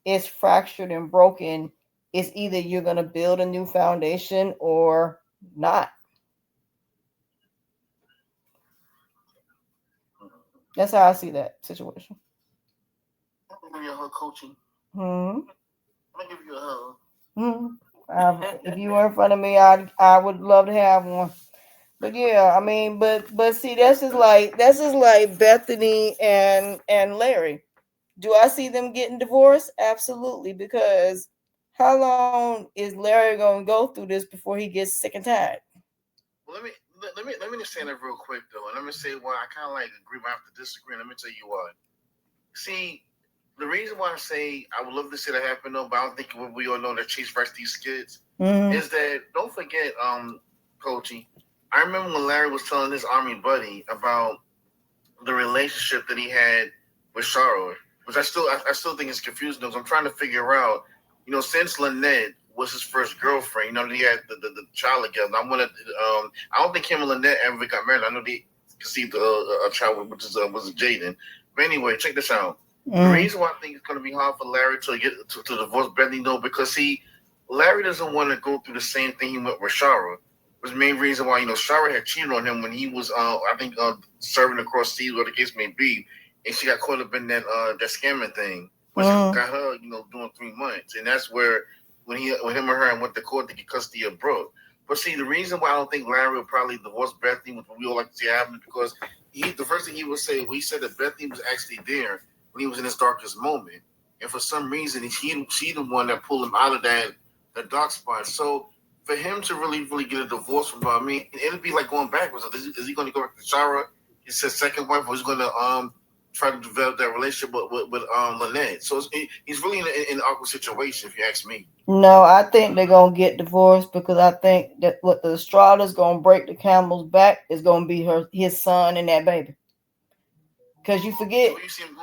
it's fractured and broken, it's either you're going to build a new foundation or not. That's how I see that situation.
I'm going to give you a hug, coaching.
Hmm.
I'm going to give you a hug.
If you were in front of me, I would love to have one. But yeah, I mean, but see, that's just like Bethany and Larry. Do I see them getting divorced? Absolutely, because how long is Larry gonna go through this before he gets sick and tired?
Well, let me just say that real quick though, and let me say why I kind of like agree, but I have to disagree. And let me tell you why. See, the reason why I say I would love to see that happen though, but I don't think we all know that Chase writes these skits, is that don't forget, Coachy. I remember when Larry was telling his army buddy about the relationship that he had with Charlotte, which I still think is confusing because I'm trying to figure out, since Lynette was his first girlfriend, he had the child together. I don't think him and Lynette ever got married. I know they conceived a child, which was Jaden. But anyway, check this out. The reason why I think it's going to be hard for Larry to get to divorce Bethany, though, because Larry doesn't want to go through the same thing he went with Shara. Was the main reason why Shara had cheated on him when he was I think serving across seas, whatever the case may be, and she got caught up in that scamming thing, which got her doing 3 months, and that's where when him and her went to court to get custody of Brooke. But see, the reason why I don't think Larry would probably divorce Bethany, which we all like to see happen, because the first thing he would say, he said that Bethany was actually there when he was in his darkest moment, and for some reason she the one that pulled him out of that dark spot. So for him to really get a divorce from her, I mean, it'd be like going backwards. Is he going to go back to Shara, his second wife, or he's going to try to develop that relationship with Lynette? So he's really in an awkward situation, if you ask me.
No, I think they're gonna get divorced because I think that what the straw that's gonna break the camel's back is gonna be his son and that baby. Because you forget.
So you see him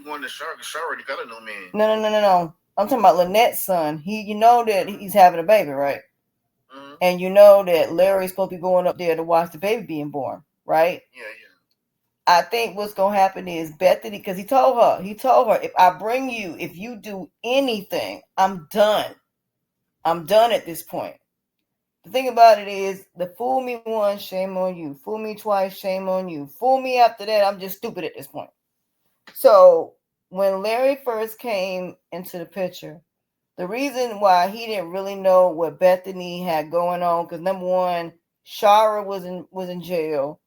going to Shara. Shara already got a new man.
No. I'm talking about Lynette's son. You know that he's having a baby, right? And you know that Larry's supposed to be going up there to watch the baby being born, right?
Yeah.
I think what's gonna happen is Bethany, because he told her, if I bring you, if you do anything, I'm done. I'm done at this point. The thing about it is, the fool me once, shame on you. Fool me twice, shame on you. Fool me after that, I'm just stupid at this point. So when Larry first came into the picture, the reason why he didn't really know what Bethany had going on, because number one, Shara was in jail.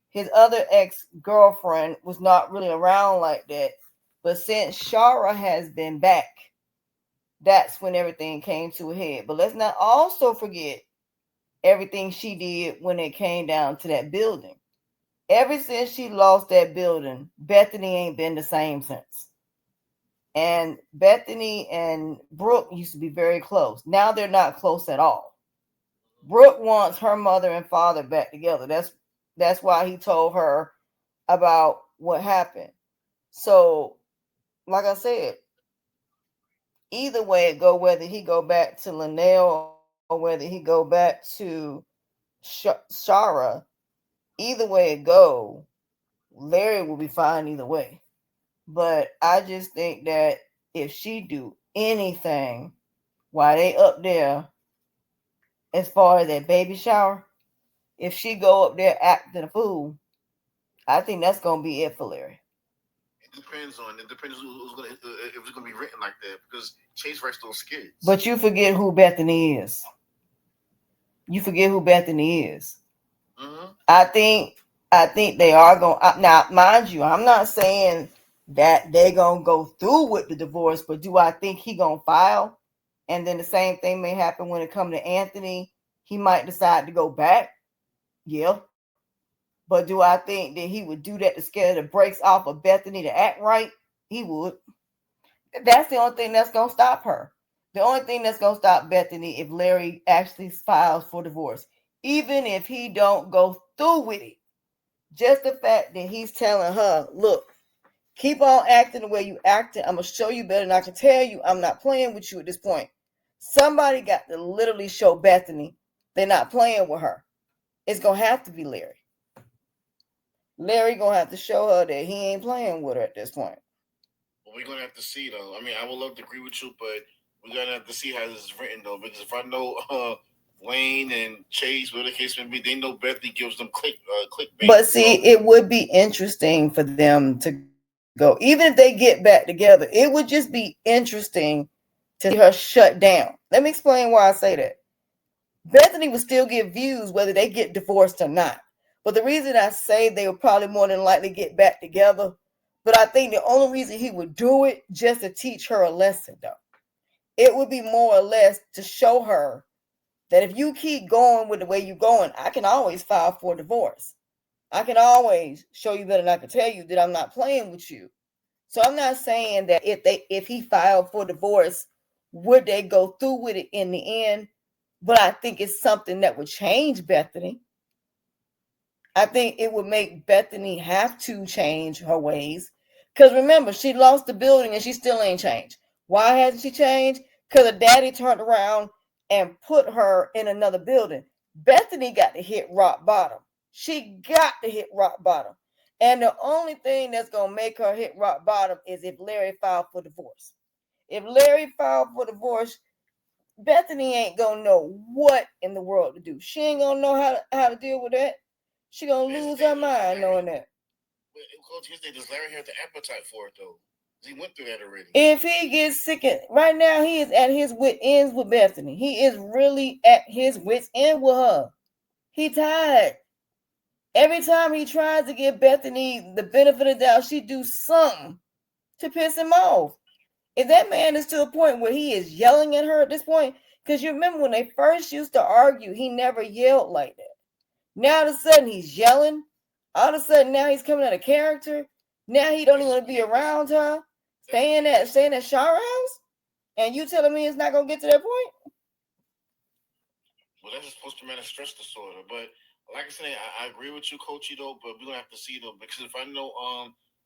His other ex girlfriend was not really around like that. But since Shara has been back, that's when everything came to a head. But let's not also forget everything she did when it came down to that building. Ever since she lost that building, Bethany ain't been the same since. And Bethany and Brooke used to be very close. Now they're not close at all. Brooke wants her mother and father back together. That's why he told her about what happened. So, like I said, either way it go, whether he go back to Linnell or whether he go back to Shara, either way it go, Larry will be fine either way. But I just think that if she do anything while they up there, as far as that baby shower, if she go up there acting a fool, I think that's gonna be it for Larry.
It depends who's gonna if it's gonna be written like that because Chase writes those skits.
But you forget who Bethany is. You forget who Bethany is. Mm-hmm. I think they are going now. Mind you, I'm not saying that they're gonna go through with the divorce, but do I think he gonna file? And then the same thing may happen when it comes to Anthony. He might decide to go back. Yeah. But do I think that he would do that to scare the brakes off of Bethany to act right? He would. That's the only thing that's gonna stop her. The only thing that's gonna stop Bethany if Larry actually files for divorce, even if he don't go through with it. Just the fact that he's telling her, "Look, keep on acting the way you acting. I'm gonna show you better than I can tell you. I'm not playing with you at this point." Somebody got to literally show Bethany they're not playing with her. It's gonna have to be Larry. Larry gonna have to show her that he ain't playing with her at this point.
Well, we're gonna have to see though. I mean, I would love to agree with you, but we're gonna have to see how this is written though. Because if I know Wayne and Chase, whatever the case may be, they know Bethany gives them clickbait.
But see, it would be interesting for them to go, even if they get back together. It would just be interesting to see her shut down. Let me explain why I say that. Bethany would still get views whether they get divorced or not. But the reason I say they would probably more than likely get back together, but I think the only reason he would do it just to teach her a lesson, though. It would be more or less to show her that if you keep going with the way you're going, I can always file for divorce. I can always show you better than I can tell you that I'm not playing with you. So I'm not saying that if he filed for divorce, would they go through with it in the end? But I think it's something that would change Bethany. I think it would make Bethany have to change her ways. Because remember, she lost the building and she still ain't changed. Why hasn't she changed? Because her daddy turned around and put her in another building. Bethany got to hit rock bottom. She got to hit rock bottom. And the only thing that's going to make her hit rock bottom is if Larry filed for divorce. If Larry filed for divorce, Bethany ain't gonna know what in the world to do. She ain't gonna know how to deal with that. She gonna lose her mind knowing that.
Coach, does Larry have the appetite for it though? He went through that already.
If he gets sick, right now he is at his wit ends with Bethany. He is really at his wits end with her. He tired. Every time he tries to give Bethany the benefit of the doubt, she do something to piss him off. If that man is to a point where he is yelling at her at this point, because you remember when they first used to argue, he never yelled like that. Now all of a sudden he's yelling. All of a sudden now he's coming out of character. Now he don't even want to be around her. Staying at Shara house, and you telling me it's not gonna get to that point?
Well, that's just post-traumatic stress disorder. But like I said, I agree with you, Coachy, though. But we're gonna have to see though, because if I know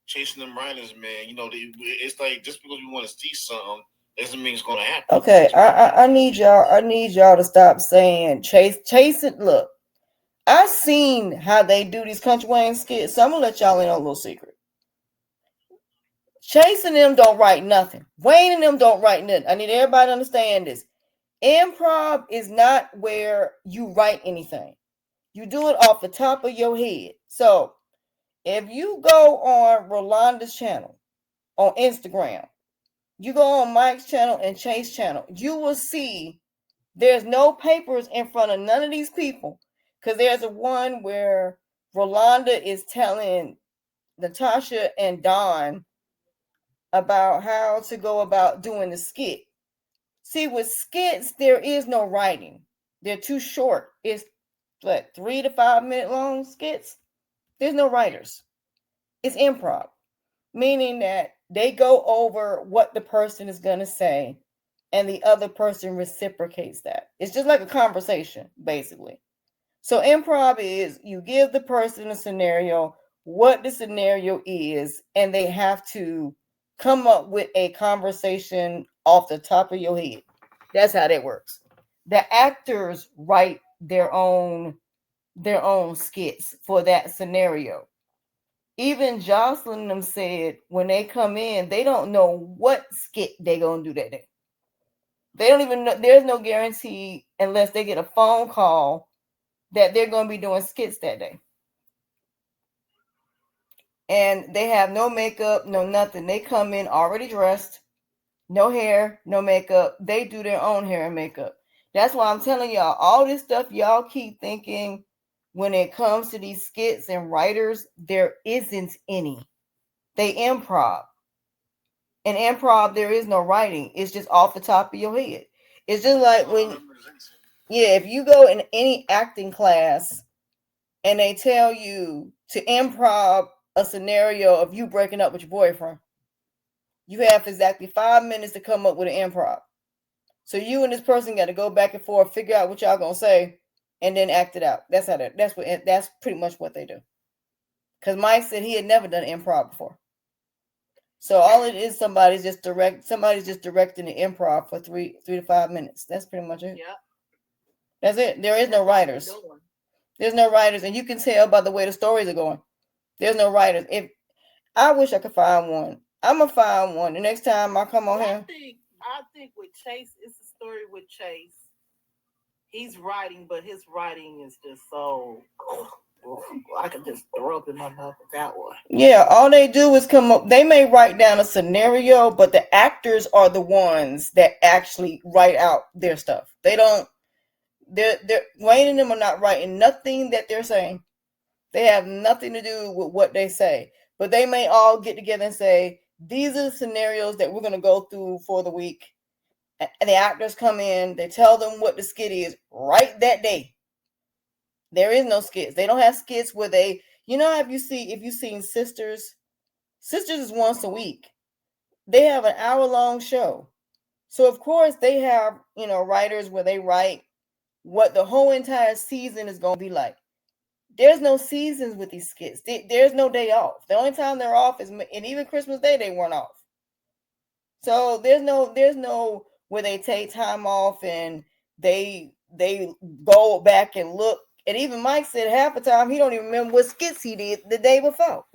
chasing them Riders, man, it's like just because we want to see something doesn't mean it's gonna happen.
Okay, I need y'all to stop saying chasing. Look, I seen how they do these Country Wayne skits, so I'm gonna let y'all in on a little secret. Chase and them don't write nothing. Wayne and them don't write nothing. I need everybody to understand this. Improv is not where you write anything. You do it off the top of your head. So if you go on Rolanda's channel on Instagram, you go on Mike's channel and Chase's channel, you will see there's no papers in front of none of these people. Because there's a one where Rolanda is telling Natasha and Don about how to go about doing the skit. See, with skits, there is no writing. They're too short. It's what, 3 to 5 minute long skits? There's no writers. It's improv, meaning that they go over what the person is going to say and the other person reciprocates that. It's just like a conversation, basically. So improv is you give the person a scenario, what the scenario is, and they have to come up with a conversation off the top of your head. That's how that works. The actors write their own skits for that scenario. Even Jocelyn them said when they come in, they don't know what skit they're gonna do that day. They don't even know. There's no guarantee unless they get a phone call that they're going to be doing skits that day. And they have no makeup, no nothing. They come in already dressed, no hair, no makeup. They do their own hair and makeup. That's why I'm telling y'all, all this stuff y'all keep thinking when it comes to these skits and writers, there isn't any. They improv. In improv, there is no writing. It's just off the top of your head. It's just like when, yeah, if you go in any acting class and they tell you to improv a scenario of you breaking up with your boyfriend, you have exactly 5 minutes to come up with an improv. So you and this person got to go back and forth, figure out what y'all gonna say, and then act it out. That's how that. That's pretty much what they do. Because Mike said he had never done improv before. So all it is, somebody's just directing the improv for 3 to 5 minutes. That's pretty much it.
Yeah.
That's it. There is no writers. There's no writers, and you can tell by the way the stories are going. There's no writers. If I wish I could find one, I'm gonna find one. The next time I come on here,
I think with Chase, it's a story with Chase. He's writing, but his writing is just so. I can just throw up in my mouth with that one.
Yeah, all they do is come up. They may write down a scenario, but the actors are the ones that actually write out their stuff. They don't. They're Wayne and them are not writing nothing that they're saying. They have nothing to do with what they say. But they may all get together and say, these are the scenarios that we're going to go through for the week. And the actors come in, they tell them what the skit is right that day. There is no skits. They don't have skits where they, if you've seen Sisters is once a week. They have an hour-long show. So of course they have, writers where they write what the whole entire season is going to be like. There's no seasons with these skits. There's no day off. The only time they're off is, and even Christmas Day they weren't off. So there's no where they take time off and they go back and look. And even Mike said half the time he don't even remember what skits he did the day before.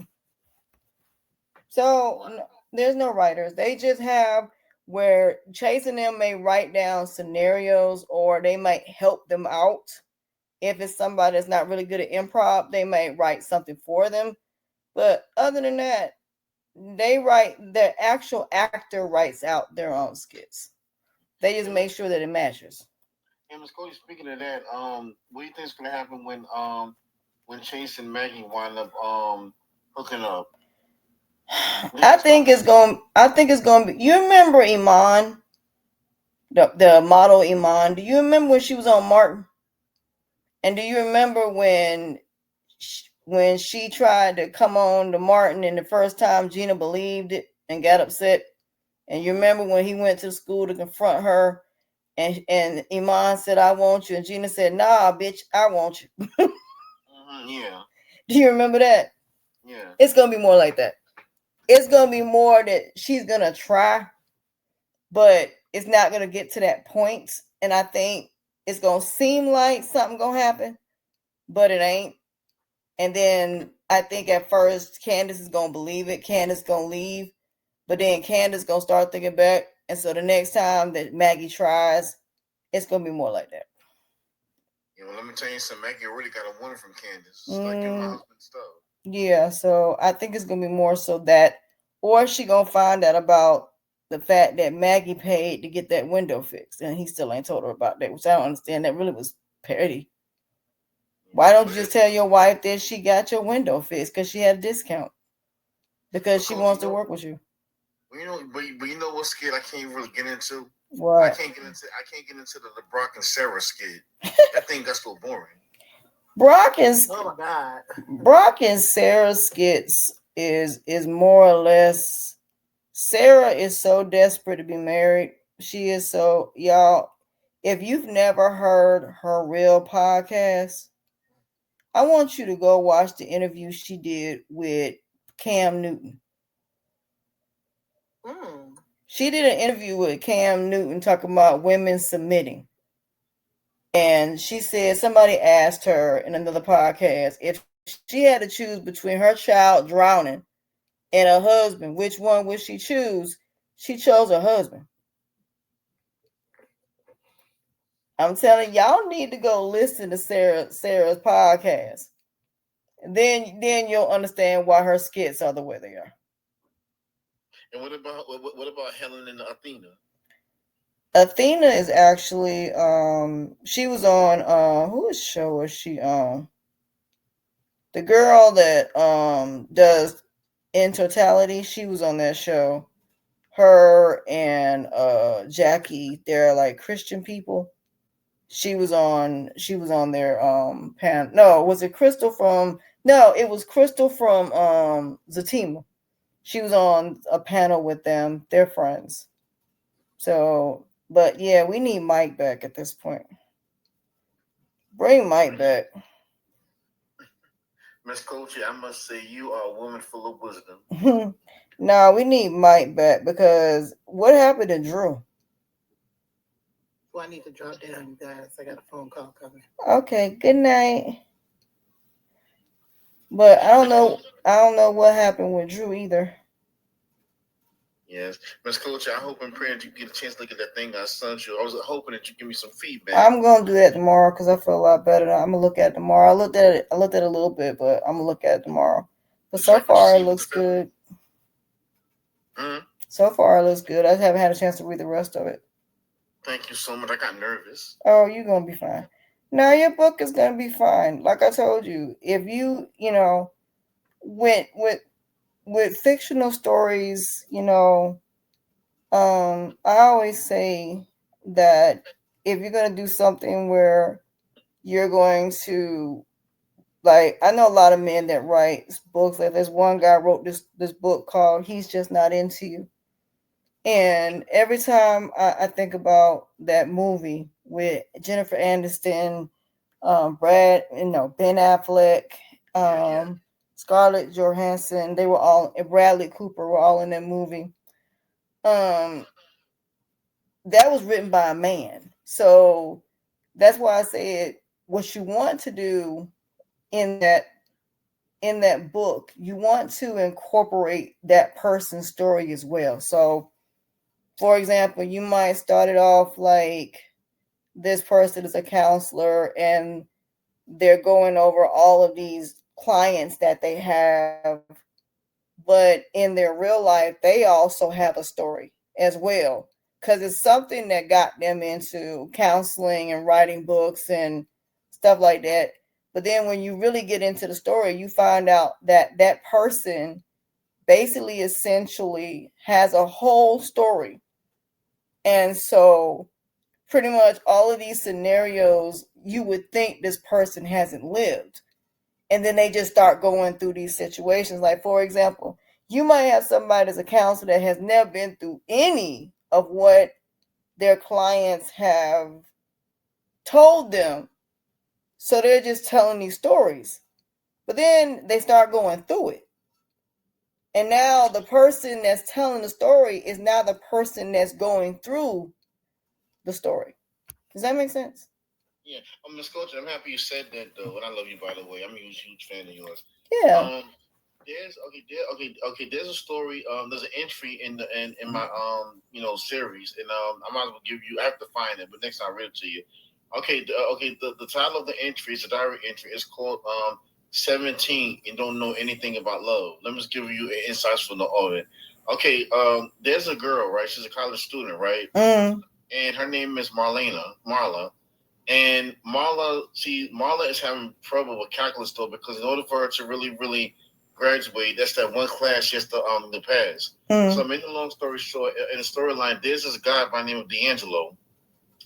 So there's no writers. They just have where Chase and them may write down scenarios or they might help them out. If it's somebody that's not really good at improv, they may write something for them. But other than that, the actual actor writes out their own skits. They just make sure that it matches.
And Ms. Cody, speaking of that, what do you think is gonna happen when Chase and Maggie wind up hooking up? I think it's gonna be. You remember Iman, the model Iman? Do you remember when she was on Martin? And do you remember when she tried to come on to Martin and the first time Gina believed it and got upset? And you remember when he went to the school to confront her and Iman said, I want you. And Gina said, nah, bitch, I want you. Yeah. Do you remember that? Yeah. It's going to be more like that. It's going to be more that she's going to try, but it's not going to get to that point. And I think it's going to seem like something going to happen.
but it ain't. And then I think at first Candace is gonna believe it. Candace gonna leave, but then Candace gonna start thinking back, and so the next time that Maggie tries, it's gonna be more like that.
You know, let me tell you something. Maggie really got a woman from Candace. It's like giving my husband stuff.
Yeah, so I think it's gonna be more so that, or she gonna find out about the fact that Maggie paid to get that window fixed, and he still ain't told her about that, which I don't understand. That really was petty. Why don't you just tell your wife that she got your window fixed because she had a discount because she wants to work with you?
You know, but you know what skit I can't really get into?
What?
I can't get into the Brock and Sarah skit. That thing got so boring.
Brock and
Oh my God.
Brock and Sarah skits is more or less. Sarah is so desperate to be married. She is so, y'all. If you've never heard her real podcast, I want you to go watch the interview she did with Cam Newton. She did an interview with Cam Newton talking about women submitting. And she said somebody asked her in another podcast if she had to choose between her child drowning and her husband, which one would she choose? She chose her husband. I'm telling y'all need to go listen to Sarah's podcast. Then you'll understand why her skits are the way they are.
And what about Helen and Athena?
Athena is actually she was on whose show was she on? The girl that does In Totality, she was on that show. Her and Jackie, they're like Christian people. She was on their pan. No, was it Crystal from no, it was Crystal from Zatima. She was on a panel with them. They're friends. So, but yeah, we need Mike back at this point. Bring Mike back.
Miss Coachy, I must say you are a woman full of wisdom.
No, we need Mike back because what happened to Drew?
Well, I need to drop down, you guys. I got a phone call coming.
Okay, good night. But I don't know. I don't know what happened with Drew either.
Yes, Miss Coach, I hope and pray that you get a chance to look at that thing I sent you. I was hoping that you give me some feedback.
I'm gonna do that tomorrow because I feel a lot better. I'm gonna look at it tomorrow. I looked at it. I looked at it a little bit, but I'm gonna look at it tomorrow. But so far, it looks good. So far, it looks good. I haven't had a chance to read the rest of it.
Thank you so much. I got nervous.
Oh, you're gonna be fine. No, your book is gonna be fine. Like I told you, if you know, with fictional stories, I always say that if you're gonna do something where you're going to, like, I know a lot of men that write books. Like this one guy wrote this book called "He's Just Not Into You," and every time I think about that movie with Jennifer Aniston, Ben Affleck, Scarlett Johansson, they were all, and Bradley Cooper were all in that movie. That was written by a man, so that's why I said what you want to do in that book, you want to incorporate that person's story as well. So, for example, you might start it off like this person is a counselor and they're going over all of these clients that they have, but in their real life, they also have a story as well because it's something that got them into counseling and writing books and stuff like that. But then when you really get into the story, you find out that that person basically essentially has a whole story. And so pretty much all of these scenarios, you would think this person hasn't lived. And then they just start going through these situations. Like, for example, you might have somebody as a counselor that has never been through any of what their clients have told them. So they're just telling these stories. But then they start going through it. And now the person that's telling the story is now the person that's going through the story. Does that make sense?
Yeah, Miss Coach, I'm happy you said that though, and I love you by the way. I'm a huge fan of yours.
Yeah.
Um, there's a story. There's an entry in my series, and I might as well give you. I have to find it, but next time I'll read it to you. The title of the entry is a diary entry. It's called 17 and don't know anything about love. Let me just give you insights from the audience. Okay, there's a girl, right? She's a college student, right? And her name is Marla. And Marla is having trouble with calculus though because in order for her to really graduate, that's that one class she has to pass. So making a long story short, in the storyline, there's this guy by the name of D'Angelo,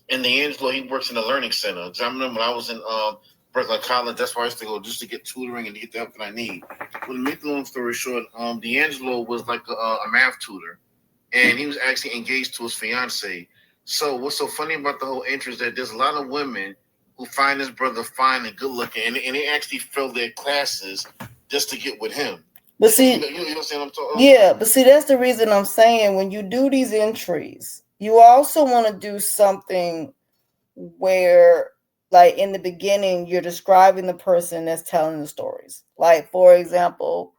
and D'Angelo he works in a learning center. I remember when I was in Brooklyn College, that's where I used to go just to get tutoring and to get the help that I need. But to make the long story short, D'Angelo was like a math tutor, and he was actually engaged to his fiance. So what's so funny about the whole interest is that there's a lot of women who find this brother fine and good looking, and they actually fail their classes just to get with him.
But see,
you know what I'm talking?
Yeah, but see, that's the reason I'm saying when you do these entries, you also want to do something where, like in the beginning, you're describing the person that's telling the stories. Like, for example,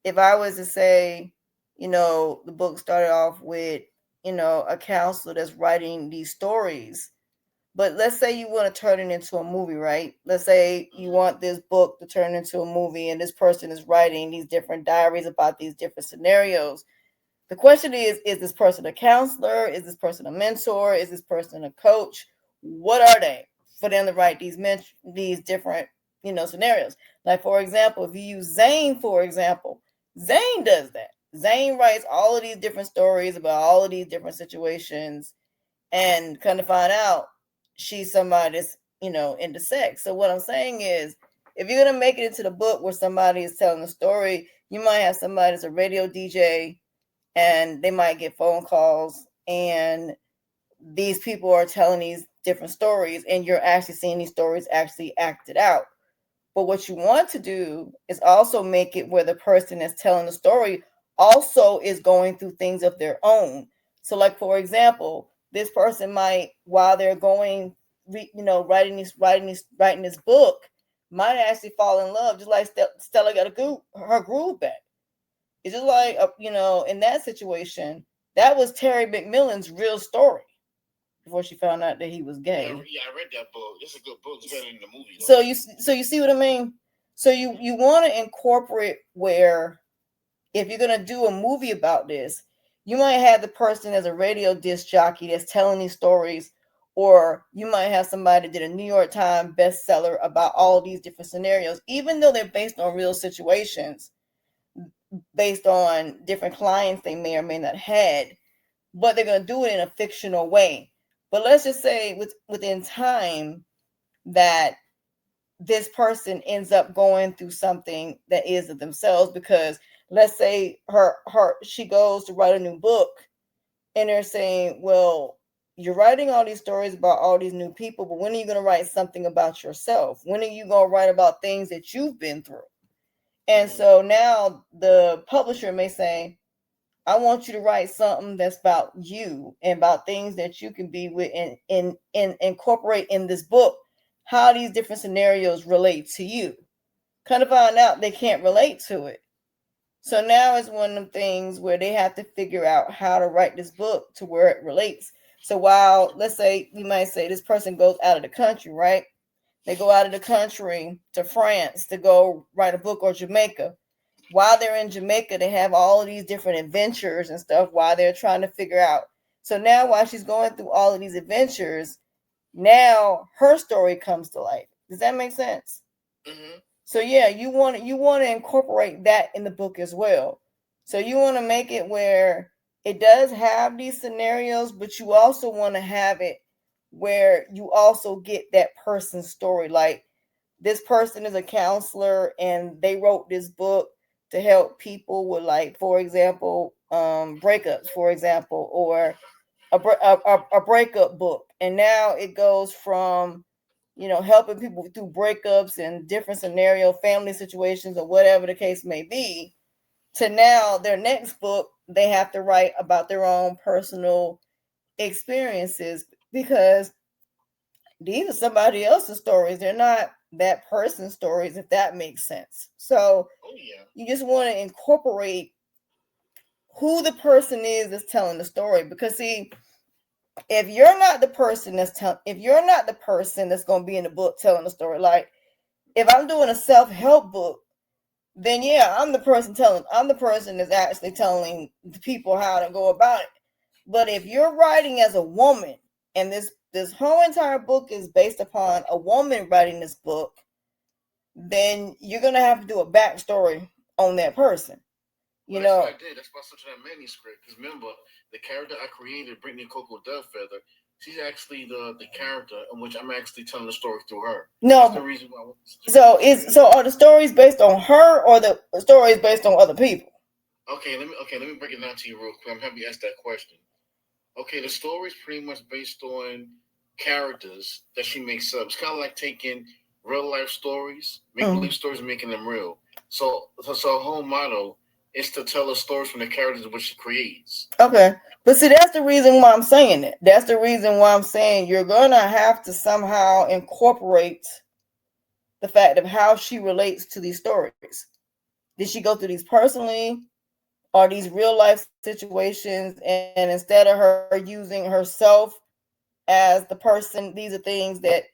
if I was to say, the book started off with, a counselor that's writing these stories. But let's say you want to turn it into a movie, right? Let's say you want this book to turn into a movie and this person is writing these different diaries about these different scenarios. The question is this person a counselor? Is this person a mentor? Is this person a coach? What are they for them to write these different, scenarios? Like, for example, if you use Zane, for example, Zane does that. Zane writes all of these different stories about all of these different situations and kind of find out she's somebody that's into sex. So what I'm saying is, if you're gonna make it into the book where somebody is telling a story, you might have somebody that's a radio DJ, and they might get phone calls, and these people are telling these different stories, and you're actually seeing these stories actually acted out. But what you want to do is also make it where the person that's telling the story also is going through things of their own. So, like for example, this person might, while they're going, writing this book, might actually fall in love, just like Stella got her groove back. It's just like in that situation, that was Terry McMillan's real story before she found out that he was gay.
Yeah, I read that book. It's a good book. It's better than the movie. Though.
So you see what I mean? So you want to incorporate where, if you're gonna do a movie about this, you might have the person as a radio disc jockey that's telling these stories, or you might have somebody that did a New York Times bestseller about all these different scenarios, even though they're based on real situations, based on different clients they may or may not had, but they're gonna do it in a fictional way. But let's just say within time that this person ends up going through something that is of themselves, because let's say she goes to write a new book, and they're saying, well, you're writing all these stories about all these new people, but when are you going to write something about yourself? When are you going to write about things that you've been through? And so now the publisher may say, I want you to write something that's about you and about things that you can be with and incorporate in this book, how these different scenarios relate to you. Kind of find out they can't relate to it. So now it's one of the things where they have to figure out how to write this book to where it relates. So while, let's say, you might say this person goes out of the country, right? They go out of the country to France to go write a book, or Jamaica. While they're in Jamaica, they have all of these different adventures and stuff while they're trying to figure out. So now while she's going through all of these adventures, now her story comes to life. Does that make sense?
Mm-hmm.
So yeah, you want to incorporate that in the book as well. So you want to make it where it does have these scenarios, but you also want to have it where you also get that person's story. Like, this person is a counselor and they wrote this book to help people with, like, for example, breakups, for example, or a breakup book. And now it goes from, helping people through breakups and different scenario, family situations, or whatever the case may be, to now their next book, they have to write about their own personal experiences, because these are somebody else's stories. They're not that person's stories, if that makes sense. So you just want to incorporate who the person is that's telling the story. Because see, if you're not the person if you're not the person that's going to be in the book telling the story, like if I'm doing a self-help book, then yeah, I'm the person that's actually telling the people how to go about it. But if you're writing as a woman, and this whole entire book is based upon a woman writing this book, then you're gonna have to do a backstory on that person. You
That's
know,
what I did. That's why I switched to that manuscript. Because remember, the character I created, Brittany Coco Dovefeather, she's actually the character in which I'm actually telling the story through her.
no.
That's the reason why.
So are the stories based on her, or the stories based on other people?
Let me break it down to you real quick. I'm happy you asked that question. Okay, the story is pretty much based on characters that she makes up. It's kind of like taking real life stories, make believe stories, and making them real. So her whole motto is to tell the stories from the characters which she creates.
Okay. But see, that's the reason why I'm saying it. That's the reason why I'm saying you're going to have to somehow incorporate the fact of how she relates to these stories. Did she go through these personally? Are these real life situations? And instead of her using herself as the person, these are things that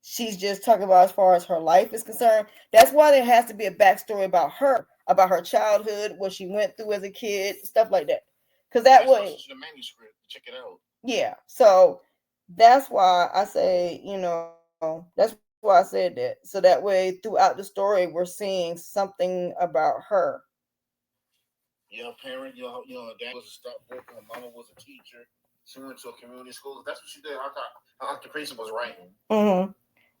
she's just talking about as far as her life is concerned. That's why there has to be a backstory about her childhood, what she went through as a kid, stuff like that. Because that way,
the manuscript. Check it out.
yeah. So that's why I say, that's why I said that. So that way, throughout the story, we're seeing something about her.
Your parent, her dad was a stockbroker, her mama was a teacher. She went to a community school. That's what she did. Her occupation was writing.
Mm-hmm.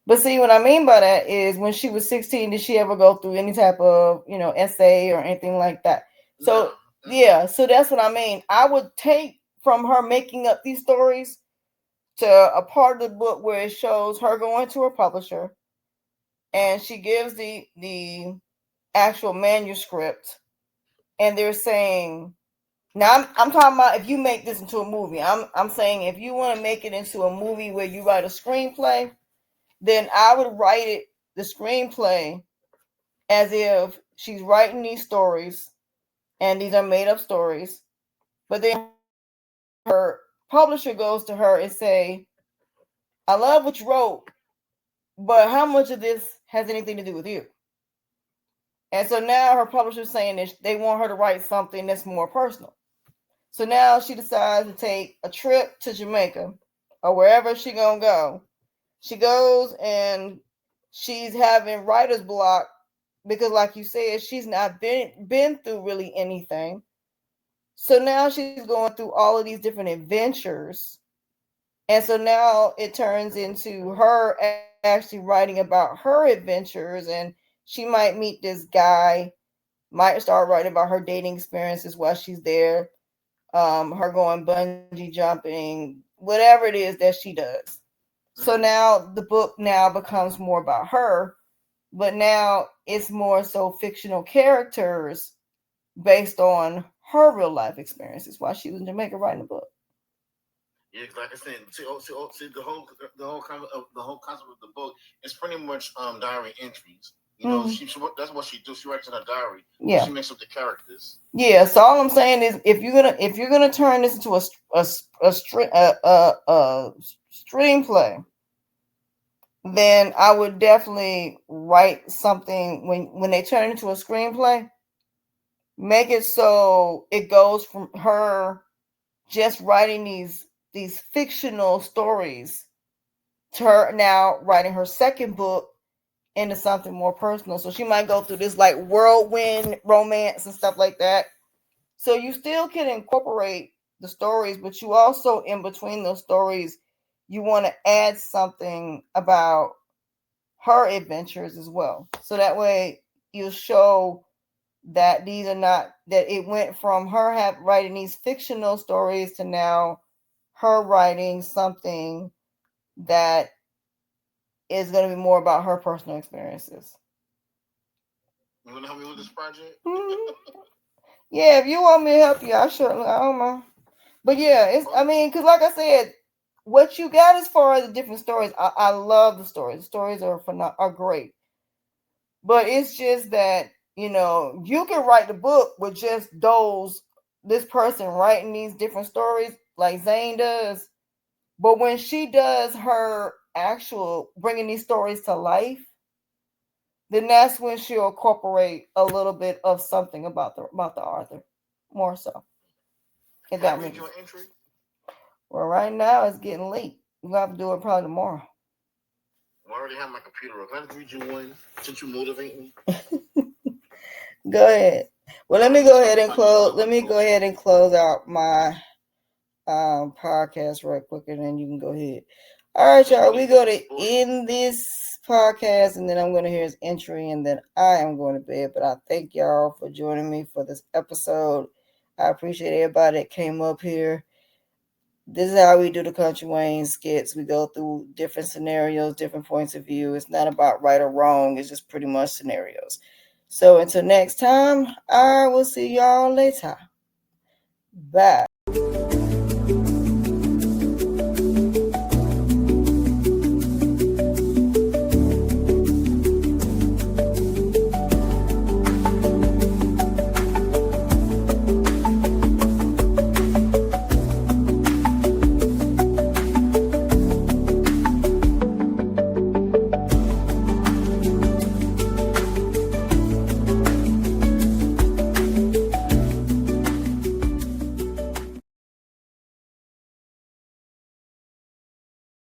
But see, what I mean by that is when she was 16, did she ever go through any type of, essay or anything like that? So, no. Yeah, so that's what I mean. I would take from her making up these stories to a part of the book where it shows her going to her publisher and she gives the actual manuscript, and they're saying, now I'm talking about if you make this into a movie. I'm saying if you want to make it into a movie where you write a screenplay, then I would write the screenplay as if she's writing these stories, and these are made up stories. But then her publisher goes to her and say, "I love what you wrote, but how much of this has anything to do with you?" And so now her publisher's saying that they want her to write something that's more personal. So now she decides to take a trip to Jamaica or wherever she gonna go. She goes and she's having writer's block because, like you said, she's not been through really anything. So now she's going through all of these different adventures, and so now it turns into her actually writing about her adventures, and she might meet this guy, might start writing about her dating experiences while she's there, her going bungee jumping, whatever it is that she does. So now the book now becomes more about her, but now it's more so fictional characters based on her real life experiences while she was in Jamaica writing the book.
Yeah, like I said, see the whole concept of the book is pretty much diary entries. That's what she do. She writes in her diary.
Yeah,
she makes up the characters.
Yeah, so all I'm saying is if you're gonna turn this into a screenplay, then I would definitely write something when they turn it into a screenplay. Make it so it goes from her just writing these fictional stories to her now writing her second book into something more personal. So she might go through this like whirlwind romance and stuff like that. So you still can incorporate the stories, but you also, in between those stories, you want to add something about her adventures as well. So that way you'll show that these are not, that it went from her writing these fictional stories to now her writing something that is going to be more about her personal experiences.
You want to help me with this project?
Yeah, if you want me to help you, I don't mind. But yeah, I mean, because like I said, what you got as far as the different stories, I love the stories. The stories are great. But it's just that, you can write the book with just this person writing these different stories like Zane does. But when she does her actual bringing these stories to life, then that's when she'll incorporate a little bit of something about the author, more so. If that makes sense. Entry? Well, right now it's getting late. We'll have to do it probably tomorrow.
I already have my computer up. Let me read you one since you motivate me.
Go ahead. Well, let me go ahead and close. Let me go ahead and close out my podcast right quick, and then you can go ahead. All right, y'all. We go to end this podcast, and then I'm going to hear his entry, and then I am going to bed. But I thank y'all for joining me for this episode. I appreciate everybody that came up here. This is how we do the Kountry Wayne skits. We go through different scenarios, different points of view. It's not about right or wrong. It's just pretty much scenarios. So until next time, I will see y'all later. Bye.